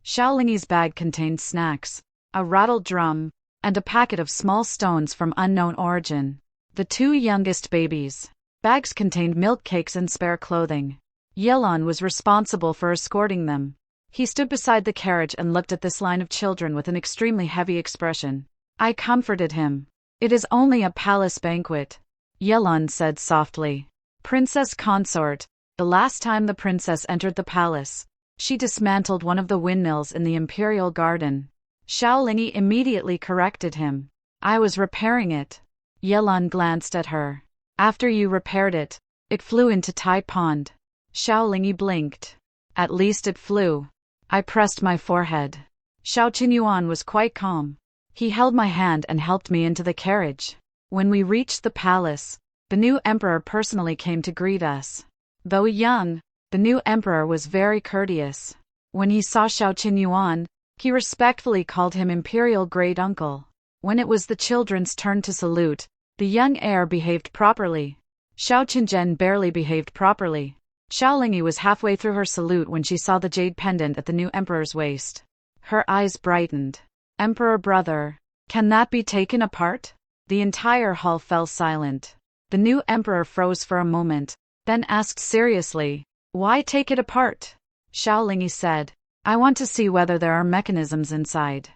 Xiaolingi's bag contained snacks, a rattle drum, and a packet of small stones from unknown origin. The 2 youngest babies' bags contained milk cakes and spare clothing. Yilan was responsible for escorting them. He stood beside the carriage and looked at this line of children with an extremely heavy expression. I comforted him. "It is only a palace banquet," Yilan said softly. "Princess consort, the last time the princess entered the palace, she dismantled one of the windmills in the imperial garden." Xiaolingi immediately corrected him. "I was repairing it." Yilan glanced at her. "After you repaired it, it flew into Tai Pond." Xiaolingi blinked. "At least it flew." I pressed my forehead. Xiao Qinyuan was quite calm. He held my hand and helped me into the carriage. When we reached the palace, the new emperor personally came to greet us. Though young, the new emperor was very courteous. When he saw Xiao Qinyuan, he respectfully called him imperial great uncle. When it was the children's turn to salute, the young heir behaved properly. Xiao Qingyan barely behaved properly. Xiaolingi was halfway through her salute when she saw the jade pendant at the new emperor's waist. Her eyes brightened. "Emperor brother, can that be taken apart?" The entire hall fell silent. The new emperor froze for a moment, then asked seriously, "Why take it apart?" Xiaolingi said, "I want to see whether there are mechanisms inside."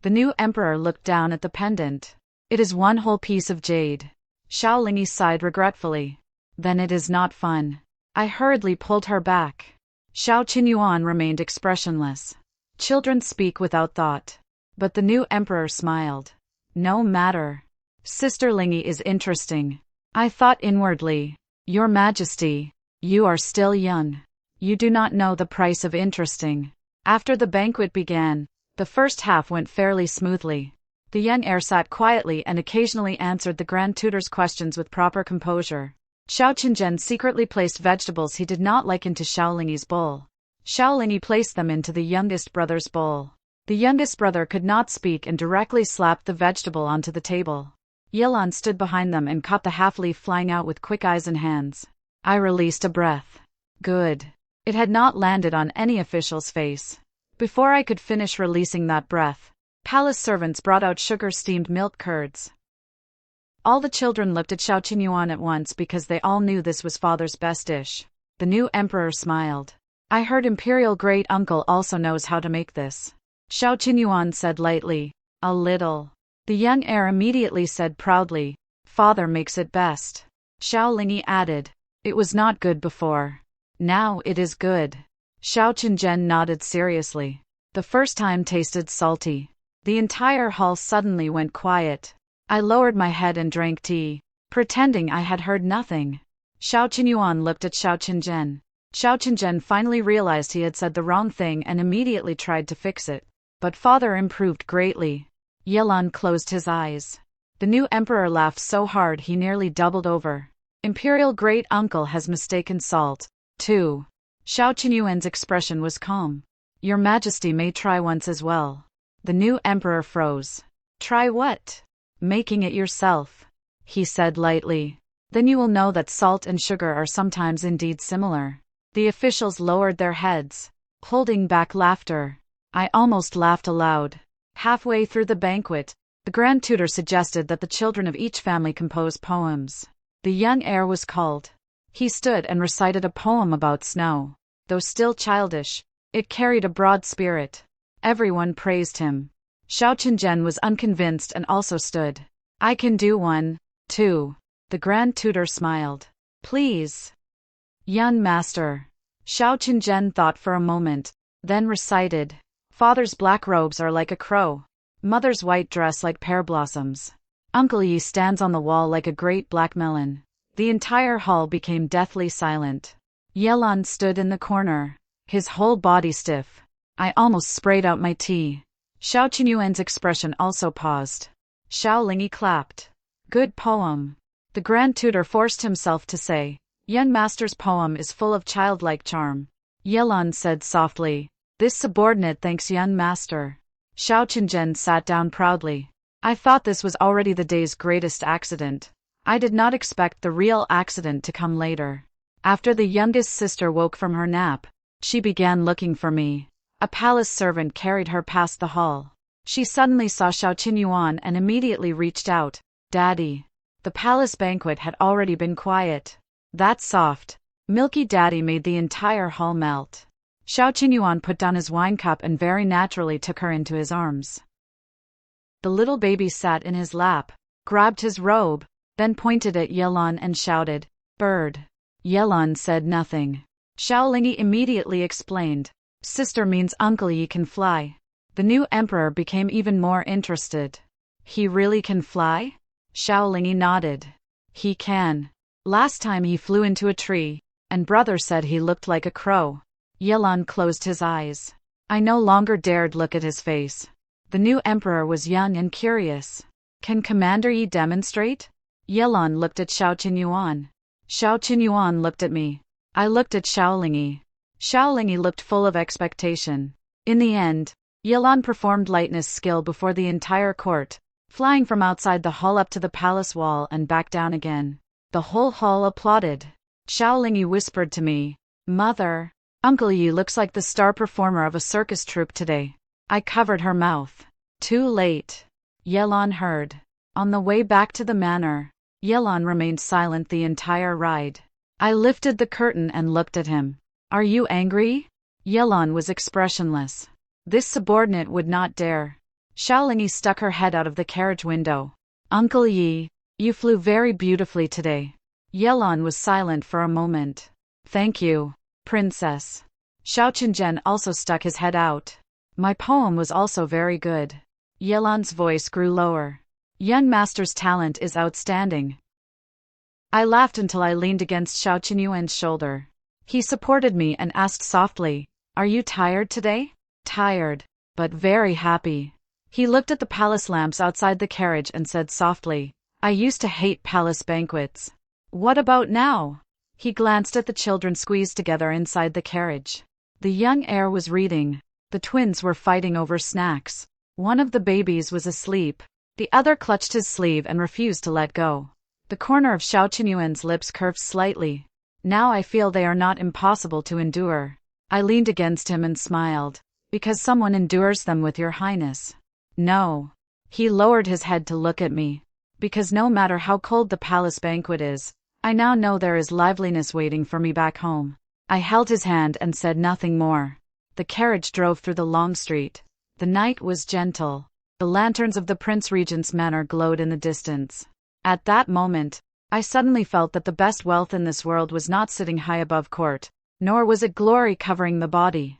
The new emperor looked down at the pendant. "It is one whole piece of jade." Xiaolingi sighed regretfully. "Then it is not fun." I hurriedly pulled her back. Xiao Qinyuan remained expressionless. Children speak without thought. But the new emperor smiled. "No matter. Sister Lingi is interesting." I thought inwardly, "Your Majesty, you are still young. You do not know the price of interesting." After the banquet began, the first half went fairly smoothly. The young heir sat quietly and occasionally answered the Grand Tutor's questions with proper composure. Xiao Qingyan secretly placed vegetables he did not like into Xiaolingi's bowl. Xiaolingi placed them into the youngest brother's bowl. The youngest brother could not speak and directly slapped the vegetable onto the table. Yilan stood behind them and caught the half-leaf flying out with quick eyes and hands. I released a breath. Good. It had not landed on any official's face. Before I could finish releasing that breath, palace servants brought out sugar-steamed milk curds. All the children looked at Xiao Qinyuan at once because they all knew this was father's best dish. The new emperor smiled. I heard Imperial Great Uncle also knows how to make this. Xiao Qinyuan said lightly. A little. The young heir immediately said proudly. Father makes it best. Xiao Lingyi added. It was not good before. Now it is good. Xiao Qinzhen nodded seriously. The first time tasted salty. The entire hall suddenly went quiet. I lowered my head and drank tea, pretending I had heard nothing. Xiao Qinyuan looked at Xiao Qinzhen. Xiao Qinzhen finally realized he had said the wrong thing and immediately tried to fix it. But father improved greatly. Yelan closed his eyes. The new emperor laughed so hard he nearly doubled over. Imperial Great Uncle has mistaken salt, too. Xiao Qinyuan's expression was calm. Your Majesty may try once as well. The new emperor froze. Try what? Making it yourself, he said lightly. Then you will know that salt and sugar are sometimes indeed similar. The officials lowered their heads, holding back laughter. I almost laughed aloud. Halfway through the banquet, the Grand Tutor suggested that the children of each family compose poems. The young heir was called. He stood and recited a poem about snow. Though still childish, it carried a broad spirit. Everyone praised him. Xiao Qinzhen was unconvinced and also stood. I can do one, too. The Grand Tutor smiled. Please. Young master. Xiao Qinzhen thought for a moment, then recited. Father's black robes are like a crow. Mother's white dress like pear blossoms. Uncle Yi stands on the wall like a great black melon. The entire hall became deathly silent. Yelan stood in the corner, his whole body stiff. I almost sprayed out my tea. Xiao Qinyuan's expression also paused. Xiao Lingyi clapped. Good poem. The Grand Tutor forced himself to say. Young master's poem is full of childlike charm. Yelan said softly. This subordinate thanks young master. Xiao Qinzhen sat down proudly. I thought this was already the day's greatest accident. I did not expect the real accident to come later. After the youngest sister woke from her nap, she began looking for me. A palace servant carried her past the hall. She suddenly saw Xiao Qinyuan and immediately reached out. Daddy. The palace banquet had already been quiet. That soft, milky daddy made the entire hall melt. Xiao Qinyuan put down his wine cup and very naturally took her into his arms. The little baby sat in his lap, grabbed his robe, then pointed at Yelan and shouted, Bird. Yelan said nothing. Xiao Lingyi immediately explained. Sister means Uncle Yi can fly. The new emperor became even more interested. He really can fly? Xiao Lingyi nodded. He can. Last time he flew into a tree, and brother said he looked like a crow. Yelan closed his eyes. I no longer dared look at his face. The new emperor was young and curious. Can Commander Yi demonstrate? Yelan looked at Xiao Qinyuan. Xiao Qinyuan looked at me. I looked at Xiao Lingyi. Xiao Lingyi looked full of expectation. In the end, Yelan performed lightness skill before the entire court, flying from outside the hall up to the palace wall and back down again. The whole hall applauded. Xiao Lingyi whispered to me, Mother, Uncle Yi looks like the star performer of a circus troupe today. I covered her mouth. Too late. Yelan heard. On the way back to the manor, Yelan remained silent the entire ride. I lifted the curtain and looked at him. Are you angry? Yelan was expressionless. This subordinate would not dare. Xiao Lingyi stuck her head out of the carriage window. Uncle Yi, you flew very beautifully today. Yelan was silent for a moment. Thank you, Princess. Xiao Qinzhen also stuck his head out. My poem was also very good. Yelan's voice grew lower. Young master's talent is outstanding. I laughed until I leaned against Xiao Qinyuan's shoulder. He supported me and asked softly, Are you tired today? Tired, but very happy. He looked at the palace lamps outside the carriage and said softly, I used to hate palace banquets. What about now? He glanced at the children squeezed together inside the carriage. The young heir was reading. The twins were fighting over snacks. One of the babies was asleep. The other clutched his sleeve and refused to let go. The corner of Xiao Qinyuan's lips curved slightly. Now I feel they are not impossible to endure. I leaned against him and smiled. Because someone endures them with your highness. No. He lowered his head to look at me. because no matter how cold the palace banquet is, I now know there is liveliness waiting for me back home. I held his hand and said nothing more. The carriage drove through the long street. The night was gentle. The lanterns of the Prince Regent's manor glowed in the distance. At that moment, I suddenly felt that the best wealth in this world was not sitting high above court, nor was it glory covering the body.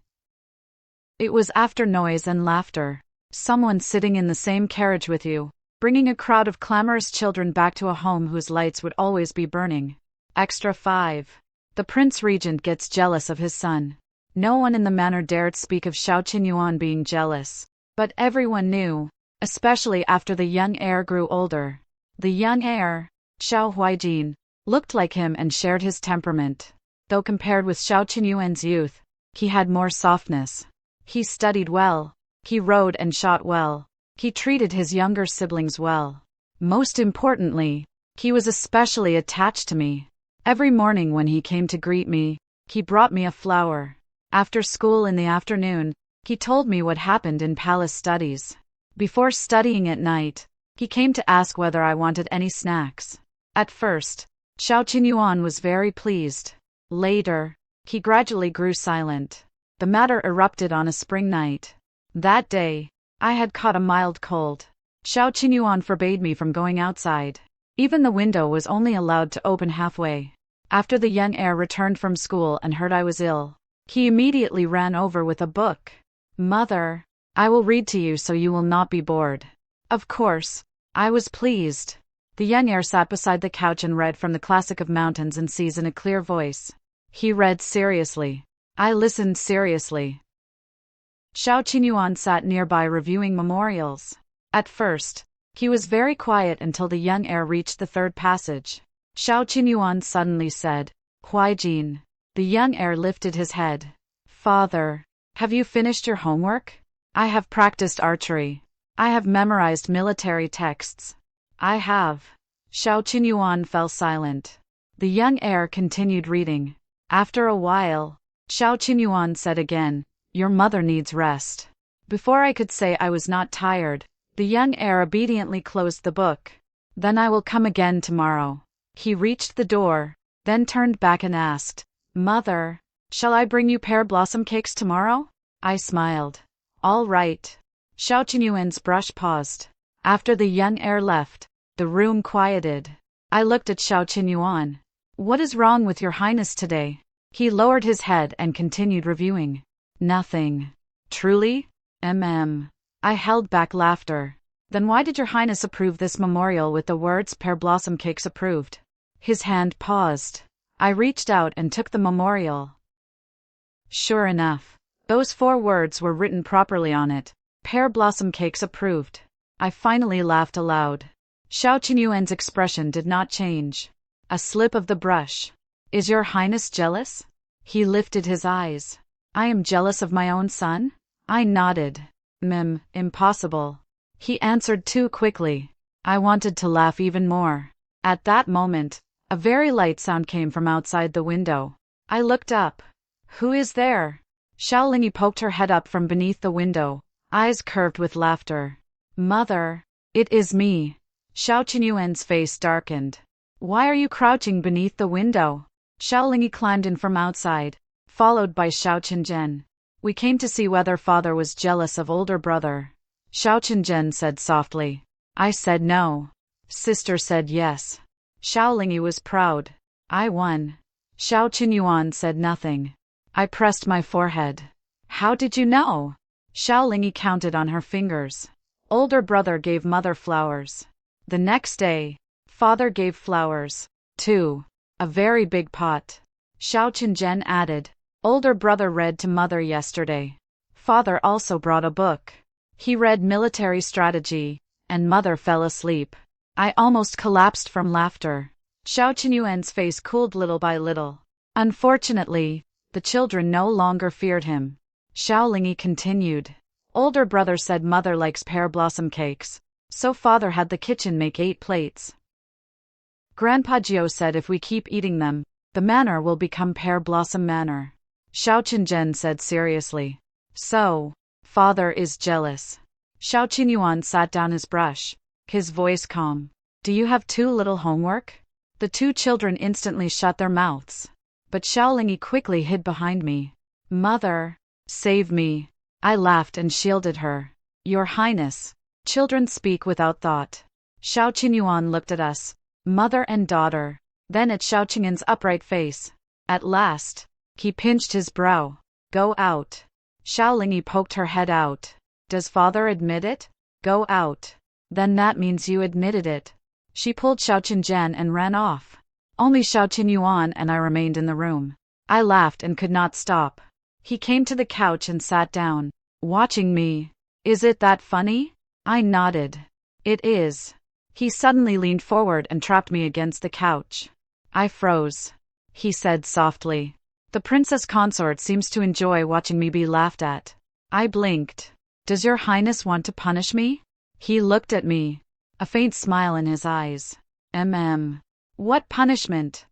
It was after noise and laughter. Someone sitting in the same carriage with you, bringing a crowd of clamorous children back to a home whose lights would always be burning. Extra 5. The Prince Regent gets jealous of his son. No one in the manor dared speak of Xiao Qinyuan being jealous, but everyone knew, especially after the young heir grew older. The young heir, Xiao Huijin, looked like him and shared his temperament. Though compared with Xiao Qinyuan's youth, he had more softness. He studied well. He rode and shot well. He treated his younger siblings well. Most importantly, he was especially attached to me. Every morning when he came to greet me, he brought me a flower. After school in the afternoon, he told me what happened in palace studies. Before studying at night, he came to ask whether I wanted any snacks. At first, Xiao Qinyuan was very pleased. Later, he gradually grew silent. The matter erupted on a spring night. That day, I had caught a mild cold. Xiao Qinyuan forbade me from going outside. Even the window was only allowed to open halfway. After the young heir returned from school and heard I was ill, he immediately ran over with a book. "Mother, I will read to you so you will not be bored." Of course, I was pleased. The young heir sat beside the couch and read from the classic of mountains and seas in a clear voice. He read seriously. I listened seriously. Xiao Qinyuan sat nearby reviewing memorials. At first, he was very quiet until the young heir reached the third passage. Xiao Qinyuan suddenly said, "Huijin." The young heir lifted his head. "Father, have you finished your homework?" "I have practiced archery. I have memorized military texts." "I have." Xiao Qinyuan fell silent. The young heir continued reading. After a while, Xiao Qinyuan said again, "Your mother needs rest." Before I could say I was not tired, the young heir obediently closed the book. "Then I will come again tomorrow." He reached the door, then turned back and asked, "Mother, shall I bring you pear blossom cakes tomorrow?" I smiled. "All right." Xiao Qinyuan's brush paused. After the young heir left, the room quieted. I looked at Xiao Qinyuan. "What is wrong with your highness today?" He lowered his head and continued reviewing. "Nothing." "Truly?" I held back laughter. "Then why did your highness approve this memorial with the words pear blossom cakes approved?" His hand paused. I reached out and took the memorial. Sure enough, those 4 words were written properly on it. Pear blossom cakes approved. I finally laughed aloud. Xiao Qinyuan's expression did not change. A slip of the brush. "Is your highness jealous?" He lifted his eyes. "I am jealous of my own son?" I nodded. Impossible." He answered too quickly. I wanted to laugh even more. At that moment, a very light sound came from outside the window. I looked up. "Who is there?" Xiaolingi poked her head up from beneath the window, eyes curved with laughter. "Mother, it is me." Xiao Qinyuan's face darkened. "Why are you crouching beneath the window?" Xiaolingi climbed in from outside, followed by Xiao Qingzhen. "We came to see whether father was jealous of older brother." Xiao Qingzhen said softly. I said no. Sister said yes. Xiaolingi was proud. I won. Xiao Qinyuan said nothing. I pressed my forehead. "How did you know?" Xiaolingi counted on her fingers. Older brother gave mother flowers. The next day, father gave flowers, too. A very big pot. Xiao Qingzhen added. Older brother read to mother yesterday. Father also brought a book. He read military strategy, and mother fell asleep. I almost collapsed from laughter. Xiao Qinyuan's face cooled little by little. Unfortunately, the children no longer feared him. Xiaolingi continued. Older brother said mother likes pear blossom cakes, so father had the kitchen make 8 plates. Grandpa Gio said if we keep eating them, the manor will become pear blossom manor. Xiao Qingzhen said seriously. So, father is jealous. Xiao Qinyuan sat down his brush, his voice calm. Do you have too little homework? The two children instantly shut their mouths. But Xiaolingi quickly hid behind me. Mother, save me. I laughed and shielded her. Your Highness. Children speak without thought. Xiao Qinyuan looked at us, mother and daughter, then at Xiao Qingyuan's upright face. At last, he pinched his brow. Go out. Xiaolingi poked her head out. Does father admit it? Go out. Then that means you admitted it. She pulled Xiao Qinjian and ran off. Only Xiao Qinyuan and I remained in the room. I laughed and could not stop. He came to the couch and sat down, watching me. Is it that funny? I nodded. It is. He suddenly leaned forward and trapped me against the couch. I froze. He said softly. The princess consort seems to enjoy watching me be laughed at. I blinked. Does your highness want to punish me? He looked at me. A faint smile in his eyes. What punishment?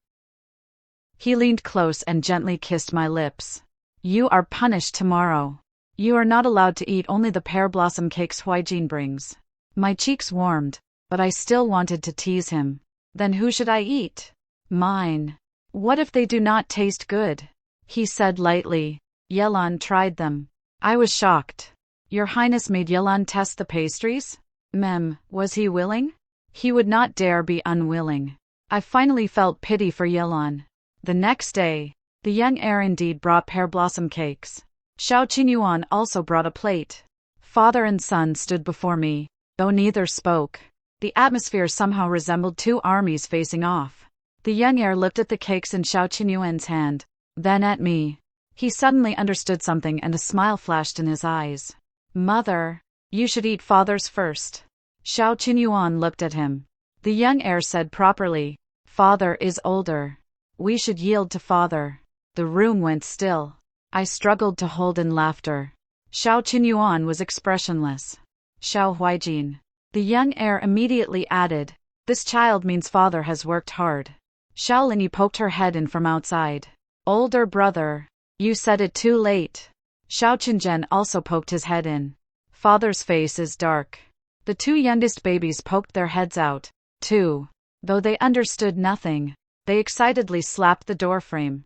He leaned close and gently kissed my lips. You are punished tomorrow. You are not allowed to eat only the pear blossom cakes Huijin brings. My cheeks warmed, but I still wanted to tease him. Then who should I eat? Mine. What if they do not taste good? He said lightly. Yelan tried them. I was shocked. Your Highness made Yelan test the pastries? Was he willing? He would not dare be unwilling. I finally felt pity for Yelan. The next day, the young heir indeed brought pear blossom cakes. Xiao Qinyuan also brought a plate. Father and son stood before me, though neither spoke. The atmosphere somehow resembled two armies facing off. The young heir looked at the cakes in Xiao Qinyuan's hand, then at me. He suddenly understood something and a smile flashed in his eyes. Mother, you should eat father's first. Xiao Qinyuan looked at him. The young heir said properly, Father is older. We should yield to father. The room went still. I struggled to hold in laughter. Xiao Qinyuan was expressionless. Xiao Huijin. The young heir immediately added, This child means father has worked hard. Xiaolingi poked her head in from outside. Older brother. You said it too late. Xiao Qinjian also poked his head in. Father's face is dark. The two youngest babies poked their heads out, too. Though they understood nothing, they excitedly slapped the doorframe.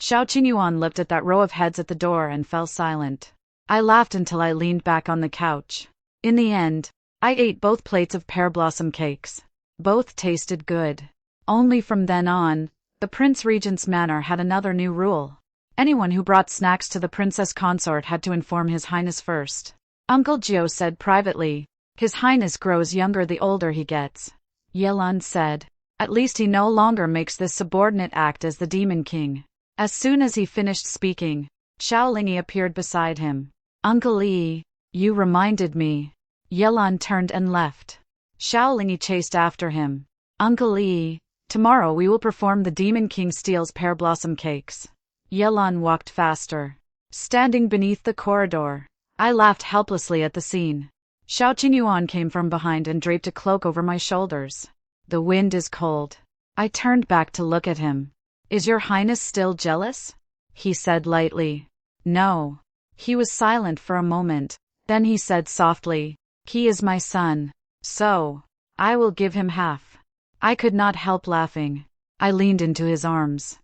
Xiao Qinyuan looked at that row of heads at the door and fell silent. I laughed until I leaned back on the couch. In the end, I ate both plates of pear blossom cakes. Both tasted good. Only from then on, the Prince Regent's manor had another new rule. Anyone who brought snacks to the princess consort had to inform His Highness first. Uncle Gio said privately, His Highness grows younger the older he gets. Yelan said, At least he no longer makes this subordinate act as the Demon King. As soon as he finished speaking, Xiaolingi appeared beside him. Uncle Yi, you reminded me. Yelan turned and left. Xiaolingi chased after him. Uncle Yi, tomorrow we will perform the Demon King steals pear blossom cakes. Yelan walked faster. Standing beneath the corridor, I laughed helplessly at the scene. Xiao Qinyuan came from behind and draped a cloak over my shoulders. The wind is cold. I turned back to look at him. Is your highness still jealous? He said lightly. No. He was silent for a moment. Then he said softly, He is my son. So, I will give him half. I could not help laughing. I leaned into his arms.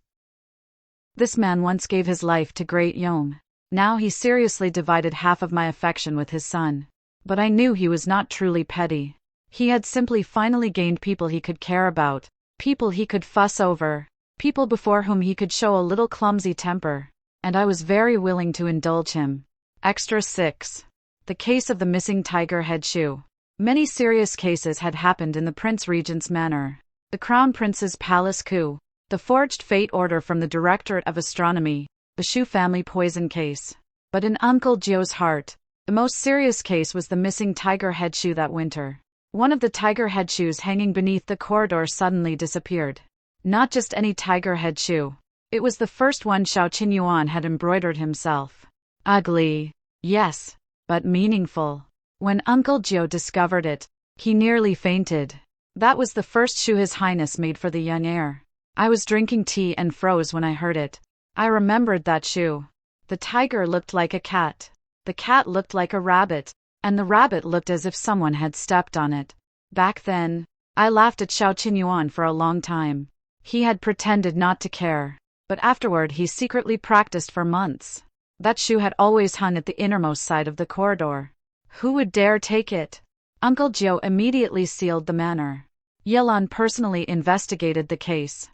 This man once gave his life to Great Yong. Now he seriously divided half of my affection with his son. But I knew he was not truly petty. He had simply finally gained people he could care about, people he could fuss over, people before whom he could show a little clumsy temper. And I was very willing to indulge him. Extra 6. The case of the missing tiger head shoe. Many serious cases had happened in the Prince Regent's manor. The Crown Prince's palace coup, the forged fate order from the Directorate of Astronomy, the Shu family poison case. But in Uncle Gio's heart, the most serious case was the missing tiger head shoe that winter. One of the tiger head shoes hanging beneath the corridor suddenly disappeared. Not just any tiger head shoe. It was the first one Xiao Qinyuan had embroidered himself. Ugly, yes, but meaningful. When Uncle Gio discovered it, he nearly fainted. That was the first shoe His Highness made for the young heir. I was drinking tea and froze when I heard it. I remembered that shoe. The tiger looked like a cat. The cat looked like a rabbit. And the rabbit looked as if someone had stepped on it. Back then, I laughed at Xiao Qinyuan for a long time. He had pretended not to care, but afterward he secretly practiced for months. That shoe had always hung at the innermost side of the corridor. Who would dare take it? Uncle Jiu immediately sealed the manor. Yelan personally investigated the case.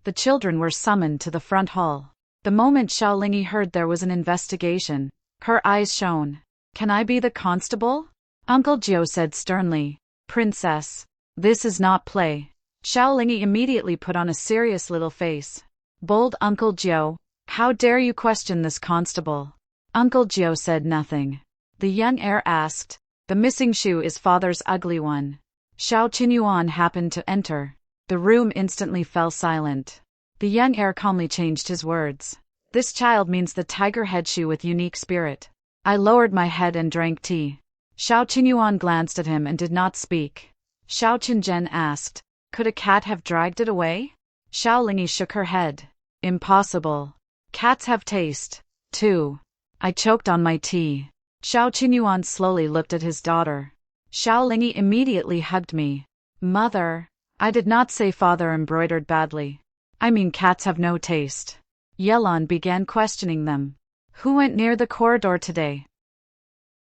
The children were summoned to the front hall. The moment Xiao Lingyi heard there was an investigation, her eyes shone. Can I be the constable? Uncle Jiu said sternly. Princess, this is not play. Xiao Lingyi immediately put on a serious little face. Bold Uncle Jiu, how dare you question this constable? Uncle Jiu said nothing. The young heir asked, the missing shoe is father's ugly one. Xiao Qinyuan happened to enter. The room instantly fell silent. The young heir calmly changed his words. This child means the tiger head shoe with unique spirit. I lowered my head and drank tea. Xiao Qinyuan glanced at him and did not speak. Xiao Qinzhen asked, could a cat have dragged it away? Xiao Lingyi shook her head. Impossible. Cats have taste, too. I choked on my tea. Xiao Qinyuan slowly looked at his daughter. Xiao Lingyi immediately hugged me. Mother, I did not say father embroidered badly. I mean cats have no taste. Yelan began questioning them. Who went near the corridor today?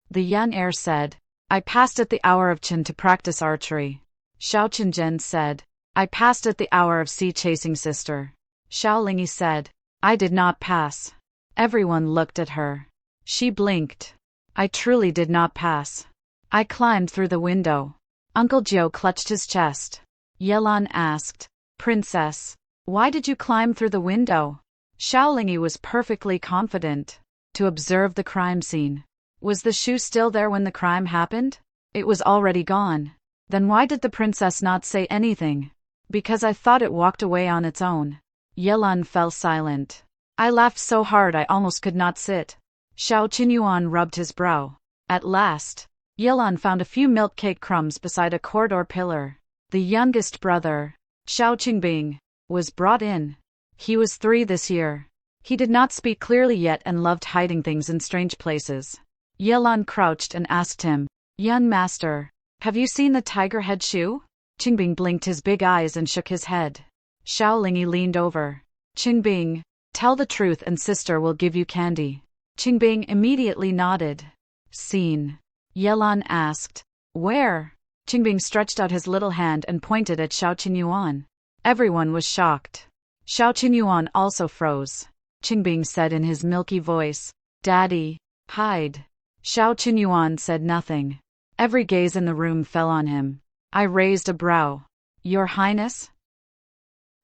The young heir said, I passed at the hour of Qin to practice archery. Xiao Qinzhen said, I passed at the hour of sea chasing sister. Xiao Lingyi said, I did not pass. Everyone looked at her. She blinked. I truly did not pass. I climbed through the window. Uncle Jiu clutched his chest. Yelan asked, Princess, why did you climb through the window? Xiao Lingyi was perfectly confident. To observe the crime scene. Was the shoe still there when the crime happened? It was already gone. Then why did the princess not say anything? Because I thought it walked away on its own. Yelan fell silent. I laughed so hard I almost could not sit. Xiao Qinyuan rubbed his brow. At last, Yelan found a few milk cake crumbs beside a corridor pillar. The youngest brother, Xiao Qingbing, was brought in. He was 3 this year. He did not speak clearly yet and loved hiding things in strange places. Yelan crouched and asked him, Young master, have you seen the tiger head shoe? Qingbing blinked his big eyes and shook his head. Xiao Lingyi leaned over. Qingbing, tell the truth and sister will give you candy. Qingbing immediately nodded. Seen. Yelan asked, where? Qingbing stretched out his little hand and pointed at Xiao Qinyuan. Everyone was shocked. Xiao Qinyuan also froze. Qingbing said in his milky voice, Daddy, hide. Xiao Qinyuan said nothing. Every gaze in the room fell on him. I raised a brow. Your Highness?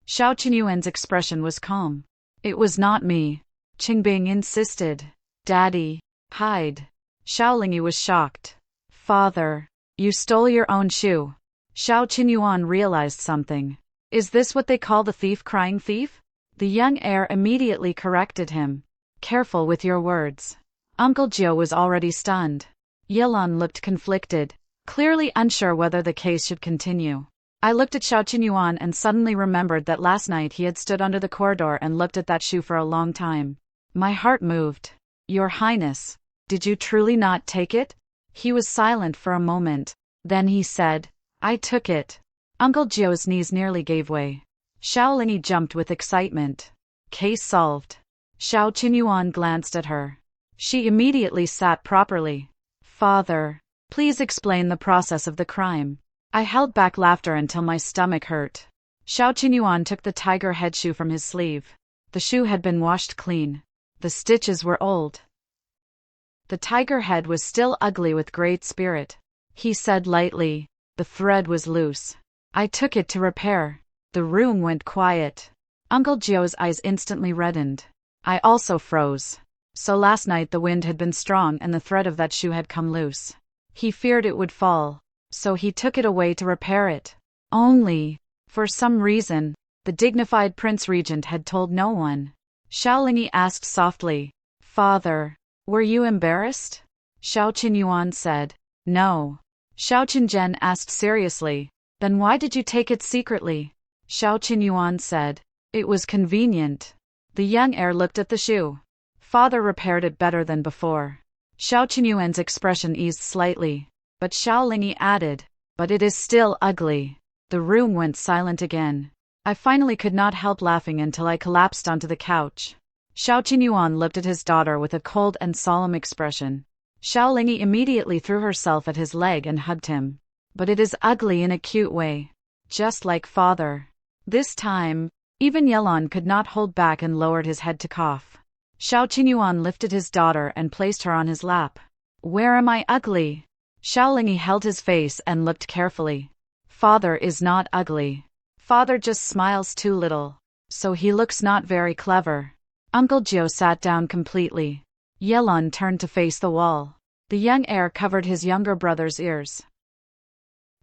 Xiao Qinyuan's expression was calm. It was not me. Qingbing insisted. Daddy, hide. Xiao Lingyi was shocked. Father, you stole your own shoe. Xiao Qinyuan realized something. Is this what they call the thief crying thief? The young heir immediately corrected him. Careful with your words. Uncle Jiu was already stunned. Yelan looked conflicted, clearly unsure whether the case should continue. I looked at Xiao Qinyuan and suddenly remembered that last night he had stood under the corridor and looked at that shoe for a long time. My heart moved. Your Highness, did you truly not take it? He was silent for a moment. Then he said, I took it. Uncle Jiu's knees nearly gave way. Xiao Lingyi jumped with excitement. Case solved. Xiao Qinyuan glanced at her. She immediately sat properly. Father, please explain the process of the crime. I held back laughter until my stomach hurt. Xiao Qinyuan took the tiger head shoe from his sleeve. The shoe had been washed clean. The stitches were old. The tiger head was still ugly with great spirit. He said lightly, the thread was loose. I took it to repair. The room went quiet. Uncle Jiu's eyes instantly reddened. I also froze. So last night the wind had been strong and the thread of that shoe had come loose. He feared it would fall, so he took it away to repair it. Only, for some reason, the dignified Prince Regent had told no one. Xiao Lingyi asked softly, Father, were you embarrassed? Xiao Qinyuan said, No. Xiao Qinzhen asked seriously, Then why did you take it secretly? Xiao Qinyuan said, It was convenient. The young heir looked at the shoe. Father repaired it better than before. Xiao Qinyuan's expression eased slightly, but Xiao Lingyi added, But it is still ugly. The room went silent again. I finally could not help laughing until I collapsed onto the couch. Xiao Qinyuan looked at his daughter with a cold and solemn expression. Xiao Lingyi immediately threw herself at his leg and hugged him. But it is ugly in a cute way. Just like father. This time, even Yelon could not hold back and lowered his head to cough. Xiao Qinyuan lifted his daughter and placed her on his lap. Where am I ugly? Xiao Lingyi held his face and looked carefully. Father is not ugly. Father just smiles too little. So he looks not very clever. Uncle Jiu sat down completely. Yelon turned to face the wall. The young heir covered his younger brother's ears.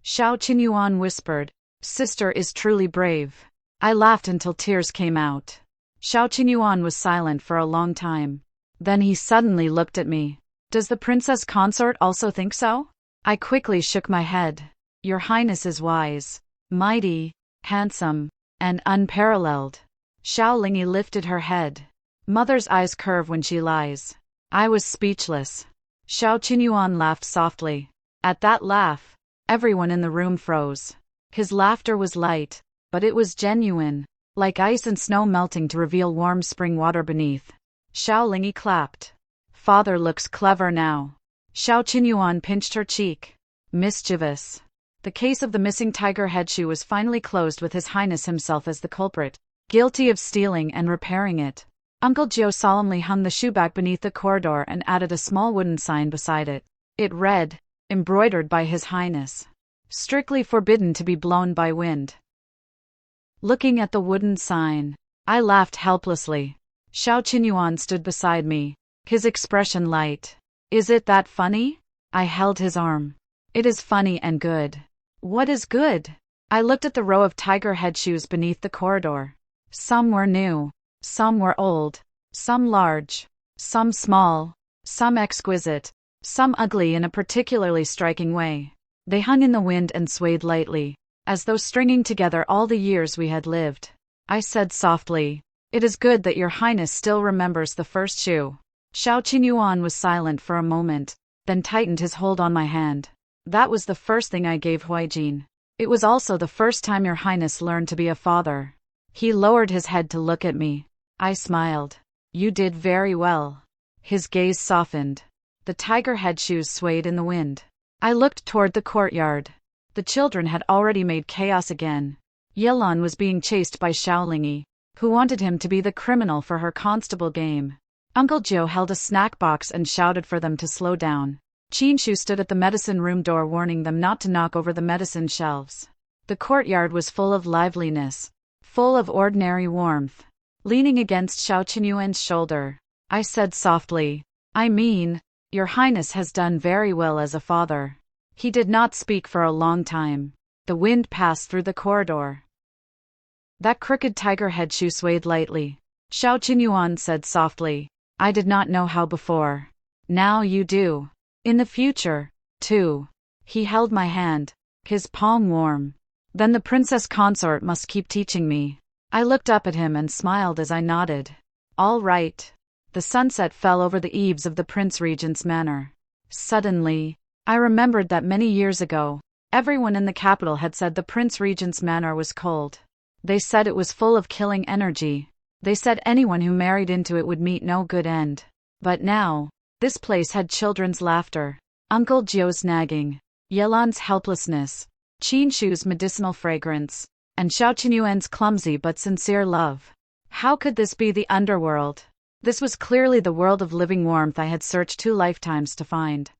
Xiao Qinyuan whispered, Sister is truly brave. I laughed until tears came out. Xiao Qinyuan was silent for a long time. Then he suddenly looked at me. Does the princess consort also think so? I quickly shook my head. Your Highness is wise, mighty, handsome, and unparalleled. Xiao Lingyi lifted her head. Mother's eyes curve when she lies. I was speechless. Xiao Qinyuan laughed softly. At that laugh, everyone in the room froze. His laughter was light, but it was genuine, like ice and snow melting to reveal warm spring water beneath. Xiao Lingyi clapped. Father looks clever now. Xiao Qinyuan pinched her cheek. Mischievous. The case of the missing tiger head shoe was finally closed with His Highness himself as the culprit, guilty of stealing and repairing it. Uncle Jiu solemnly hung the shoe back beneath the corridor and added a small wooden sign beside it. It read, embroidered by His Highness. Strictly forbidden to be blown by wind. Looking at the wooden sign, I laughed helplessly. Xiao Qinyuan stood beside me, his expression light. Is it that funny? I held his arm. It is funny and good. What is good? I looked at the row of tiger head shoes beneath the corridor. Some were new. Some were old. Some large. Some small. Some exquisite. Some ugly in a particularly striking way. They hung in the wind and swayed lightly, as though stringing together all the years we had lived. I said softly, It is good that your Highness still remembers the first shoe. Xiao Qinyuan was silent for a moment, then tightened his hold on my hand. That was the first thing I gave Huijin. It was also the first time your Highness learned to be a father. He lowered his head to look at me. I smiled. You did very well. His gaze softened. The tiger head shoes swayed in the wind. I looked toward the courtyard. The children had already made chaos again. Yelon was being chased by Xiao Lingyi, who wanted him to be the criminal for her constable game. Uncle Jiu held a snack box and shouted for them to slow down. Qinshu stood at the medicine room door warning them not to knock over the medicine shelves. The courtyard was full of liveliness, full of ordinary warmth. Leaning against Xiao Qinyuan's shoulder, I said softly, I mean, your Highness has done very well as a father. He did not speak for a long time. The wind passed through the corridor. That crooked tiger head shoe swayed lightly. Xiao Qinyuan said softly, I did not know how before. Now you do. In the future, too. He held my hand, his palm warm. Then the princess consort must keep teaching me. I looked up at him and smiled as I nodded. All right. The sunset fell over the eaves of the Prince Regent's manor. Suddenly, I remembered that many years ago, everyone in the capital had said the Prince Regent's manor was cold. They said it was full of killing energy. They said anyone who married into it would meet no good end. But now, this place had children's laughter, Uncle Jiu's nagging, Yelon's helplessness, Qinshu's medicinal fragrance, and Xiao Qinyuan's clumsy but sincere love. How could this be the underworld? This was clearly the world of living warmth I had searched 2 lifetimes to find.